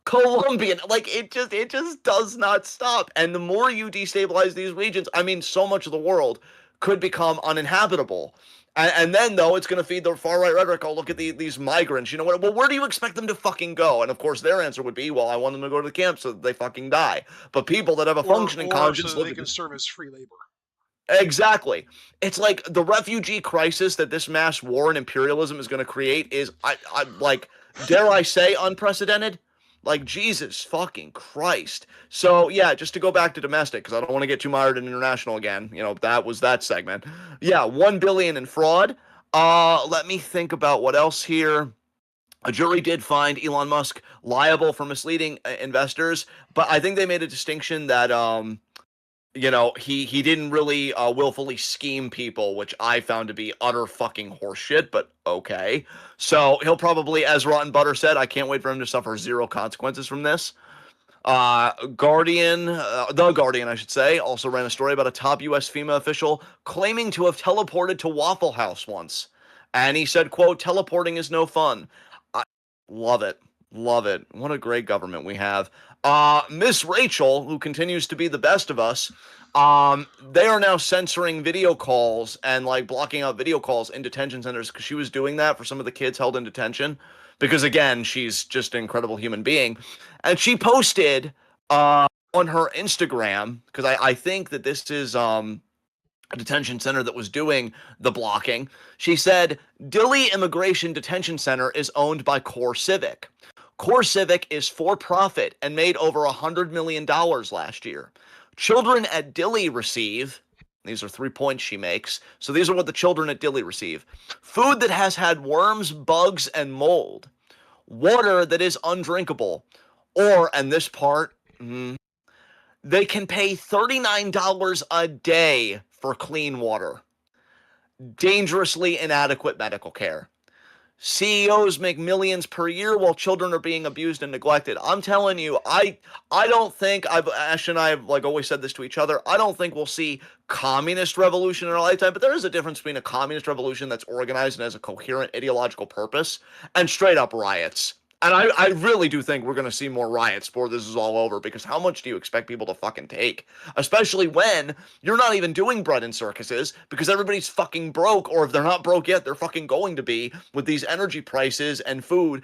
Colombian, like it just does not stop. And the more you destabilize these regions, I mean, so much of the world could become uninhabitable. And then though, it's going to feed the far right rhetoric. Oh, look at these migrants. You know what? Well, where do you expect them to fucking go? And of course, their answer would be, well, I want them to go to the camp so that they fucking die. But people that have a functioning or so conscience that look they at can this. serve as free labor. Exactly. It's like the refugee crisis that this mass war and imperialism is going to create is, I like, dare I say, unprecedented. Like, Jesus fucking Christ. So yeah, just to go back to domestic, because I don't want to get too mired in international again. That was that segment. Yeah, 1 billion in fraud. Let me think about what else here. A jury did find Elon Musk liable for misleading investors, but I think they made a distinction that he didn't really willfully scheme people, which I found to be utter fucking horseshit, but okay. So he'll probably, as Rotten Butter said, I can't wait for him to suffer zero consequences from this. The Guardian, I should say, also ran a story about a top U.S. FEMA official claiming to have teleported to Waffle House once. And he said, quote, teleporting is no fun. I love it. Love it. What a great government we have. Miss Rachel, who continues to be the best of us, they are now censoring video calls and like blocking out video calls in detention centers because she was doing that for some of the kids held in detention. Because again, she's just an incredible human being. And she posted on her Instagram, because I think that this is a detention center that was doing the blocking. She said, Dilley Immigration Detention Center is owned by Core Civic. Core Civic is for profit and made over $100 million last year. Children at Dilley receive, these are 3 points she makes, so these are what the children at Dilley receive: food that has had worms, bugs, and mold, water that is undrinkable, or, and this part, they can pay $39 a day for clean water, dangerously inadequate medical care. CEOs make millions per year while children are being abused and neglected. I'm telling you, I don't think Ash and I have like always said this to each other. I don't think we'll see communist revolution in our lifetime, but there is a difference between a communist revolution that's organized and has a coherent ideological purpose and straight up riots. And I really do think we're going to see more riots before this is all over, because how much do you expect people to fucking take? Especially when you're not even doing bread and circuses because everybody's fucking broke, or if they're not broke yet, they're fucking going to be, with these energy prices and food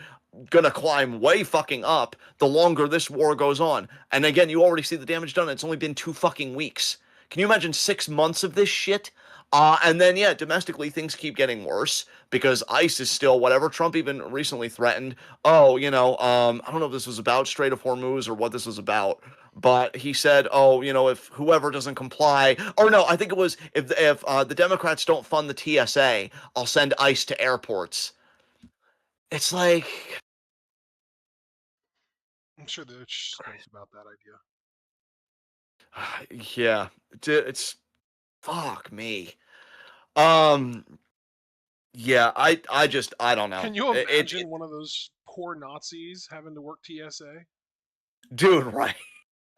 gonna climb way fucking up the longer this war goes on. And again, you already see the damage done. It's only been 2 fucking weeks. Can you imagine 6 months of this shit? And then, yeah, domestically, things keep getting worse because ICE is still, whatever Trump even recently threatened. Oh, I don't know if this was about Strait of Hormuz or what this was about, but he said, oh, if whoever doesn't comply, or no, I think it was if the Democrats don't fund the TSA, I'll send ICE to airports. It's like, I'm sure they're stoked about that idea. yeah, it's fuck me. Um, yeah, I don't know. Can you imagine one of those poor Nazis having to work TSA? Dude, right?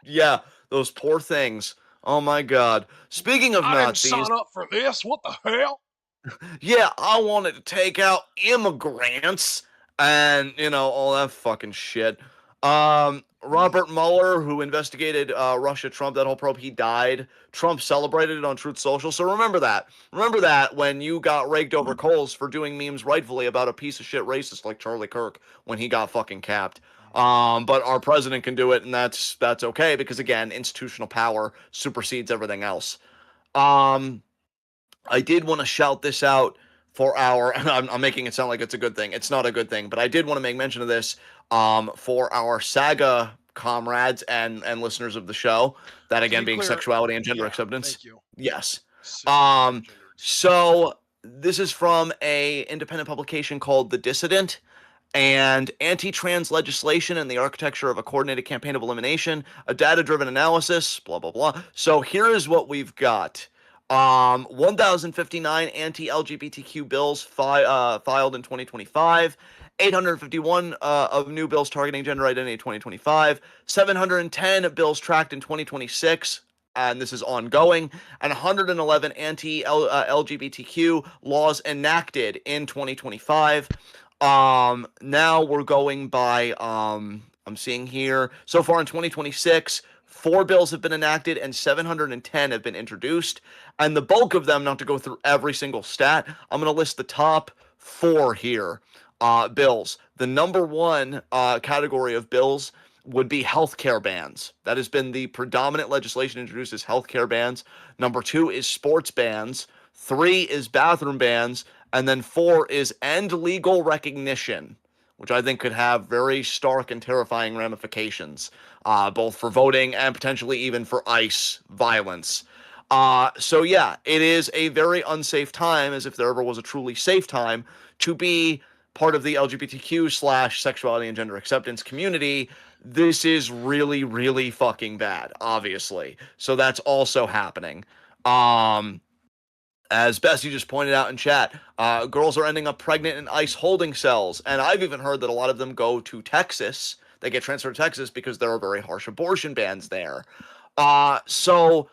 Yeah, those poor things. Oh my God. Speaking of I didn't Nazis, sign up for this. What the hell? yeah, I wanted to take out immigrants, and all that fucking shit. Robert Mueller, who investigated Russia, Trump, that whole probe, he died. Trump celebrated it on Truth Social. So remember that. Remember that when you got raked over coals for doing memes rightfully about a piece of shit racist like Charlie Kirk when he got fucking capped. But our president can do it, and that's okay because again, institutional power supersedes everything else. Um, I did want to shout this out for our, and I'm making it sound like it's a good thing. It's not a good thing, but I did want to make mention of this for our saga comrades and listeners of the show. That To again be being clear, sexuality and gender yeah, acceptance. thank you. Yes. Sexuality and Um, gender acceptance. so this is from a independent publication called The Dissident and anti-trans legislation and the architecture of a coordinated campaign of elimination, a data-driven analysis, blah blah blah. So here is what we've got. 1,059 anti-LGBTQ bills filed in 2025. 851 of new bills targeting gender identity in 2025. 710 bills tracked in 2026 and this is ongoing, and 111 anti-LGBTQ laws enacted in 2025. Now we're going by I'm seeing here so far in 2026, 4 bills have been enacted and 710 have been introduced, and the bulk of them, not to go through every single stat, I'm going to list the top 4 here. Bills. The number one category of bills would be healthcare bans. That has been the predominant legislation introduced as healthcare bans. Number 2 is sports bans. 3 is bathroom bans, and then 4 is end legal recognition, which I think could have very stark and terrifying ramifications, both for voting and potentially even for ICE violence. So yeah, it is a very unsafe time, as if there ever was a truly safe time, to be part of the LGBTQ slash sexuality and gender acceptance community. This is really, really fucking bad, obviously. So that's also happening. Um, as Bessie just pointed out in chat, girls are ending up pregnant in ICE holding cells. And I've even heard that a lot of them go to Texas. They get transferred to Texas because there are very harsh abortion bans there. So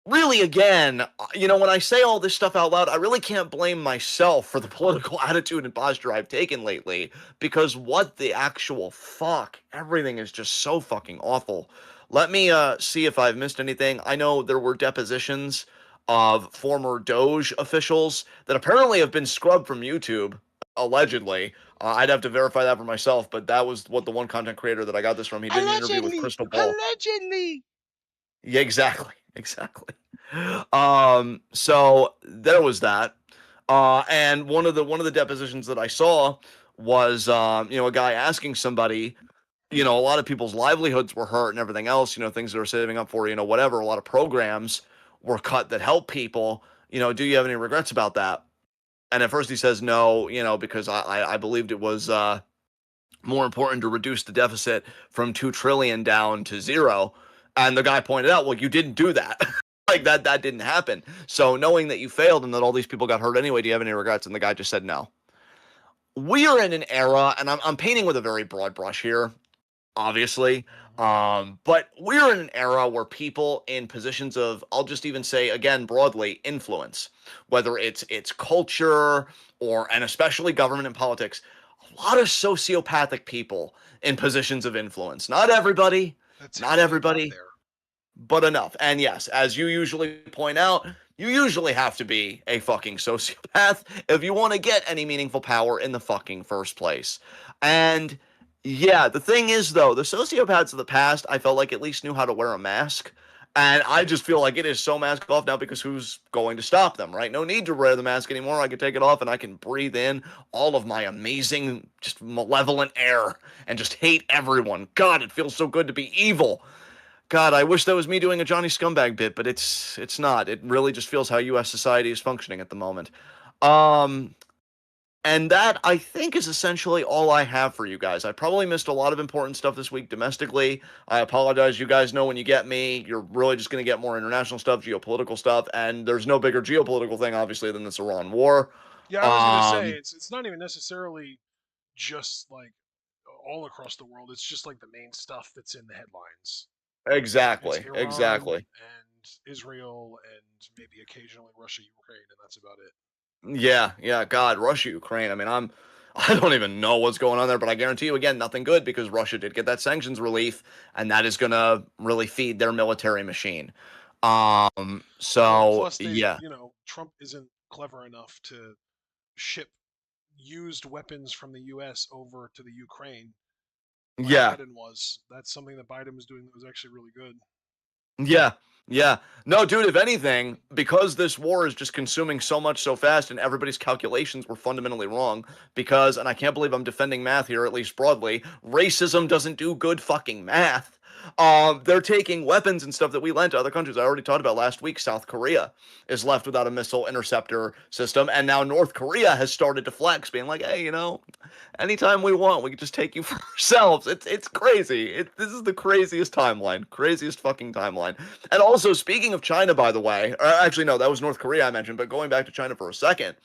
really, again, when I say all this stuff out loud, I really can't blame myself for the political attitude and posture I've taken lately, because what the actual fuck? Everything is just so fucking awful. Let me see if I've missed anything. I know there were depositions of former Doge officials that apparently have been scrubbed from YouTube, allegedly. I'd have to verify that for myself, but that was what the one content creator that I got this from. He did an interview with Allegedly, Crystal Ball. allegedly. Yeah, exactly. Exactly. So there was that. And one of the depositions that I saw was a guy asking somebody, a lot of people's livelihoods were hurt and everything else, things they were saving up for, whatever, a lot of programs were cut that help people. Do you have any regrets about that? And at first he says no, because I believed it was more important to reduce the deficit from 2 trillion down to 0. And the guy pointed out, well, you didn't do that. Like that didn't happen. So knowing that you failed and that all these people got hurt anyway, do you have any regrets? And the guy just said no. We are in an era, and I'm painting with a very broad brush here, obviously. But we're in an era where people in positions of, I'll just even say again broadly, influence, whether it's culture and especially government and politics, a lot of sociopathic people in positions of influence. Not everybody, That's not how it got everybody, there. but enough. And yes, as you usually point out, you usually have to be a fucking sociopath if you want to get any meaningful power in the fucking first place. And yeah, the thing is, though, the sociopaths of the past, I felt like at least knew how to wear a mask. And I just feel like it is so mask off now because who's going to stop them, right? No need to wear the mask anymore. I can take it off and I can breathe in all of my amazing, just malevolent air and just hate everyone. God, it feels so good to be evil. God, I wish that was me doing a Johnny Scumbag bit, but it's not. It really just feels how U.S. society is functioning at the moment. Um, and that I think is essentially all I have for you guys. I probably missed a lot of important stuff this week domestically. I apologize. You guys know when you get me, you're really just going to get more international stuff, geopolitical stuff, and there's no bigger geopolitical thing, obviously, than this Iran war. Yeah, I was gonna say Um, it's not even necessarily just like all across the world. It's just like the main stuff that's in the headlines. It's exactly, Iran exactly. and Israel and maybe occasionally Russia, Ukraine, and that's about it. Yeah, yeah. God, Russia, Ukraine. I mean, I don't even know what's going on there, but I guarantee you again, nothing good because Russia did get that sanctions relief, and that is going to really feed their military machine. Well, So plus yeah, Trump isn't clever enough to ship used weapons from the U.S. over to the Ukraine like yeah. Biden was. That's something that Biden was doing that was actually really good. Yeah, yeah. No, dude, if anything, because this war is just consuming so much so fast and everybody's calculations were fundamentally wrong, because, and I can't believe I'm defending math here, at least broadly, racism doesn't do good fucking math. They're taking weapons and stuff that we lent to other countries. I already talked about last week. South Korea is left without a missile interceptor system, and now North Korea has started to flex, being like, "Hey, anytime we want, we can just take you for ourselves." It's crazy. This is the craziest timeline, craziest fucking timeline. And also, speaking of China, by the way, or actually no, that was North Korea I mentioned. But going back to China for a second,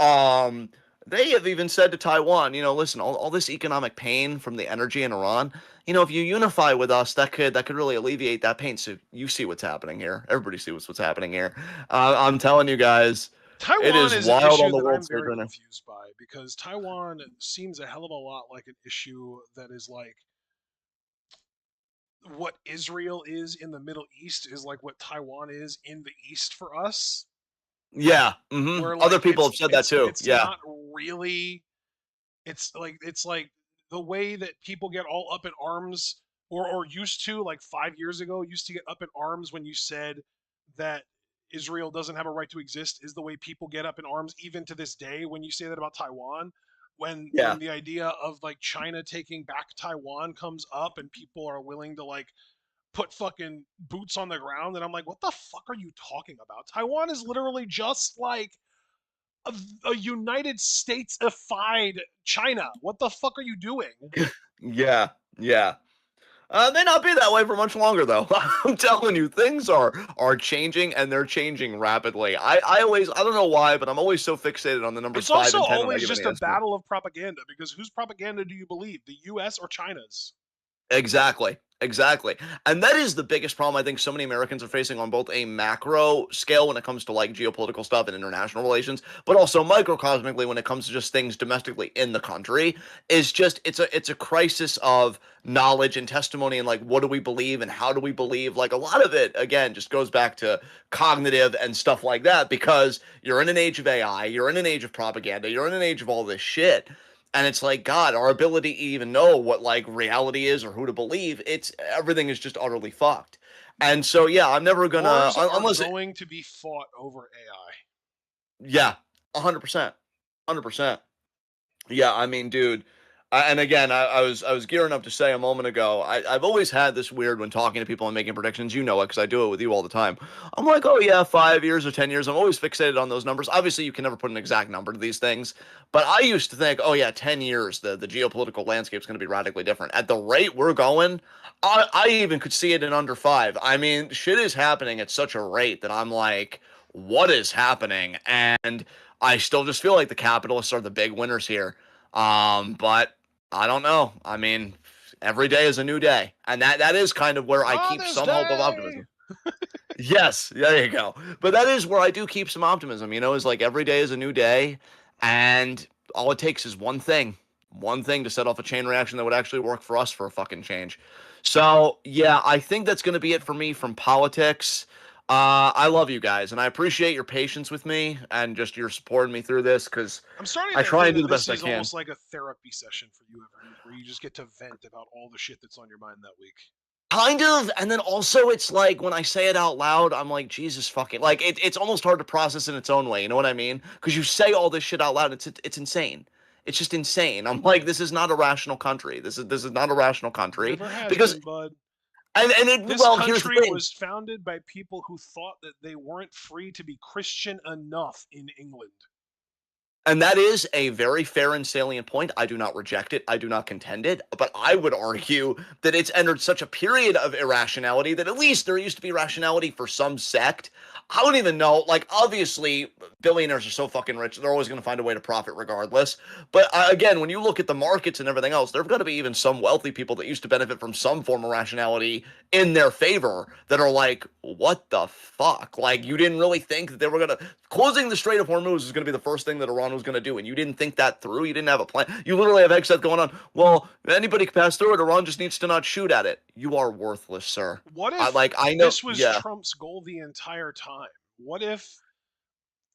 um, they have even said to Taiwan, listen, all this economic pain from the energy in Iran, if you unify with us, that could really alleviate that pain. So you see what's happening here. Everybody sees what's happening here. I'm telling you guys, it Taiwan is is an wild on issue the that world I'm stage very right now. confused by because Taiwan seems a hell of a lot like an issue that is like what Israel is in the Middle East is like what Taiwan is in the East for us, Yeah. where Other like people have said that too. it's Yeah. not really it's like the way that people get all up in arms or used to like 5 years ago used to get up in arms when you said that Israel doesn't have a right to exist is the way people get up in arms even to this day when you say that about Taiwan. When Yeah. the idea of like China taking back Taiwan comes up and people are willing to like put fucking boots on the ground and I'm like, what the fuck are you talking about? Taiwan is literally just like a United States-ified China. What the fuck are you doing? Yeah. Yeah. May not be that way for much longer, though. I'm telling you, things are changing, and they're changing rapidly. I don't know why, but I'm always so fixated on the numbers It's five also and ten when I always give any just a estimate. battle of propaganda because whose propaganda do you believe, the U.S. or China's? Exactly. Exactly. And that is the biggest problem I think so many Americans are facing on both a macro scale when it comes to like geopolitical stuff and international relations, but also microcosmically when it comes to just things domestically in the country is just it's a crisis of knowledge and testimony and like what do we believe and how do we believe? Like a lot of it again just goes back to cognitive and stuff like that because you're in an age of AI, you're in an age of propaganda, you're in an age of all this shit. And it's like, God, our ability to even know what like reality is or who to believe, it's everything is just utterly fucked. And so, yeah, I'm never gonna Wars are unless it, going to be fought over AI. yeah, 100%, 100%. Yeah, I mean, dude, and again, I was gearing up to say a moment ago, I've always had this weird when talking to people and making predictions. You know it because I do it with you all the time. I'm like, oh yeah, 5 years or 10 years. I'm always fixated on those numbers. Obviously, you can never put an exact number to these things, but I used to think, oh yeah, 10 years, the geopolitical landscape is going to be radically different. At the rate we're going, I even could see it in under five. I mean, shit is happening at such a rate that I'm like, what is happening? And I still just feel like the capitalists are the big winners here. But I don't know. I mean, every day is a new day, and that is kind of where I keep Father's some hope of Day. optimism. Yes, there you go. But that is where I do keep some optimism. Is like every day is a new day, and all it takes is one thing to set off a chain reaction that would actually work for us for a fucking change. So yeah, I think that's going to be it for me from politics. I love you guys, and I appreciate your patience with me and just your supporting me through this because I'm starting I to try think and do that the this best I is can. almost like a therapy session for you every week where you just get to vent about all the shit that's on your mind that week. Kind of, and then also it's like when I say it out loud, I'm like, Jesus fucking, like it's almost hard to process in its own way. You know what I mean? Because you say all this shit out loud, it's insane. It's just insane. I'm like, this is not a rational country. This is not a rational country Never has because been, bud. This well, here's the country thing. was founded by people who thought that they weren't free to be Christian enough in England. And that is a very fair and salient point. I do not reject it. I do not contend it. But I would argue that it's entered such a period of irrationality that at least there used to be rationality for some sect. I don't even know. Like, obviously, billionaires are so fucking rich, they're always going to find a way to profit regardless. But again, when you look at the markets and everything else, there are going to be even some wealthy people that used to benefit from some form of rationality in their favor that are like, what the fuck? Like, you didn't really think that they were gonna closing the Strait of Hormuz was gonna be the first thing that Iran was gonna do, and you didn't think that through. You didn't have a plan. You literally have Hegseth going on. Well, anybody can pass through it. Iran just needs to not shoot at it. You are worthless, sir. What I if like. I know. this was Yeah. Trump's goal the entire time? What if,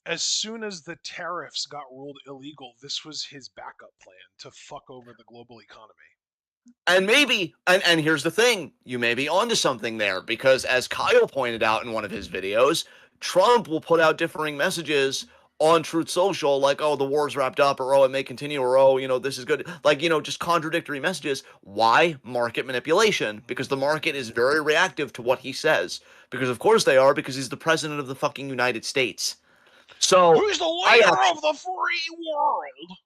as soon as the tariffs got ruled illegal, this was his backup plan to fuck over the global economy? And maybe, and here's the thing, you may be onto something there, because as Kyle pointed out in one of his videos, Trump will put out differing messages on Truth Social, like, oh, the war's wrapped up, or oh, it may continue, or oh, this is good. Like, just contradictory messages. Why? Market manipulation. Because the market is very reactive to what he says. Because of course they are, because he's the president of the fucking United States. So Who's the I leader actually of the free world?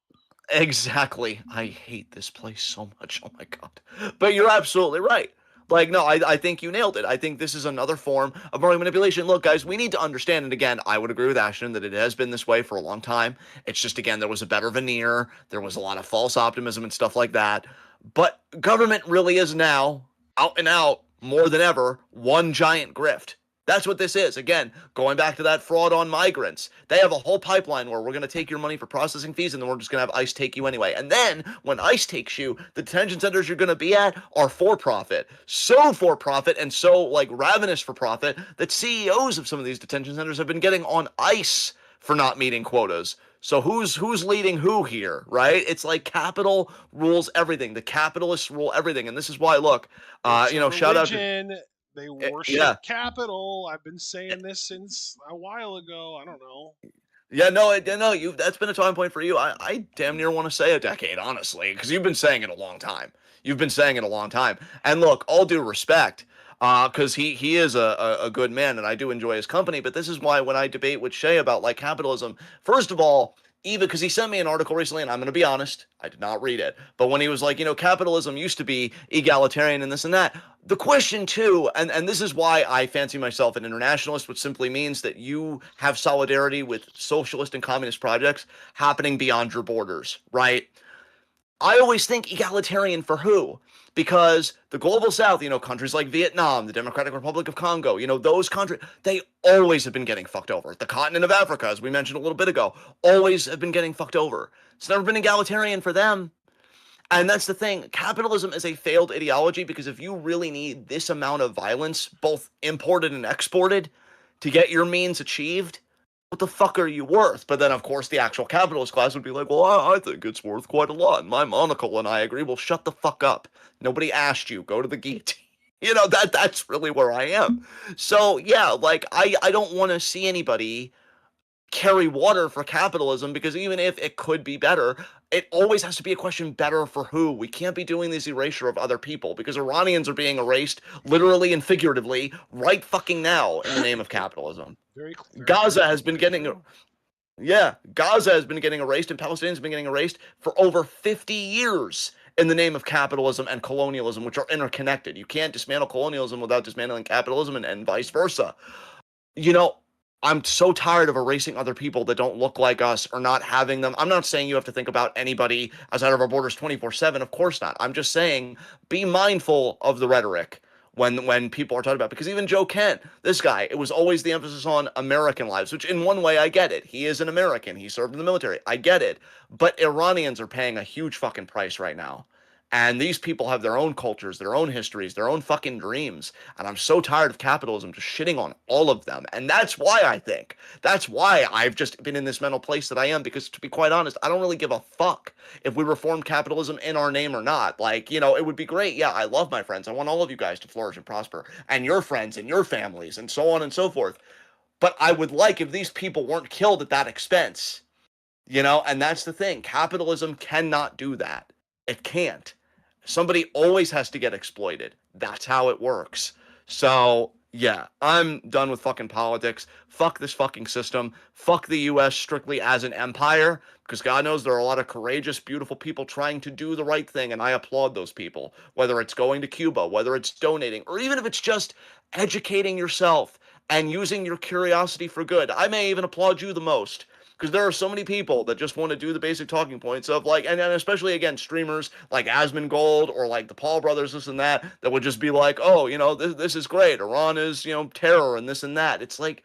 Exactly. I hate this place so much. Oh my god. But you're absolutely right. Like, no, I think you nailed it. I think this is another form of market manipulation. Look, guys, we need to understand, and again, I would agree with Ashton that it has been this way for a long time. It's just, again, there was a better veneer, there was a lot of false optimism and stuff like that. But government really is now, out and out, more than ever, one giant grift. That's what this is. Again, going back to that fraud on migrants. They have a whole pipeline where we're going to take your money for processing fees and then we're just going to have ICE take you anyway. And then when ICE takes you, the detention centers you're going to be at are for profit. So for profit and so like ravenous for profit that CEOs of some of these detention centers have been getting on ICE for not meeting quotas. So who's leading who here, right? It's like capital rules everything. The capitalists rule everything. And this is why, look, It's a shout out to religion. They worship yeah. capital. I've been saying this since a while ago. I don't know. Yeah, no, you. That's been a time point for you. I damn near want to say a decade, honestly, because you've been saying it a long time. You've been saying it a long time. And look, all due respect, because he is a good man, and I do enjoy his company. But this is why when I debate with Shay about like capitalism, first of all, even because he sent me an article recently, and I'm going to be honest, I did not read it. But when he was like, capitalism used to be egalitarian and this and that, the question too, and this is why I fancy myself an internationalist, which simply means that you have solidarity with socialist and communist projects happening beyond your borders, right? I always think egalitarian for who? Because the global south, countries like Vietnam, the Democratic Republic of Congo, those countries, they always have been getting fucked over. The continent of Africa, as we mentioned a little bit ago, always have been getting fucked over. It's never been egalitarian for them. And that's the thing. Capitalism is a failed ideology because if you really need this amount of violence, both imported and exported, to get your means achieved, what the fuck are you worth? But then, of course, the actual capitalist class would be like, well, I think it's worth quite a lot. My monocle and I agree. Well, shut the fuck up. Nobody asked you. Go to the guillotine. That's really where I am. So, yeah, like, I don't want to see anybody carry water for capitalism because even if it could be better, it always has to be a question better for who. We can't be doing this erasure of other people because Iranians are being erased literally and figuratively right fucking now in the name of capitalism. Very, very, Gaza very, has been very getting true. yeah, Gaza has been getting erased and Palestinians have been getting erased for over 50 years in the name of capitalism and colonialism, which are interconnected. You can't dismantle colonialism without dismantling capitalism and vice versa. You know, I'm so tired of erasing other people that don't look like us or not having them. I'm not saying you have to think about anybody outside of our borders 24/7. Of course not. I'm just saying be mindful of the rhetoric when people are talking about, because even Joe Kent, this guy, it was always the emphasis on American lives, which in one way I get it. He is an American. He served in the military. I get it. But Iranians are paying a huge fucking price right now. And these people have their own cultures, their own histories, their own fucking dreams. And I'm so tired of capitalism just shitting on all of them. And that's why I've just been in this mental place that I am. Because to be quite honest, I don't really give a fuck if we reform capitalism in our name or not. Like, it would be great. Yeah, I love my friends. I want all of you guys to flourish and prosper. And your friends and your families and so on and so forth. But I would like if these people weren't killed at that expense. And that's the thing. Capitalism cannot do that. It can't. Somebody always has to get exploited. That's how it works. So, yeah, I'm done with fucking politics. Fuck this fucking system. Fuck the US strictly as an empire, because God knows there are a lot of courageous, beautiful people trying to do the right thing, and I applaud those people. Whether it's going to Cuba, whether it's donating, or even if it's just educating yourself and using your curiosity for good. I may even applaud you the most, Because there are so many people that just want to do the basic talking points of like, and especially again, streamers like Asmongold or like the Paul brothers, this and that would just be like, oh, this is great. Iran is, terror and this and that. It's like,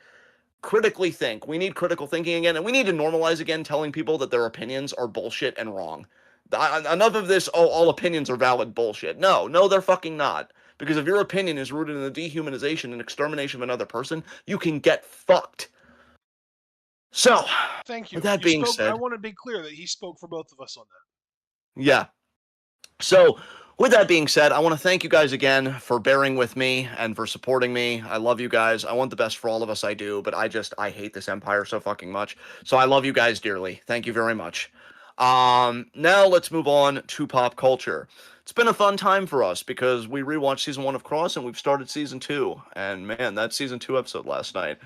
critically think. We need critical thinking again, and we need to normalize again telling people that their opinions are bullshit and wrong. Enough of this, oh, all opinions are valid bullshit. No, no, they're fucking not. Because if your opinion is rooted in the dehumanization and extermination of another person, you can get fucked. So, Thank with you. that You being spoke. I said, want to be clear that he spoke for both of us on that. yeah. So, with that being said, I want to thank you guys again for bearing with me and for supporting me. I love you guys. I want the best for all of us, I do, but I hate this empire so fucking much. So I love you guys dearly. Thank you very much. Now let's move on to pop culture. It's been a fun time for us because we rewatched season 1 of Cross and we've started season 2. And man, that season 2 episode last night.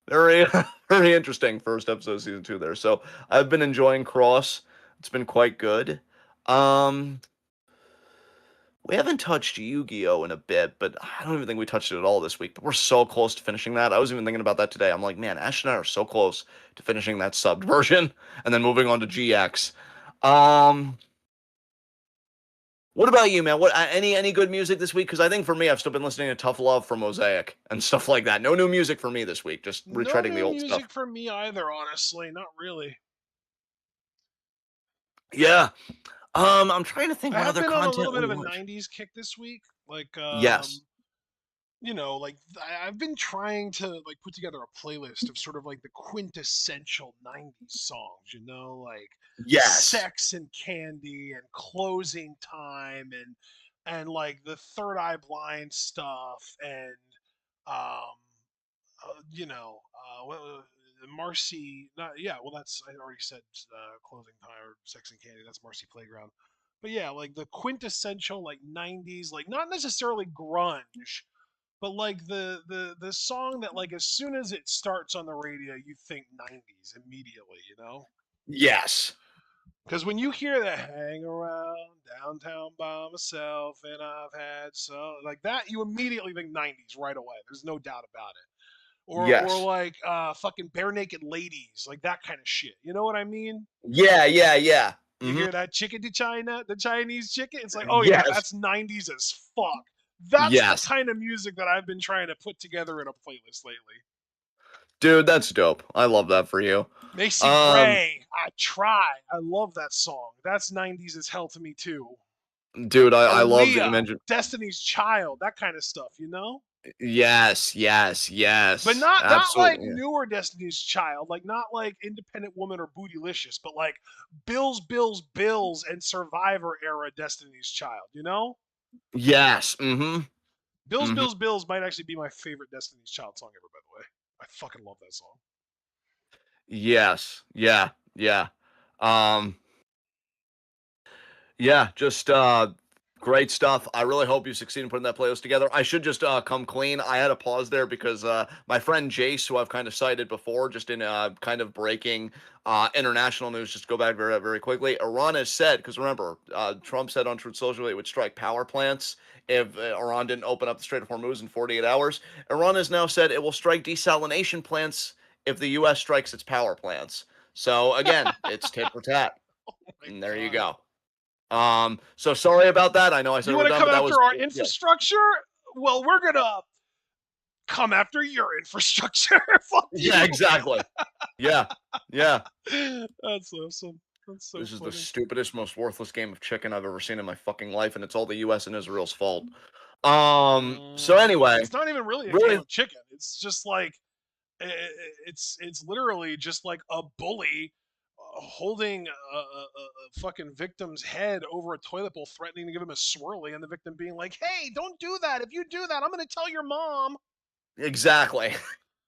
Very very interesting first episode of season 2 there. So, I've been enjoying Cross. It's been quite good. Um we haven't touched Yu-Gi-Oh in a bit, but I don't even think we touched it at all this week. But we're so close to finishing that. I was even thinking about that today. I'm like, man, Ash and I are so close to finishing that subbed version and then moving on to GX. Um, what about you, man? What any good music this week? Because I think for me, I've still been listening to Tough Love from Mosaic and stuff like that. No new music for me this week. Just No retreading the new old stuff. music for me either, honestly. Not really. Yeah. I'm trying to think I what have other been on a content little bit we of a watch. '90s kick this week. Like, Yes. like I've been trying to like put together a playlist of sort of like the quintessential '90s songs. Like Yes. "Sex and Candy" and "Closing Time" and like the Third Eye Blind stuff and um Marcy. Not yeah. Well, that's I already said closing time or Sex and Candy. That's Marcy Playground. But yeah, like the quintessential like '90s, like not necessarily grunge, but like the song that like as soon as it starts on the radio, you think '90s immediately. Yes. Because when you hear that hang around downtown by myself and I've had so like that, you immediately think '90s right away. There's no doubt about it or Yes. like fucking bare naked ladies, like that kind of shit. You know what I mean? Yeah, yeah, yeah. You Hmm. hear that chicken to China, the Chinese chicken? It's like, oh yeah, Yes. that's '90s as fuck. That's the Yes. kind of music that I've been trying to put together in a playlist lately. Dude, that's dope. I love that for you. Macy Um, Gray, I try. I love that song. That's '90s as hell to me too. dude, I love that you Aaliyah, mentioned. Destiny's Child, that kind of stuff. Yes, yes, But yes. not like Absolutely. newer Destiny's Child, like not like Independent Woman or Bootylicious, but like Bills, and Survivor era Destiny's Child. Yes. Mm-hmm. Mm-hmm. Bills might actually be my favorite Destiny's Child song ever, by the way. I fucking love that song. Yes. Yeah. Yeah. Um, Yeah, just great stuff. I really hope you succeed in putting that playlist together. I should just come clean. I had a pause there because my friend Jace, who I've kind of cited before, just in kind of breaking international news, just go back very, very quickly. Iran has said, because remember, Trump said on Truth Social it would strike power plants if Iran didn't open up the Strait of Hormuz in 48 hours. Iran has now said it will strike desalination plants if the U.S. strikes its power plants. So again, it's tit for tat. Oh my And there you god. go. So sorry about that. I know I said You we want were to done, come but that after was our yeah. infrastructure? Well, we're gonna come after your infrastructure. Fuck Yeah, you. exactly. Yeah. Yeah. That's awesome. That's so This is the funny. stupidest, most worthless game of chicken I've ever seen in my fucking life, and it's all the US and Israel's fault. So anyway, It's not even really a game really of chicken. It's just like it's literally just like a bully holding a fucking victim's head over a toilet bowl, threatening to give him a swirly, and the victim being like, "Hey, don't do that. If you do that, I'm gonna tell your mom." exactly.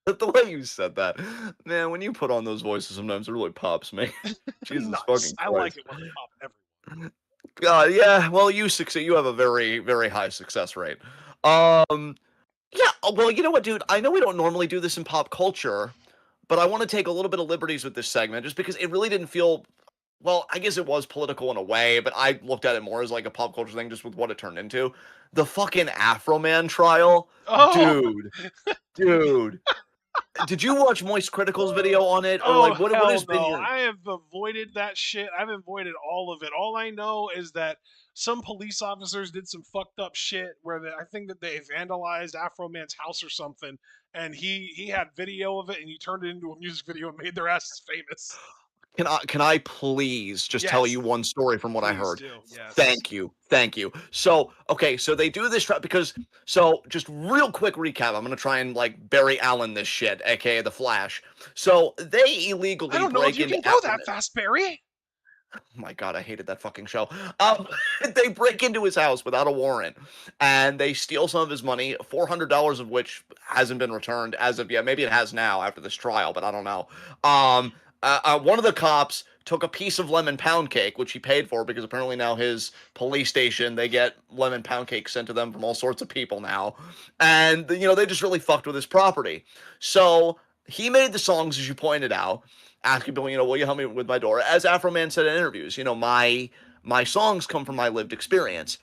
The way you said that. Man, when you put on those voices sometimes it really pops me. Jesus Nice. fucking I like Christ. it when they pop everyone. Yeah, well you succeed. You have a very, very high success rate. Um Yeah, well, you know what, dude? I know we don't normally do this in pop culture, but I want to take a little bit of liberties with this segment just because it really didn't feel, well, I guess it was political in a way, but I looked at it more as like a pop culture thing just with what it turned into. The fucking Afro Man trial. Oh, Dude, dude. Did you watch Moist Critical's video on it, or Oh like what hell has been no! your? I have avoided that shit. I've avoided all of it. All I know is that some police officers did some fucked up shit where I think that they vandalized Afro Man's house or something, and he had video of it, and he turned it into a music video and made their asses famous. Can I please just tell you Yes, one story from what I please heard? do. Yes. Thank you. Thank you. So, okay, so they do this because so just real quick recap. I'm gonna try and like Barry Allen this shit, aka the Flash. So they I illegally don't know if break you into can go Afro. that fast, Barry. Oh my god, I hated that fucking show. Um, they break into his house without a warrant, and they steal some of his money, $400 of which hasn't been returned as of yet. Maybe it has now after this trial, but I don't know. One of the cops took a piece of lemon pound cake, which he paid for because apparently now his police station they get lemon pound cake sent to them from all sorts of people now, and they just really fucked with his property. So he made the songs as you pointed out asking people, will you help me with my door? As Afro Man said in interviews, my songs come from my lived experience.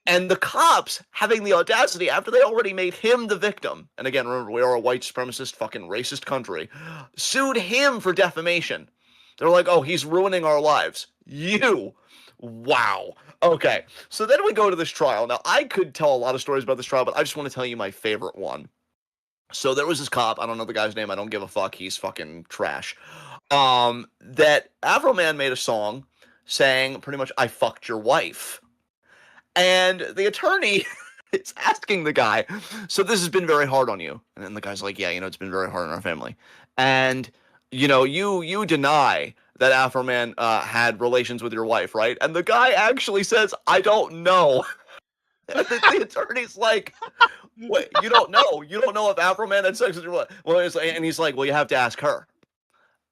And the cops having the audacity after they already made him the victim, and again, remember, we are a white supremacist, fucking racist country, sued him for defamation. They're like, oh, he's ruining our lives. You. Wow. Okay. So then we go to this trial. Now, I could tell a lot of stories about this trial, but I just want to tell you my favorite one. So there was this cop. I don't know the guy's name. I don't give a fuck. He's fucking trash. That Afro Man made a song saying pretty much, I fucked your wife. And the attorney is asking the guy, so this has been very hard on you. And then the guy's like, yeah, it's been very hard on our family. And, you deny that Afro Man had relations with your wife, right? And the guy actually says, I don't know. And the attorney's like, wait, you don't know? You don't know if Afro Man had sex with your wife? Well, and he's like, well, you have to ask her.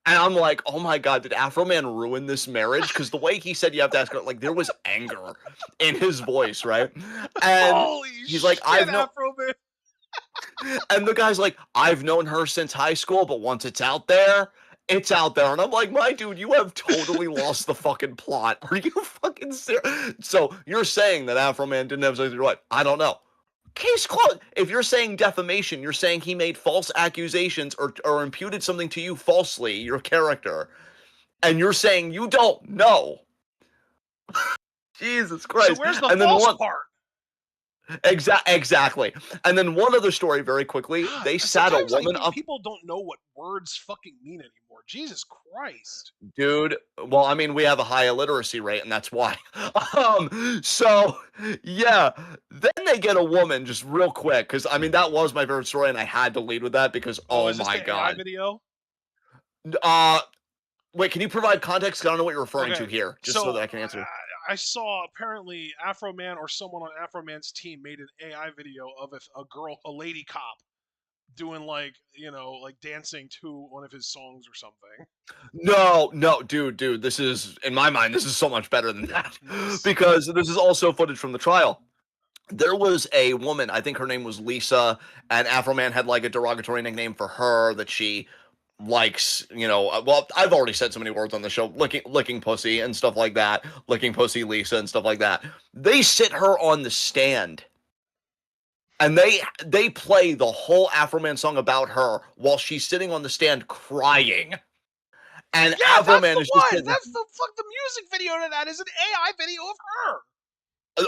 And I'm like, oh my god, did Afro Man ruin this marriage? Because the way he said you have to ask her, like there was anger in his voice, right? And Holy he's like, shit, Afro Man. and the guy's like, I've known her since high school, but once it's out there, it's out there. And I'm like, my dude, you have totally lost the fucking plot. Are you fucking serious? So you're saying that Afro Man didn't have sex with your wife? I don't know. Case closed. If you're saying defamation, you're saying he made false accusations or imputed something to you falsely, your character, and you're saying you don't know. Jesus So Christ. where's the And then false one part? exactly. And then one other story very quickly. God, They sat a sometimes I woman think up, people don't know what words fucking mean anymore. Jesus Christ. dude. Well, I mean, we have a high illiteracy rate, and that's why. So yeah. Then they get a woman just real quick, because I mean that was my favorite story, and I had to lead with that because Oh, oh is this my the AI god. video? Uh Wait, can you provide context? 'Cause I don't know what you're referring Okay, to here, just so so that I can answer. I saw apparently Afro Man or someone on Afro Man's team made an AI video of a girl, a lady cop, doing like dancing to one of his songs or something. No, no, dude, this is in my mind, this is so much better than that Nice. because this is also footage from the trial. There was a woman, I think her name was Lisa, and Afro Man had like a derogatory nickname for her that she likes, well, I've already said so many words on the show, licking pussy and stuff like that, licking pussy Lisa and stuff like that. They sit her on the stand and they play the whole Afro Man song about her while she's sitting on the stand crying. And Yeah, Afro that's Man the is just one. sitting there. That's the fuck. The music video to that is an AI video of her.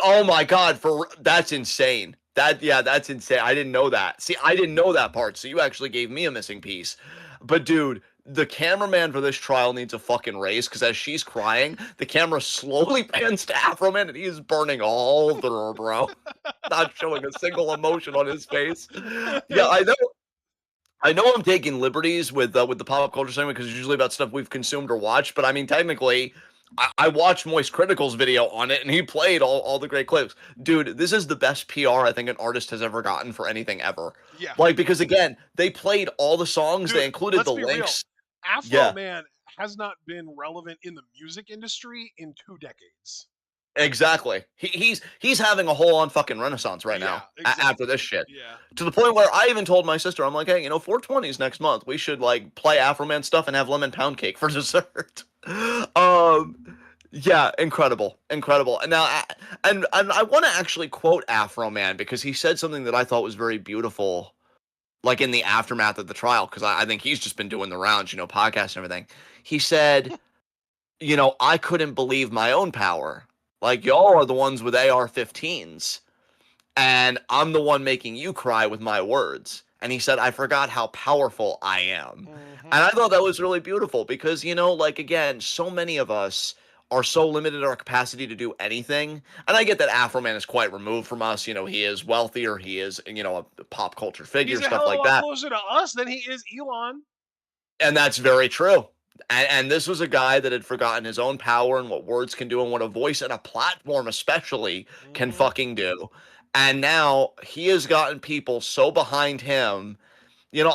Oh my god, that's insane. That's insane. I didn't know that. See, I didn't know that part. So you actually gave me a missing piece. But dude, the cameraman for this trial needs a fucking raise because as she's crying, the camera slowly pans to Afro Man and he is burning all through her, bro. Not showing a single emotion on his face. Yeah, I know. I know I'm taking liberties with the pop culture segment because it's usually about stuff we've consumed or watched, but I mean technically I watched Moist Critical's video on it and he played all the great clips. Dude, this is the best PR I think an artist has ever gotten for anything ever. Yeah, Like because again, they played all the songs, they dude. included Let's the be real. links. Afro Yeah, Man has not been relevant in the music industry in 2 decades. exactly. He's having a whole on fucking renaissance right Yeah, now after exactly. this shit. Yeah. To the point where I even told my sister, I'm like, hey, 420s next month. We should like play Afro Man stuff and have lemon pound cake for dessert. Yeah, incredible, incredible. And now, and I want to actually quote Afro Man because he said something that I thought was very beautiful. like in the aftermath of the trial, because I think he's just been doing the rounds, podcasts and everything. He said, I couldn't believe my own power. Like, y'all are the ones with AR-15s, and I'm the one making you cry with my words. And he said, I forgot how powerful I am. Mm-hmm. And I thought that was really beautiful because, like, again, so many of us are so limited in our capacity to do anything. And I get that Afro Man is quite removed from us. He is wealthier, he is, a pop culture figure, He's a stuff hell of a like lot that. closer to us than he is Elon. And that's very true. And this was a guy that had forgotten his own power and what words can do and what a voice and a platform, especially, can Mm-hmm. fucking do. And now he has gotten people so behind him.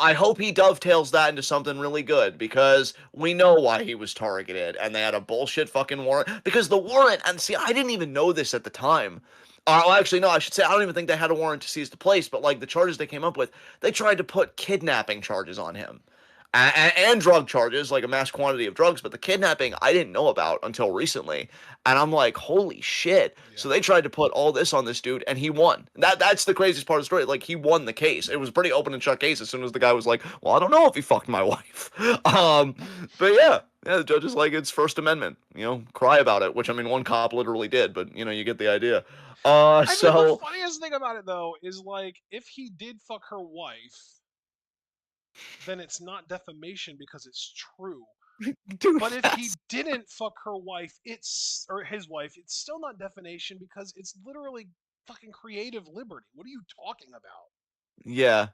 I hope he dovetails that into something really good because we know why he was targeted and they had a bullshit fucking warrant. Because the warrant, and see, I didn't even know this at the time. Well, actually, no, I should say I don't even think they had a warrant to seize the place, but like the charges they came up with, they tried to put kidnapping charges on him and drug charges, like a mass quantity of drugs. But the kidnapping I didn't know about until recently, and I'm like, holy shit! So Yeah. they tried to put all this on this dude, and he won. That's the craziest part of the story. Like he won the case. It was a pretty open and shut case. As soon as the guy was like, "Well, I don't know if he fucked my wife," but yeah, the judge is like, it's First Amendment. Cry about it. Which I mean, one cop literally did, but you get the idea. I mean, the So funniest thing about it though is like if he did fuck her wife, then it's not defamation because it's true. dude, But if he that's didn't fuck her wife, or his wife, it's still not defamation because it's literally fucking creative liberty. What are you talking about? yeah.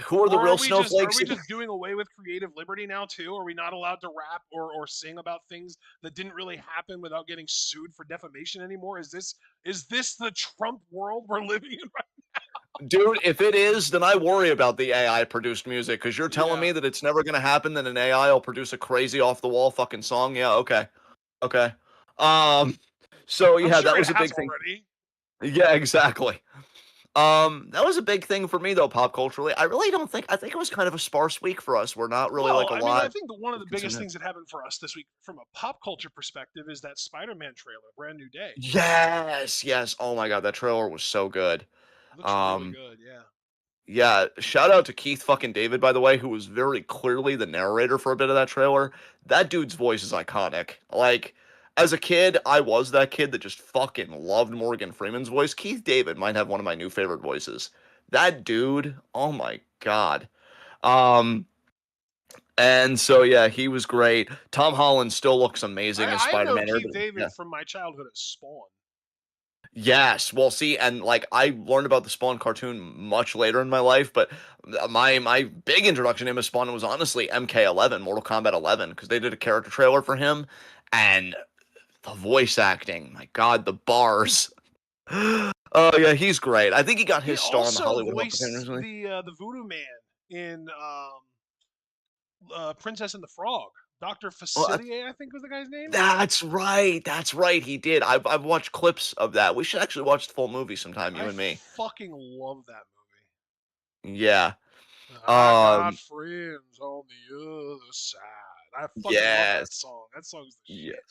Who are the Or real are snowflakes? we just doing away with creative liberty now too? Are we not allowed to rap or sing about things that didn't really happen without getting sued for defamation anymore? Is this the Trump world we're living in right? Dude, if it is, then I worry about the AI produced music because you're telling Yeah. me that it's never gonna happen that an AI will produce a crazy off the wall fucking song. Yeah, okay. Okay. Um, so I'm yeah, sure that it was a has big thing. already. Yeah, exactly. That was a big thing for me though, pop culturally. I think it was kind of a sparse week for us. We're not really like Well, a I mean, I lot think one of of the biggest consumer. things that happened for us this week from a pop culture perspective is that Spider-Man trailer, Brand New Day. Yes, yes. Oh my god, that trailer was so good. Looks really Um, good, yeah. Yeah, shout out to Keith fucking David, by the way, who was very clearly the narrator for a bit of that trailer. That dude's voice is iconic. Like, as a kid, I was that kid that just fucking loved Morgan Freeman's voice. Keith David might have one of my new favorite voices. That dude, oh my god. Um, and so yeah, he was great. Tom Holland still looks amazing as I know Spider-Man. Keith Yeah. David from my childhood as Spawn. Yes. Well, see, and like I learned about the Spawn cartoon much later in my life, but my big introduction to him as Spawn was honestly MK11, Mortal Kombat 11, because they did a character trailer for him, and the voice acting, my God, the bars. Oh yeah, he's great. I think he got He his star on the also Hollywood Walk of Fame voiced recently. the Voodoo Man in Princess and the Frog. Dr. Well, Facilier, I think was the guy's name. that's right. That's right. He did. I've watched clips of that. We should actually watch the full movie sometime, you I and me. fucking love that Yeah. movie. I got Um. friends on the other side. I fucking love that Yes. song. That song's the Yes. shit.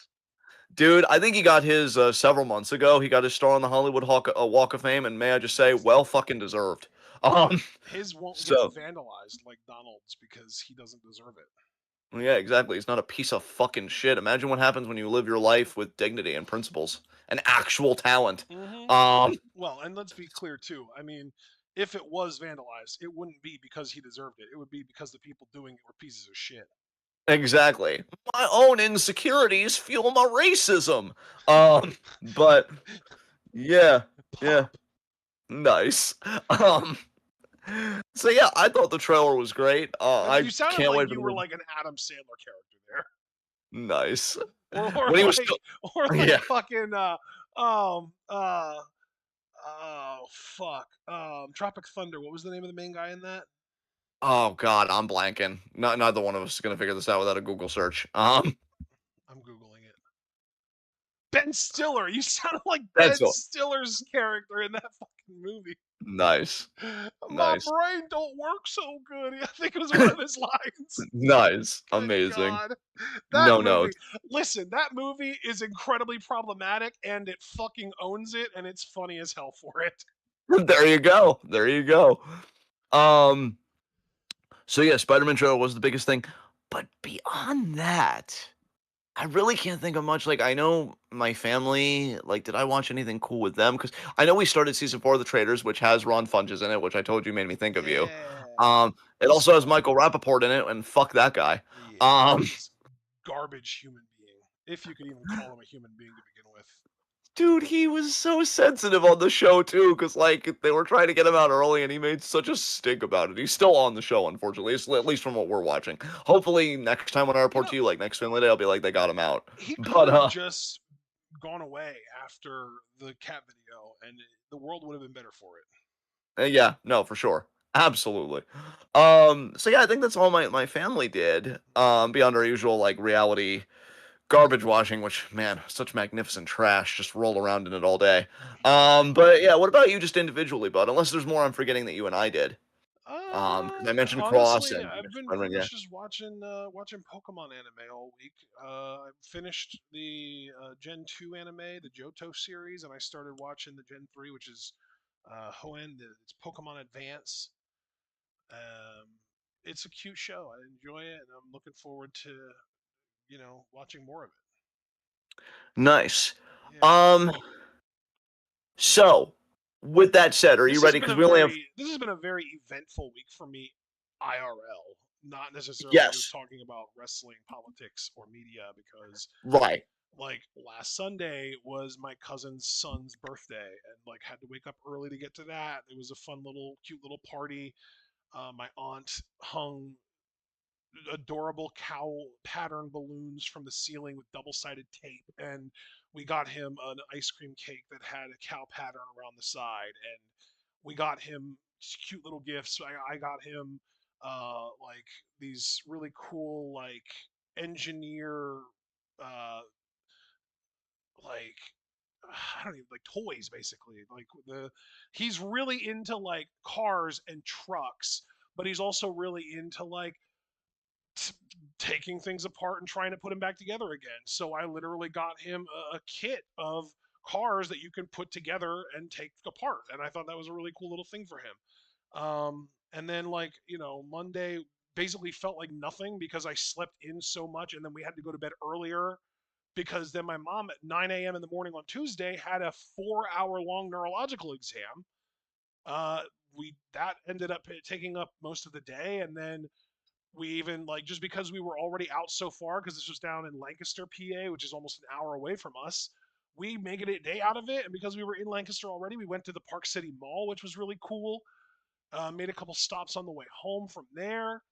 Dude, I think he got his several months ago. He got his star on the Hollywood Walk of Fame, and may I just say, well fucking deserved. Um, His won't get so vandalized like Donald's because he doesn't deserve it. yeah, exactly. He's not a piece of fucking shit. Imagine what happens when you live your life with dignity and principles and actual talent. Hmm. Um, Well, and let's be clear too. I mean, if it was vandalized, it wouldn't be because he deserved it. It would be because the people doing it were pieces of shit. exactly. My own insecurities fuel my racism. But yeah, yeah, Pop. nice. Um, so yeah, I thought the trailer was great. You I sounded can't like wait for you the were movie. like an Adam Sandler character there, Nice. or When he was like, still, or like yeah. fucking um uh oh fuck Tropic Thunder. What was the name of the main guy in that? Oh God, I'm blanking. Neither one of us is gonna figure this out without a Google search. I'm googling it. Ben Stiller. You sounded like That's Ben all. Stiller's character in that fucking movie. Nice, My nice, brain don't work so good. I think it was one of his lines. nice, Good amazing. God. That No movie. notes. Listen, that movie is incredibly problematic and it fucking owns it and it's funny as hell for it. There you go. There you go. Um, so yeah, Spider-Man trailer was the biggest thing, but beyond that, I really can't think of much. Like, I know my family. Like, did I watch anything cool with them? Because I know we started season 4 of The Traitors, which has Ron Funches in it, which I told you made me think of you. Yeah, It he's also has fun. Michael Rappaport in it, and fuck that guy. Yeah, Um, he's garbage human being, if you could even call him a human being to begin with. Dude, he was so sensitive on the show too, because like they were trying to get him out early, and he made such a stink about it. He's still on the show, unfortunately, at least from what we're watching. Hopefully, next time when I You report know, to you, like next Family Day, I'll be like they got him out. he could But have just gone away after the cat video, and the world would have been better for it. yeah, no, for sure, absolutely. So yeah, I think that's all my family did. Beyond our usual like reality garbage washing, which man, such magnificent trash, just roll around in it all day. But yeah, what about you just individually, bud? Unless there's more I'm forgetting that you and I did. Because I mentioned Cross Honestly, and you I've mentioned been Spider-Man, pretty yeah. much just watching Pokemon anime all week. I finished the Gen 2 anime, the Johto series, and I started watching the Gen 3, which is it's Pokemon Advance. Um, it's a cute show. I enjoy it, and I'm looking forward to watching more of Nice. it. Yeah. Um, so with that said, are you ready? Because we only have This has been a very eventful week for me, IRL, not necessarily just yes, talking about wrestling, politics, or media, because right. like last Sunday was my cousin's son's birthday, and like had to wake up early to get to that. It was a fun little, cute little party. My aunt hung adorable cow pattern balloons from the ceiling with double-sided tape, and we got him an ice cream cake that had a cow pattern around the side, and we got him cute little gifts. I got him like these really cool like engineer uh like I don't even like toys basically. Like the he's really into like cars and trucks, but he's also really into like t- taking things apart and trying to put them back together again. So I literally got him a kit of cars that you can put together and take apart, and I thought that was a really cool little thing for him. And then like Monday basically felt like nothing because I slept in so much, and then we had to go to bed earlier because then my mom at 9 a.m. in the morning on Tuesday had a 4-hour long neurological exam. Uh, we that ended up taking up most of the day, and then we even like just because we were already out so far because this was down in Lancaster, PA, which is almost an hour away from us. We made it a day out of it, and because we were in Lancaster already, we went to the Park City Mall, which was really cool. Made a couple stops on the way home from there,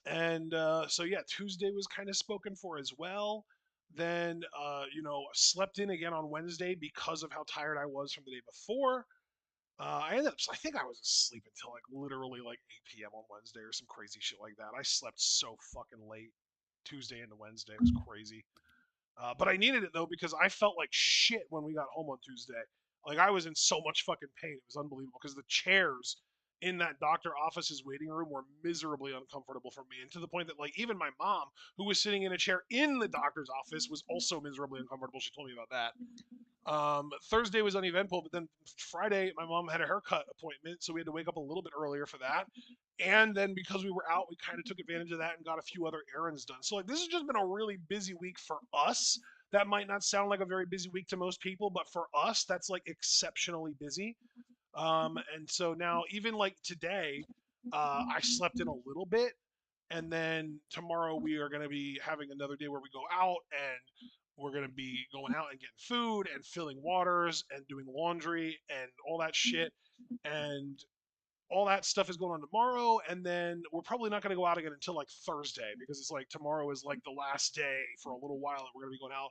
and so yeah, Tuesday was kind of spoken for as well. Then slept in again on Wednesday because of how tired I was from the day before. I think I was asleep until like literally like 8 p.m. on Wednesday or some crazy shit like that. I slept so fucking late Tuesday into Wednesday. It was crazy. But I needed it though because I felt like shit when we got home on Tuesday. Like I was in so much fucking pain. It was unbelievable because the chairs in that doctor office's waiting room were miserably uncomfortable for me, and to the point that like even my mom, who was sitting in a chair in the doctor's office, was also miserably uncomfortable. She told me about that. Thursday was uneventful, but then Friday, my mom had a haircut appointment, so we had to wake up a little bit earlier for that. And then because we were out, we kind of took advantage of that and got a few other errands done. So like this has just been a really busy week for us. That might not sound like a very busy week to most people, but for us, that's like exceptionally busy. And so now even like today, I slept in a little bit, and then tomorrow we are going to be having another day where we go out and we're going to be going out and getting food and filling waters and doing laundry and all that shit, and all that stuff is going on tomorrow, and then we're probably not going to go out again until like Thursday because it's like tomorrow is like the last day for a little while that we're going to be going out.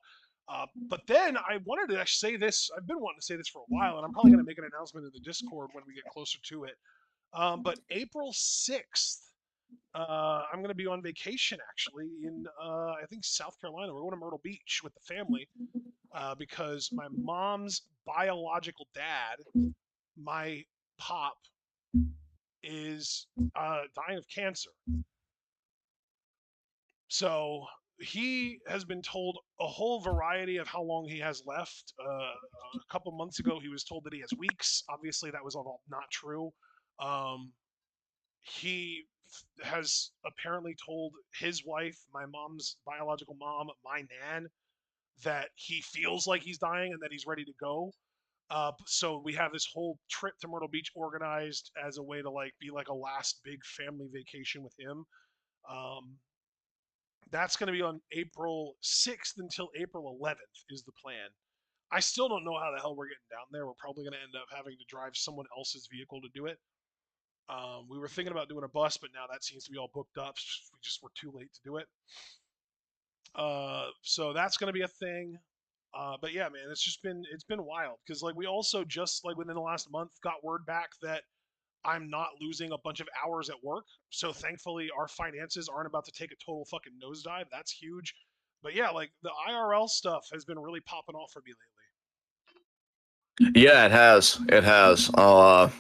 But then I wanted to actually say this. I've been wanting to say this for a while, and I'm probably going to make an announcement in the Discord when we get closer to it. But April 6th, I'm going to be on vacation actually in I think South Carolina. We're going to Myrtle Beach with the family because my mom's biological dad, my pop, is dying of cancer. So he has been told a whole variety of how long he has left. A couple months ago, he was told that he has weeks. Obviously, that was all not true. he has apparently told his wife, my mom's biological mom, my nan, that he feels like he's dying and that he's ready to go. So we have this whole trip to Myrtle Beach organized as a way to like be like a last big family vacation with him. Um, that's going to be on April 6th until April 11th is the plan. I still don't know how the hell we're getting down there. We're probably going to end up having to drive someone else's vehicle to do it. We were thinking about doing a bus, but now that seems to be all booked up. We just were too late to do it. So that's going to be a thing. But yeah, man, it's been wild because like we also just like within the last month got word back that I'm not losing a bunch of hours at work. So thankfully, our finances aren't about to take a total fucking nosedive. That's huge. But yeah, like the IRL stuff has been really popping off for me lately. Yeah, it has. It has. I'll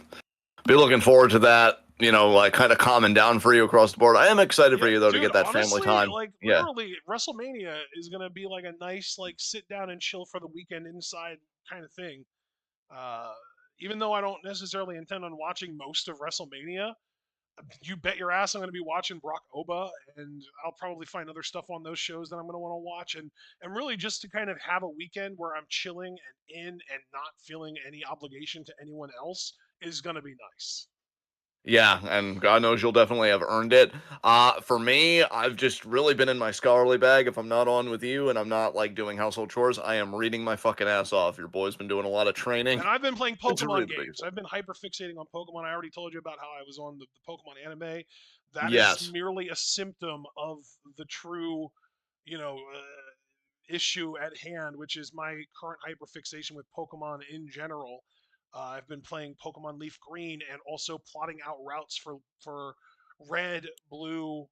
be looking forward to that. Like kind of calming down for you across the board. I am excited for Yeah, you though to dude, get that family honestly, time. like Yeah. literally, WrestleMania is gonna be like a nice, like sit down and chill for the weekend inside kind of thing. Uh, Even though I don't necessarily intend on watching most of WrestleMania, you bet your ass I'm going to be watching Brock Oba, and I'll probably find other stuff on those shows that I'm going to want to watch, and really just to kind of have a weekend where I'm chilling and in and not feeling any obligation to anyone else is going to be nice. Yeah, and God knows you'll definitely have earned it. For me, I've just really been in my scholarly bag. If I'm not on with you and I'm not like doing household chores, I am reading my fucking ass off. Your boy's been doing a lot of training And I've been playing to read Pokemon the biggest games. one. I've been hyper fixating on Pokemon. I already told you about how I was on the Pokemon anime. That is Yes. merely a symptom of the true, you know, issue at hand, which is my current hyperfixation with Pokemon in general. I've been playing Pokemon Leaf Green and also plotting out routes for Red, Blue,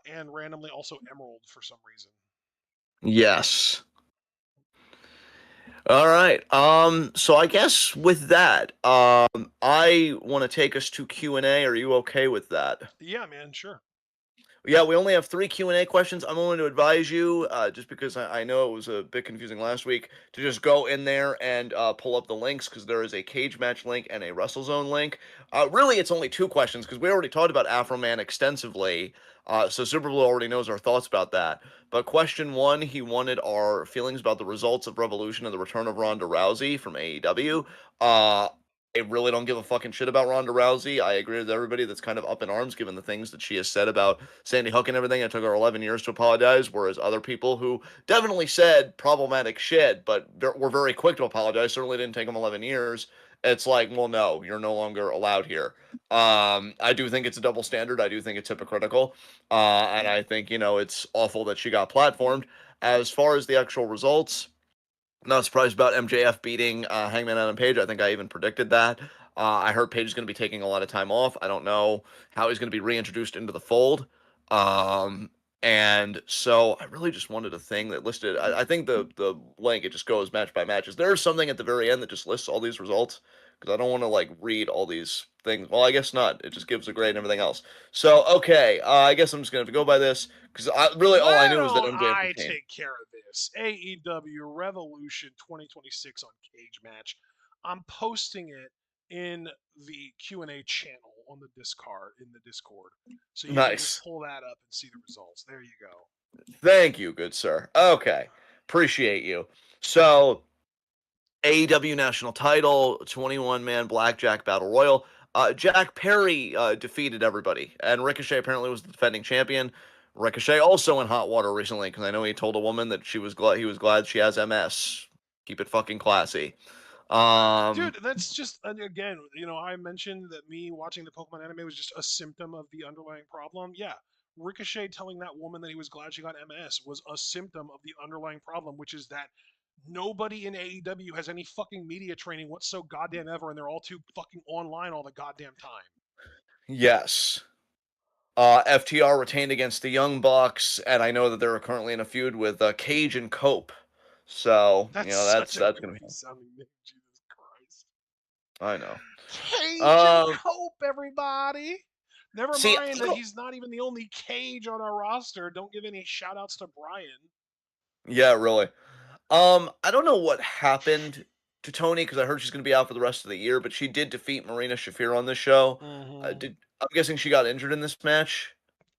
and randomly also Emerald for some reason. Yes. All right. So I guess with that, I want to take us to Q&A. Are you okay with that? Yeah, man, sure. Yeah, we only have three Q&A questions. I'm going to advise you, just because I know it was a bit confusing last week, to just go in there and pull up the links because there is a cage match link and a WrestleZone link. Really, it's only two questions because we already talked about Afro Man extensively, so Super Blue already knows our thoughts about that. But question one, he wanted our feelings about the results of Revolution and the return of Ronda Rousey from AEW. I really don't give a fucking shit about Ronda Rousey. I agree with everybody that's kind of up in arms given the things that she has said about Sandy Hook and everything. It took her 11 years to apologize, whereas other people who definitely said problematic shit, but were very quick to apologize, certainly didn't take them 11 years. It's like, well, no, you're no longer allowed here. I do think it's a double standard. I do think it's hypocritical. And I think, it's awful that she got platformed. As far as the actual results, not surprised about MJF beating Hangman Adam Page. I think I even predicted that. I heard Page is going to be taking a lot of time off. I don't know how he's going to be reintroduced into the fold. Um, and so I really just wanted a thing that listed. I think the link it just goes match by match. Is there something at the very end that just lists all these results? Because I don't want to like read all these things. Well, I guess not. It just gives a grade and everything else. So okay, I guess I'm just gonna have to go by this because I really all I Why knew was that don't MJF I retained. take care of this? AEW Revolution 2026 on Cage Match. I'm posting it in the Q&A channel on the Discord so you can just Nice. pull that up and see the results. There you go. Thank you, good sir. Okay. Appreciate you. So, AEW national title, 21-man blackjack battle royal. Jack Perry defeated everybody, and Ricochet apparently was the defending champion. Ricochet also in hot water recently because I know he told a woman that he was glad she has MS. Keep it fucking classy. Um, Dude, that's just again, I mentioned that me watching the Pokemon anime was just a symptom of the underlying problem. Yeah, Ricochet telling that woman that he was glad she got MS was a symptom of the underlying problem, which is that nobody in AEW has any fucking media training what's so goddamn ever, and they're all too fucking online all the goddamn time. yes. FTR retained against the Young Bucks, and I know that they're currently in a feud with Cage and Cope. So, That's that's such a gonna be goofy sounding name, Jesus Christ. I know. Cage and Um, Cope, everybody. Never see, mind that he's not even the only Cage on our roster. Don't give any shout outs to Brian. yeah, really. I don't know what happened to Tony because I heard she's going to be out for the rest of the year, but she did defeat Marina Shafir on this show. Mm-hmm. I'm guessing she got injured in this match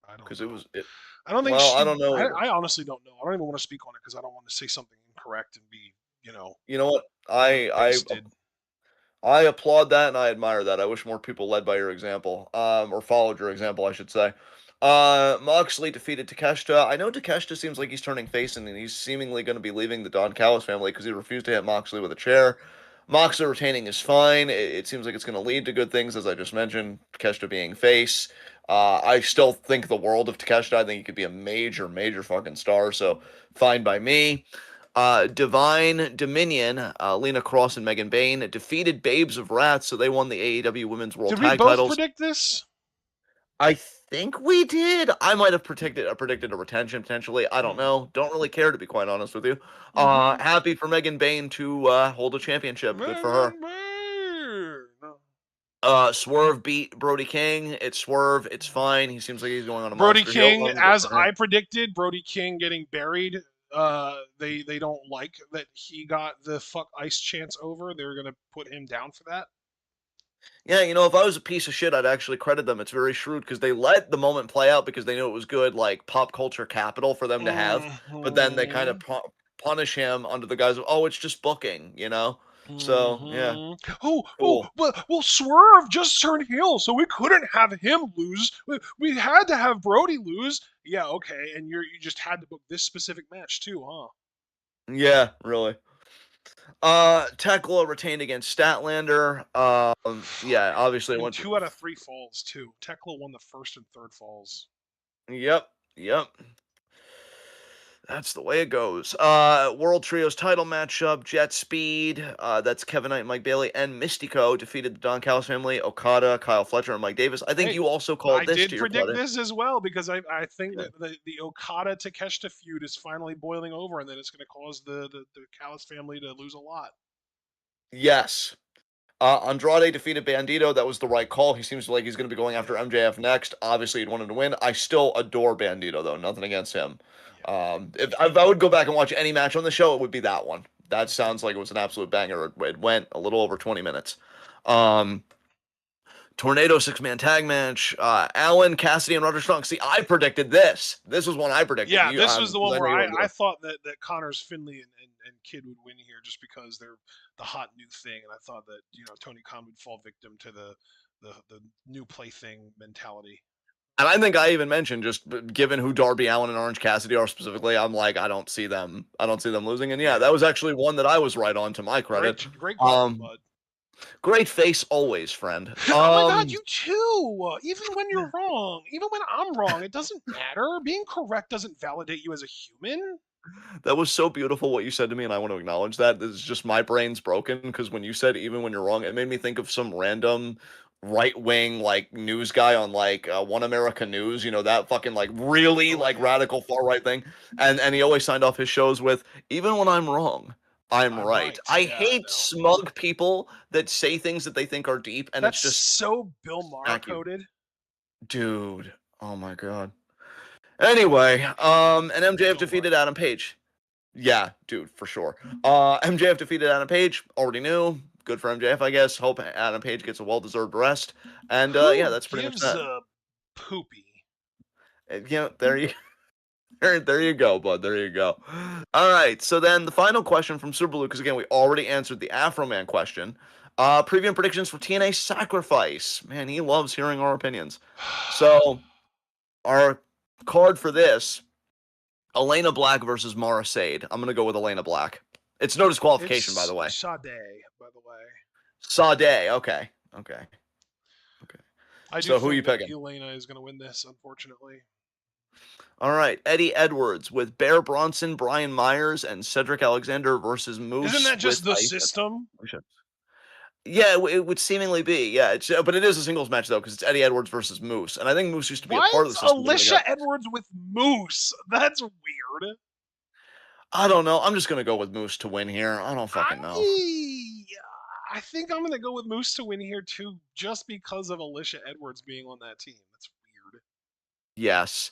I don't because it know. was it. I don't think Well, I she. don't know either. I honestly don't know. I don't even want to speak on it because I don't want to say something incorrect and be, You know what? wasted. I applaud that and I admire that. I wish more people led by your example, or followed your example, I should say. Moxley defeated Takeshita. I know Takeshita seems like he's turning face and he's seemingly going to be leaving the Don Callis family because he refused to hit Moxley with a chair. Moxley retaining is fine. It seems like it's going to lead to good things, as I just mentioned. Takeshita being face. I still think the world of Takeshita. I think he could be a major, major fucking star. So fine by me. Divine Dominion, Lena Cross and Megan Bain defeated Babes of Wrath, so they won the AEW Women's World Did we Tag both Titles. predict this? I think we did. I might have predicted a retention potentially. I don't Hmm. know. Don't really care to be quite honest with you. Mm-hmm. Happy for Megan Bain to hold a championship. Good for her. Megan Bain. Swerve beat Brody King. It's Swerve. It's fine. He seems like he's going on a Brody monster heel King, run. Good as for him. I predicted, Brody King getting buried. They don't like that he got the fuck ice chance over. They're gonna put him down for that. Yeah, if I was a piece of shit, I'd actually credit them. It's very shrewd because they let the moment play out because they knew it was good, like pop culture capital for them to have. But then they kind of Mm-hmm. punish him under the guise of, oh, it's just booking. So yeah, Mm-hmm. Oh, cool. well, Swerve just turned heel, so we couldn't have him lose. We had to have Brody lose. Yeah, okay, and you just had to book this specific match too, huh? Yeah, really. Tekla retained against Statlander. Yeah, Fuck. obviously it And went. 2 out of 3 falls too. Tekla won the first and third falls. Yep, yep. That's the way it goes. World Trios title matchup: Jet Speed. That's Kevin Knight, Mike Bailey, and Mystico defeated the Don Callis family, Okada, Kyle Fletcher, and Mike Davis. I think Hey, you also called I this did to your predict credit. this as well because I think Yeah. that the Okada Takeshita feud is finally boiling over, and then it's going to cause the Callis family to lose a lot. Yes. Andrade defeated Bandito. That was the right call. He seems like he's going to be going after Yeah, MJF next. Obviously, he'd wanted to win. I still adore Bandito, though. Nothing against him. yeah. If I would go back and watch any match on the show, it would be that one. That sounds like it was an absolute banger. It went a little over 20 minutes. Um, Tornado six-man tag match. Allen, Cassidy, and Roger Strong. See, I predicted this. This was one I predicted. Yeah, You, this was the 'cause one I know where you I were. thought that Connors, Finley, and Kid would win here just because they're the hot new thing, and I thought that Tony Khan would fall victim to the new plaything mentality. And I think I even mentioned just given who Darby Allen and Orange Cassidy are specifically, I'm like I don't see them. I don't see them losing. And yeah, that Yeah, was actually one that I was right on to my credit. great call, Um, bud. great face always, friend. Oh my God, you too. Even when you're wrong, even when I'm wrong, it doesn't matter. Being correct doesn't validate you as a human. That was so beautiful what you said to me, and I want to acknowledge that. This is just my brain's broken because when you said even when you're wrong, it made me think of some random right wing like news guy on like One America News, that fucking like really Oh like yeah, radical far right thing. And he always signed off his shows with even when I'm wrong, I'm I'm right. right. I Yeah, hate no. smug people that say things that they think are deep and it's That's just so Bill Maher smack you. coded. Dude. Oh my god. Anyway, and MJF Bill Maher defeated Adam coded. Page. Yeah, dude, for sure. MJF defeated Adam Page. Already knew. Good for MJF, I guess. Hope Adam Page gets a well-deserved rest. And yeah, Who that's pretty much gives that. a poopy? There you there you go, bud. There you go. All right. So then the final question from Super Blue, because again we already answered the Afro Man question. Preview and predictions for TNA Sacrifice. Man, he loves hearing our opinions. So our card for this: Elena Black versus Mara Sade. I'm gonna go with Elena Black. It's no disqualification, by It's the way. Sade, by the way. Sade. Okay. Okay. Okay. I do So who are you think that picking? Elena is going to win this, unfortunately. All right. Eddie Edwards with Bear Bronson, Brian Myers, and Cedric Alexander versus Isn't Moose that with just the Ice. system? Yeah, it would seemingly be. Yeah, but it is a singles match though because it's Eddie Edwards versus Moose, and I think Moose used to be a Why part of the is system. But then he got. Alicia Edwards with Moose? That's weird. I don't know. I'm just gonna go with Moose to win here. I don't fucking know. I I think I'm going to go with Moose to win here too, just because of Alicia Edwards being on that team. That's weird. Yes.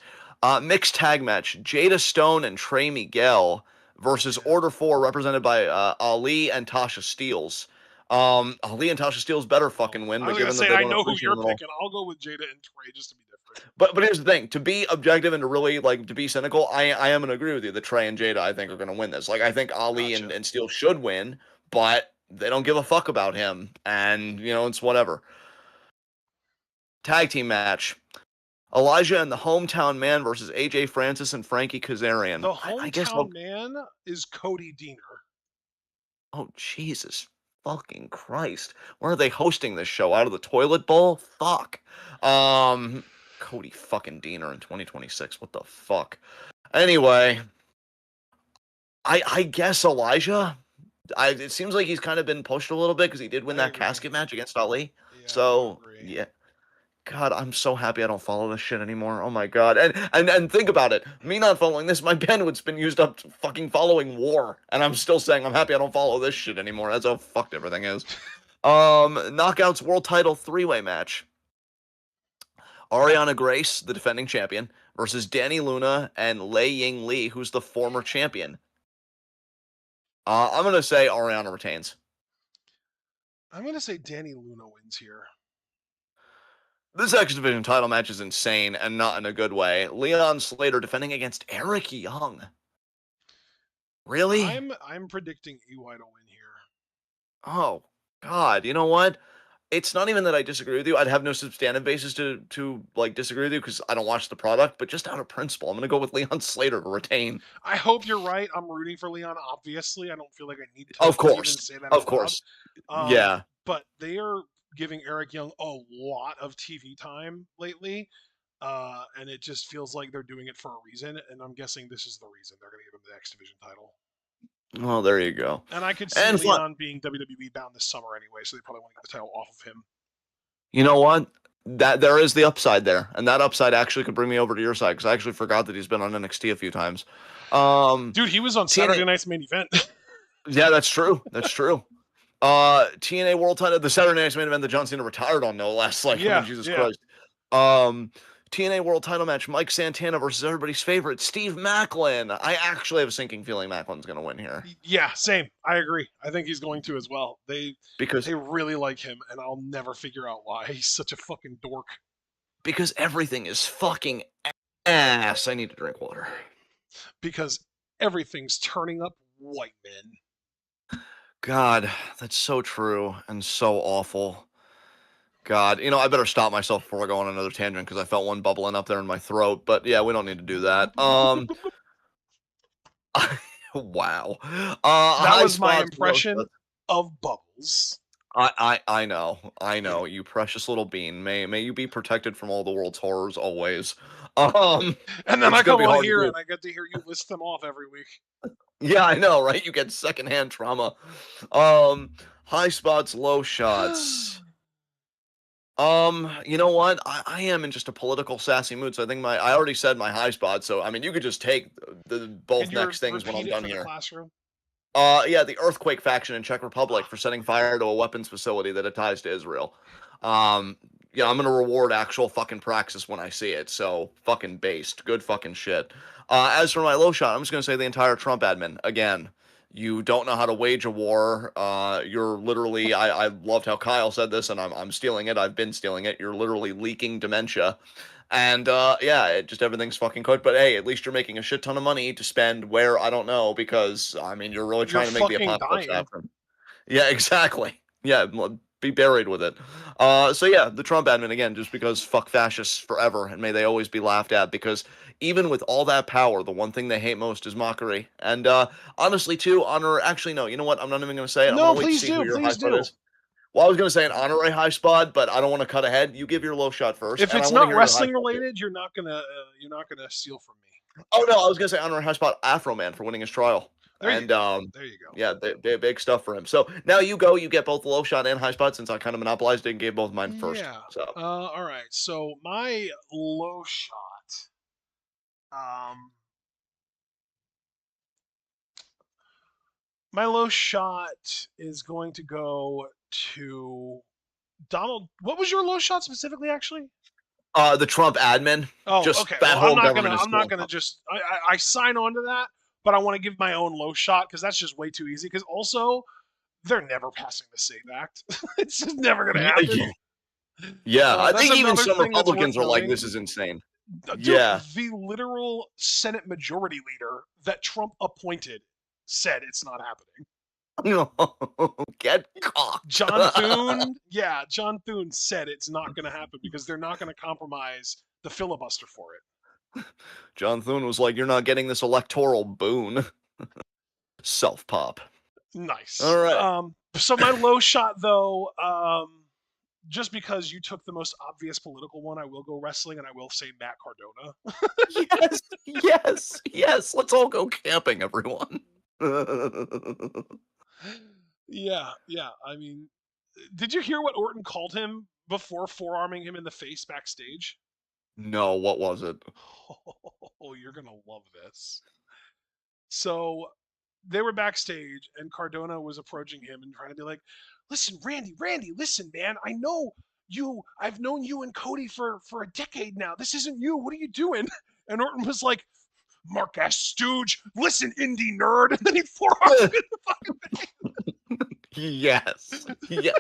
Mixed tag match: Jada Stone and Trey Miguel versus Yeah. Order 4, represented by Ali and Tasha Steeles. Ali and Tasha Steele's better fucking win, I but was gonna given that say they I don't know who appreciate you're them at all. picking. I'll go with Jada and Trey just to be different. But here's the thing: to be objective and to really like to be cynical, I am gonna agree with you. That Trey and Jada, I think, are gonna win this. Like, I think Ali Gotcha. and Steele should win, but they don't give a fuck about him, and it's whatever. Tag team match: Elijah and the Hometown Man versus AJ Francis and Frankie Kazarian. The I guess hometown man is Cody Deaner. Oh, Jesus fucking Christ. Where are they hosting this show? Out of the toilet bowl? Fuck. Um, Cody fucking Deaner in 2026. What the fuck? Anyway, I guess Elijah. It seems like he's kind of been pushed a little bit because he did win I that agree. casket match against Ali. Yeah, I do So, agree. yeah. God, I'm so happy I don't follow this shit anymore. Oh my god. And think about it. Me not following this, my bandwidth's been used up fucking following war. And I'm still saying I'm happy I don't follow this shit anymore. That's how fucked everything is. Knockouts World Title three-way match. Ariana Grace, the defending champion, versus Danny Luna and Lei Ying Lee, who's the former champion. I'm gonna say Ariana retains. I'm gonna say Danny Luna wins here. This X Division title match is insane and not in a good way. Leon Slater defending against Eric Young. Really? I'm predicting EY to win here. Oh God! You know what? It's not even that I disagree with you. I'd have no substantive basis to like disagree with you because I don't watch the product. But just out of principle, I'm gonna go with Leon Slater to retain. I hope you're right. I'm rooting for Leon. Obviously, I don't feel like I need to Of even course, say that of out loud. course. Yeah. But they are giving Eric Young a lot of TV time lately, and it just feels like they're doing it for a reason. And I'm guessing this is the reason they're going to give him the X Division title. Well, there you go. And I could see And fun. Leon being WWE bound this summer anyway, so they probably want to get the title off of him. You know what? That there is the upside there, and that upside actually could bring me over to your side because I actually forgot that he's been on NXT a few times. Dude, he was on TNA, Saturday Night's Main Event. yeah, that's true. That's true. TNA World Title, the Saturday Night's Main Event that John Cena retired on, no less. Like, I mean, Jesus Christ. TNA World Title match: Mike Santana versus everybody's favorite Steve Maclin. I actually have a sinking feeling Maclin's going to win here Yeah, same. I agree. I think he's going to as well. They because really like him, and I'll never figure out why. He's such a fucking dork. because everything is fucking ass. I need to drink water. Because everything's turning up white men. God, that's so true and so awful. God, I better stop myself before I go on another tangent because I felt one bubbling up there in my throat. But yeah, we don't need to do that. Wow. That High was my spots, low impression spots. of Bubbles. I know, you precious little bean. May you be protected from all the world's horrors always. And then Which I is gonna come be on hard to here do. and I get to hear you list them off every week. Yeah, I know, right? You get secondhand trauma. High spots, low shots. You know what? I am in just a political sassy mood, so I think I already said my high spot, so I mean you could just take the Can both you next things when repeat I'm it done for the here. classroom? Yeah, the earthquake faction in Czech Republic Ah, for setting fire to a weapons facility that it ties to Israel. Um, yeah, I'm gonna reward actual fucking praxis when I see it. So fucking based, good fucking shit. As for my low shot, I'm just gonna say the entire Trump admin again. You don't know how to wage a war. You're literally. I loved how Kyle said this, and I'm stealing it. I've been stealing it. You're literally leaking dementia. And yeah, just everything's fucking cooked. But hey, at least you're making a shit ton of money to spend where I don't know because I mean you're really you're trying to make the fucking apocalypse dying. happen. Yeah, exactly. Yeah, be buried with it. So yeah, the Trump admin again, just because fuck fascists forever, and may they always be laughed at. Because even with all that power, the one thing they hate most is mockery. And honestly, too, honor. Actually, no. You know what? I'm not even gonna say it. I'm gonna No, wait to please see who do. your high Please spot do. is. Well, I was gonna say an honorary high spot, but I don't want to cut ahead. You give your low shot first, If and I it's want to not hear your high wrestling spot too. related, you're not gonna steal from me. Oh no, I was gonna say honorary high spot Afro Man for winning his trial, There you and go. There you go. yeah, big stuff for him. So now you go, you get both low shot and high spot since I kind of monopolized it and gave both mine first. Yeah. So All right. So my low shot. Um, my low shot is going to go to Donald. What was your low shot specifically, actually? the Trump admin, Oh, just okay. that Well, whole government is I'm not screwing gonna up. just. I sign on to that, but I want to give my own low shot because that's just way too easy. Because also, they're never passing the SAVE Act. It's just never going to Yeah, happen. yeah, yeah. I That's think even another some thing that's worth Republicans are like, noting. "This is insane." Dude, Yeah. the literal Senate Majority Leader that Trump appointed said it's not happening. No, get cocked. John Thune said it's not going to happen because they're not going to compromise the filibuster for it. John Thune was like, "You're not getting this electoral boon." Self pop. Nice. All right. So my low shot though, just because you took the most obvious political one, I will go wrestling and I will say Matt Cardona. Yes, yes, yes. Let's all go camping, everyone. Yeah. I mean, did you hear what Orton called him before forearming him in the face backstage? No, what was it? Oh, you're gonna love this. So they were backstage, and Cardona was approaching him and trying to be like, "Listen, Randy, listen, man. I know you. I've known you and Cody for a decade now. This isn't you. What are you doing?" And Orton was like, "Mark ass stooge. Listen, indie nerd." And then he forearmed him in the fucking Yes. Yeah.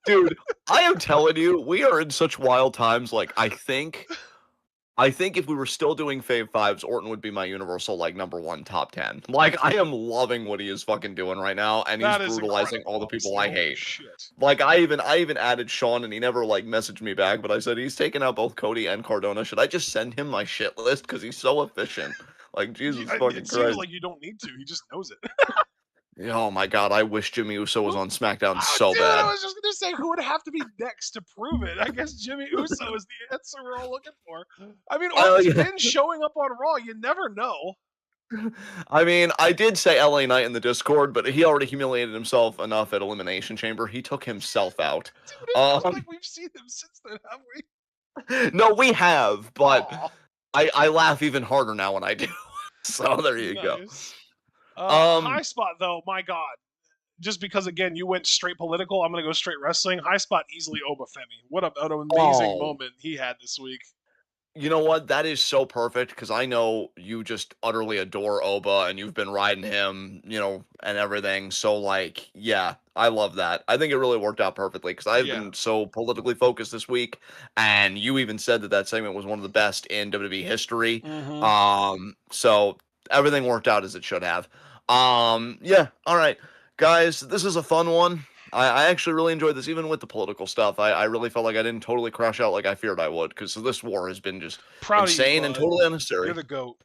Dude, I am telling you, we are in such wild times. Like, I think if we were still doing Fave Fives, Orton would be my universal like number one top 10. Like, I am loving what he is fucking doing right now, and he's That is brutalizing incredible, all the people honestly. I Holy hate. shit. Like, I even added Sean, and he never like messaged me back, but I said he's taking out both Cody and Cardona. Should I just send him my shit list because he's so efficient? Like, Jesus It fucking seems Christ. like you don't need to. He just knows it. Oh my God, I wish Jimmy Uso was Who? on SmackDown Oh, so dude, I bad. was just gonna say who would have to be next to prove it. I guess Jimmy Uso is the answer we're all looking for. I mean, Oh Orton's yeah. been showing up on Raw. You never know. I mean, I did say LA Knight in the Discord, but he already humiliated himself enough at Elimination Chamber. He took himself out. Dude, it feels like Um, we've seen him since then, have we? no, we have, but Aw, I laugh even harder now when I do. So there you go. nice. Um, High spot though, my God. Just because again you went straight political, I'm gonna go straight wrestling. High spot easily Obafemi. What an amazing oh, moment he had this week. you know what? That is so perfect because I know you just utterly adore Oba and you've been riding him, and everything. So, like, yeah, I love that. I think it really worked out perfectly because I've Yeah. been so politically focused this week, and you even said that that segment was one of the best in WWE history. Mm-hmm. So everything worked out as it should have. Yeah, all right, guys, this is a fun one. I actually really enjoyed this, even with the political stuff. I really felt like I didn't totally crash out like I feared I would, because this war has been just Proud of you, insane and bud. totally You're unnecessary. the GOAT.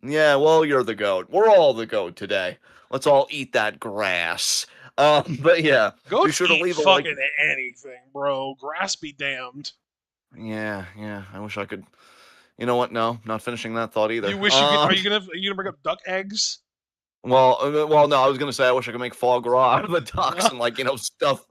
Yeah, well, you're the goat. We're all the goat today. Let's all eat that grass. But yeah, be Goats sure to eat leave a like. fucking anything, bro. Grass be damned. Yeah, yeah. I wish I could. You know what? No, not finishing that thought either. You wish you could. Are you gonna bring up duck eggs? Well, no. I was gonna say I wish I could make foie gras out of the ducks and like stuff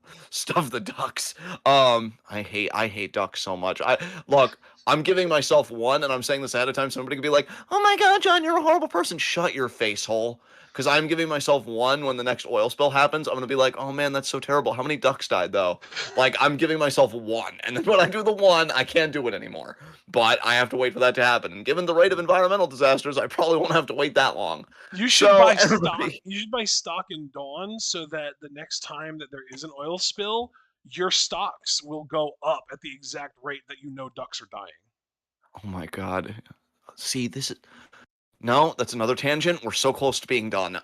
the ducks. I hate ducks so much. Look. I'm giving myself one, and I'm saying this ahead of time. Somebody could be like, "Oh my God, John, you're a horrible person." Shut your face hole. Because I'm giving myself one when the next oil spill happens. I'm gonna be like, "Oh man, that's so terrible. How many ducks died though?" Like I'm giving myself one, and then when I do the one, I can't do it anymore. But I have to wait for that to happen. And given the rate of environmental disasters, I probably won't have to wait that long. You should So buy stock. everybody, You should buy stock in Dawn so that the next time that there is an oil spill, your stocks will go up at the exact rate that you know ducks are dying. oh my God, see this is no, that's another tangent. We're so close to being done.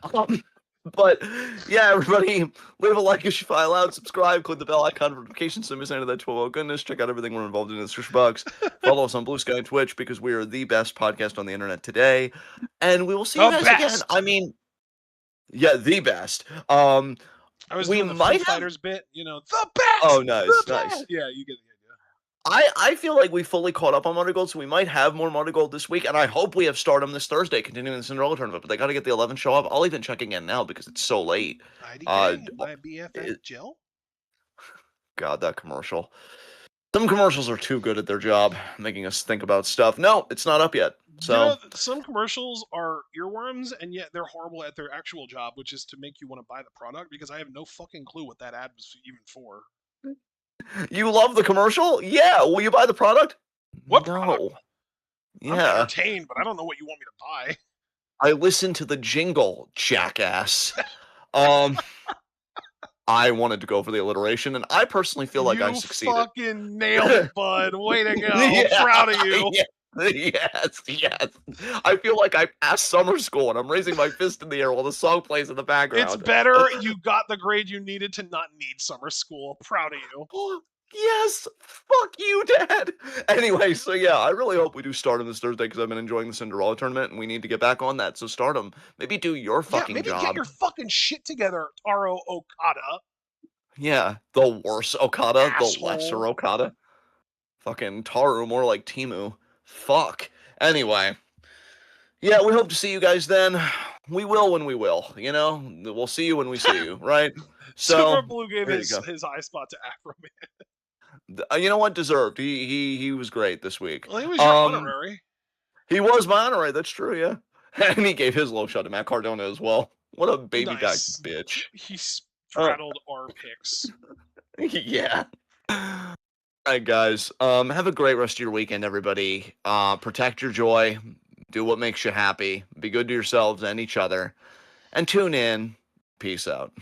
But yeah, everybody, leave a like if you file out, subscribe, click the bell icon for notifications so you miss any of that 12 goodness. Check out everything we're involved in the description box. Follow us on Blue Sky and Twitch because we are the best podcast on the internet today. And we will see you The guys again. best. I mean, yeah, the best. I was We doing the Foo might have. Fighters bit. The Oh, best. The nice, nice. best. Yeah, you get the I feel like we fully caught up on Monday Gold, so we might have more Monday Gold this week, and I hope we have Stardom this Thursday, continuing the Cinderella tournament. But they got to get the 11 show up. I'll even check again now because it's so late. Uh, idea. My BFF it- Jill. God, that commercial. Some commercials are too good at their job, making us think about stuff. No, it's not up yet. You know, So, some commercials are earworms, and yet they're horrible at their actual job, which is to make you want to buy the product. Because I have no fucking clue what that ad was even for. you love the commercial? Yeah. Will you buy the product? What product? No. I'm Yeah. entertained, but I don't know what you want me to buy. I listened to the jingle, jackass. Um. I wanted to go for the alliteration, and I personally feel like I You succeeded. fucking nailed it, bud. Way to go. Yeah, Proud of you. yeah, yes, yes. I feel like I passed summer school, and I'm raising my fist in the air while the song plays in the It's background. better you got the grade you needed to not need summer school. Proud of you. Oh, yes, fuck you, Dad. Anyway, so yeah, I really hope we do Stardom this Thursday because I've been enjoying the Cinderella tournament, and we need to get back on that. So Stardom, maybe do your Yeah, fucking maybe get job. your fucking shit together, Taro Okada. Yeah, the worse Okada, the lesser Asshole. Okada. Fucking Taru, more like Timu. Fuck. Anyway, yeah, we hope to see you guys then. We will when we will, you know? We'll see you when we see you, right? Super So, Blue gave there you go. his high spot to Afro Man. You know what? Deserved. He was great this week. Well, he was your Um, honorary. he was my honorary. That's true. Yeah, and he gave his low shot to Matt Cardona as well. What a baby back Nice. bitch. He Uh, straddled our picks. yeah. All right, guys. Have a great rest of your weekend, everybody. Protect your joy. Do what makes you happy. Be good to yourselves and each other. And tune in. Peace out.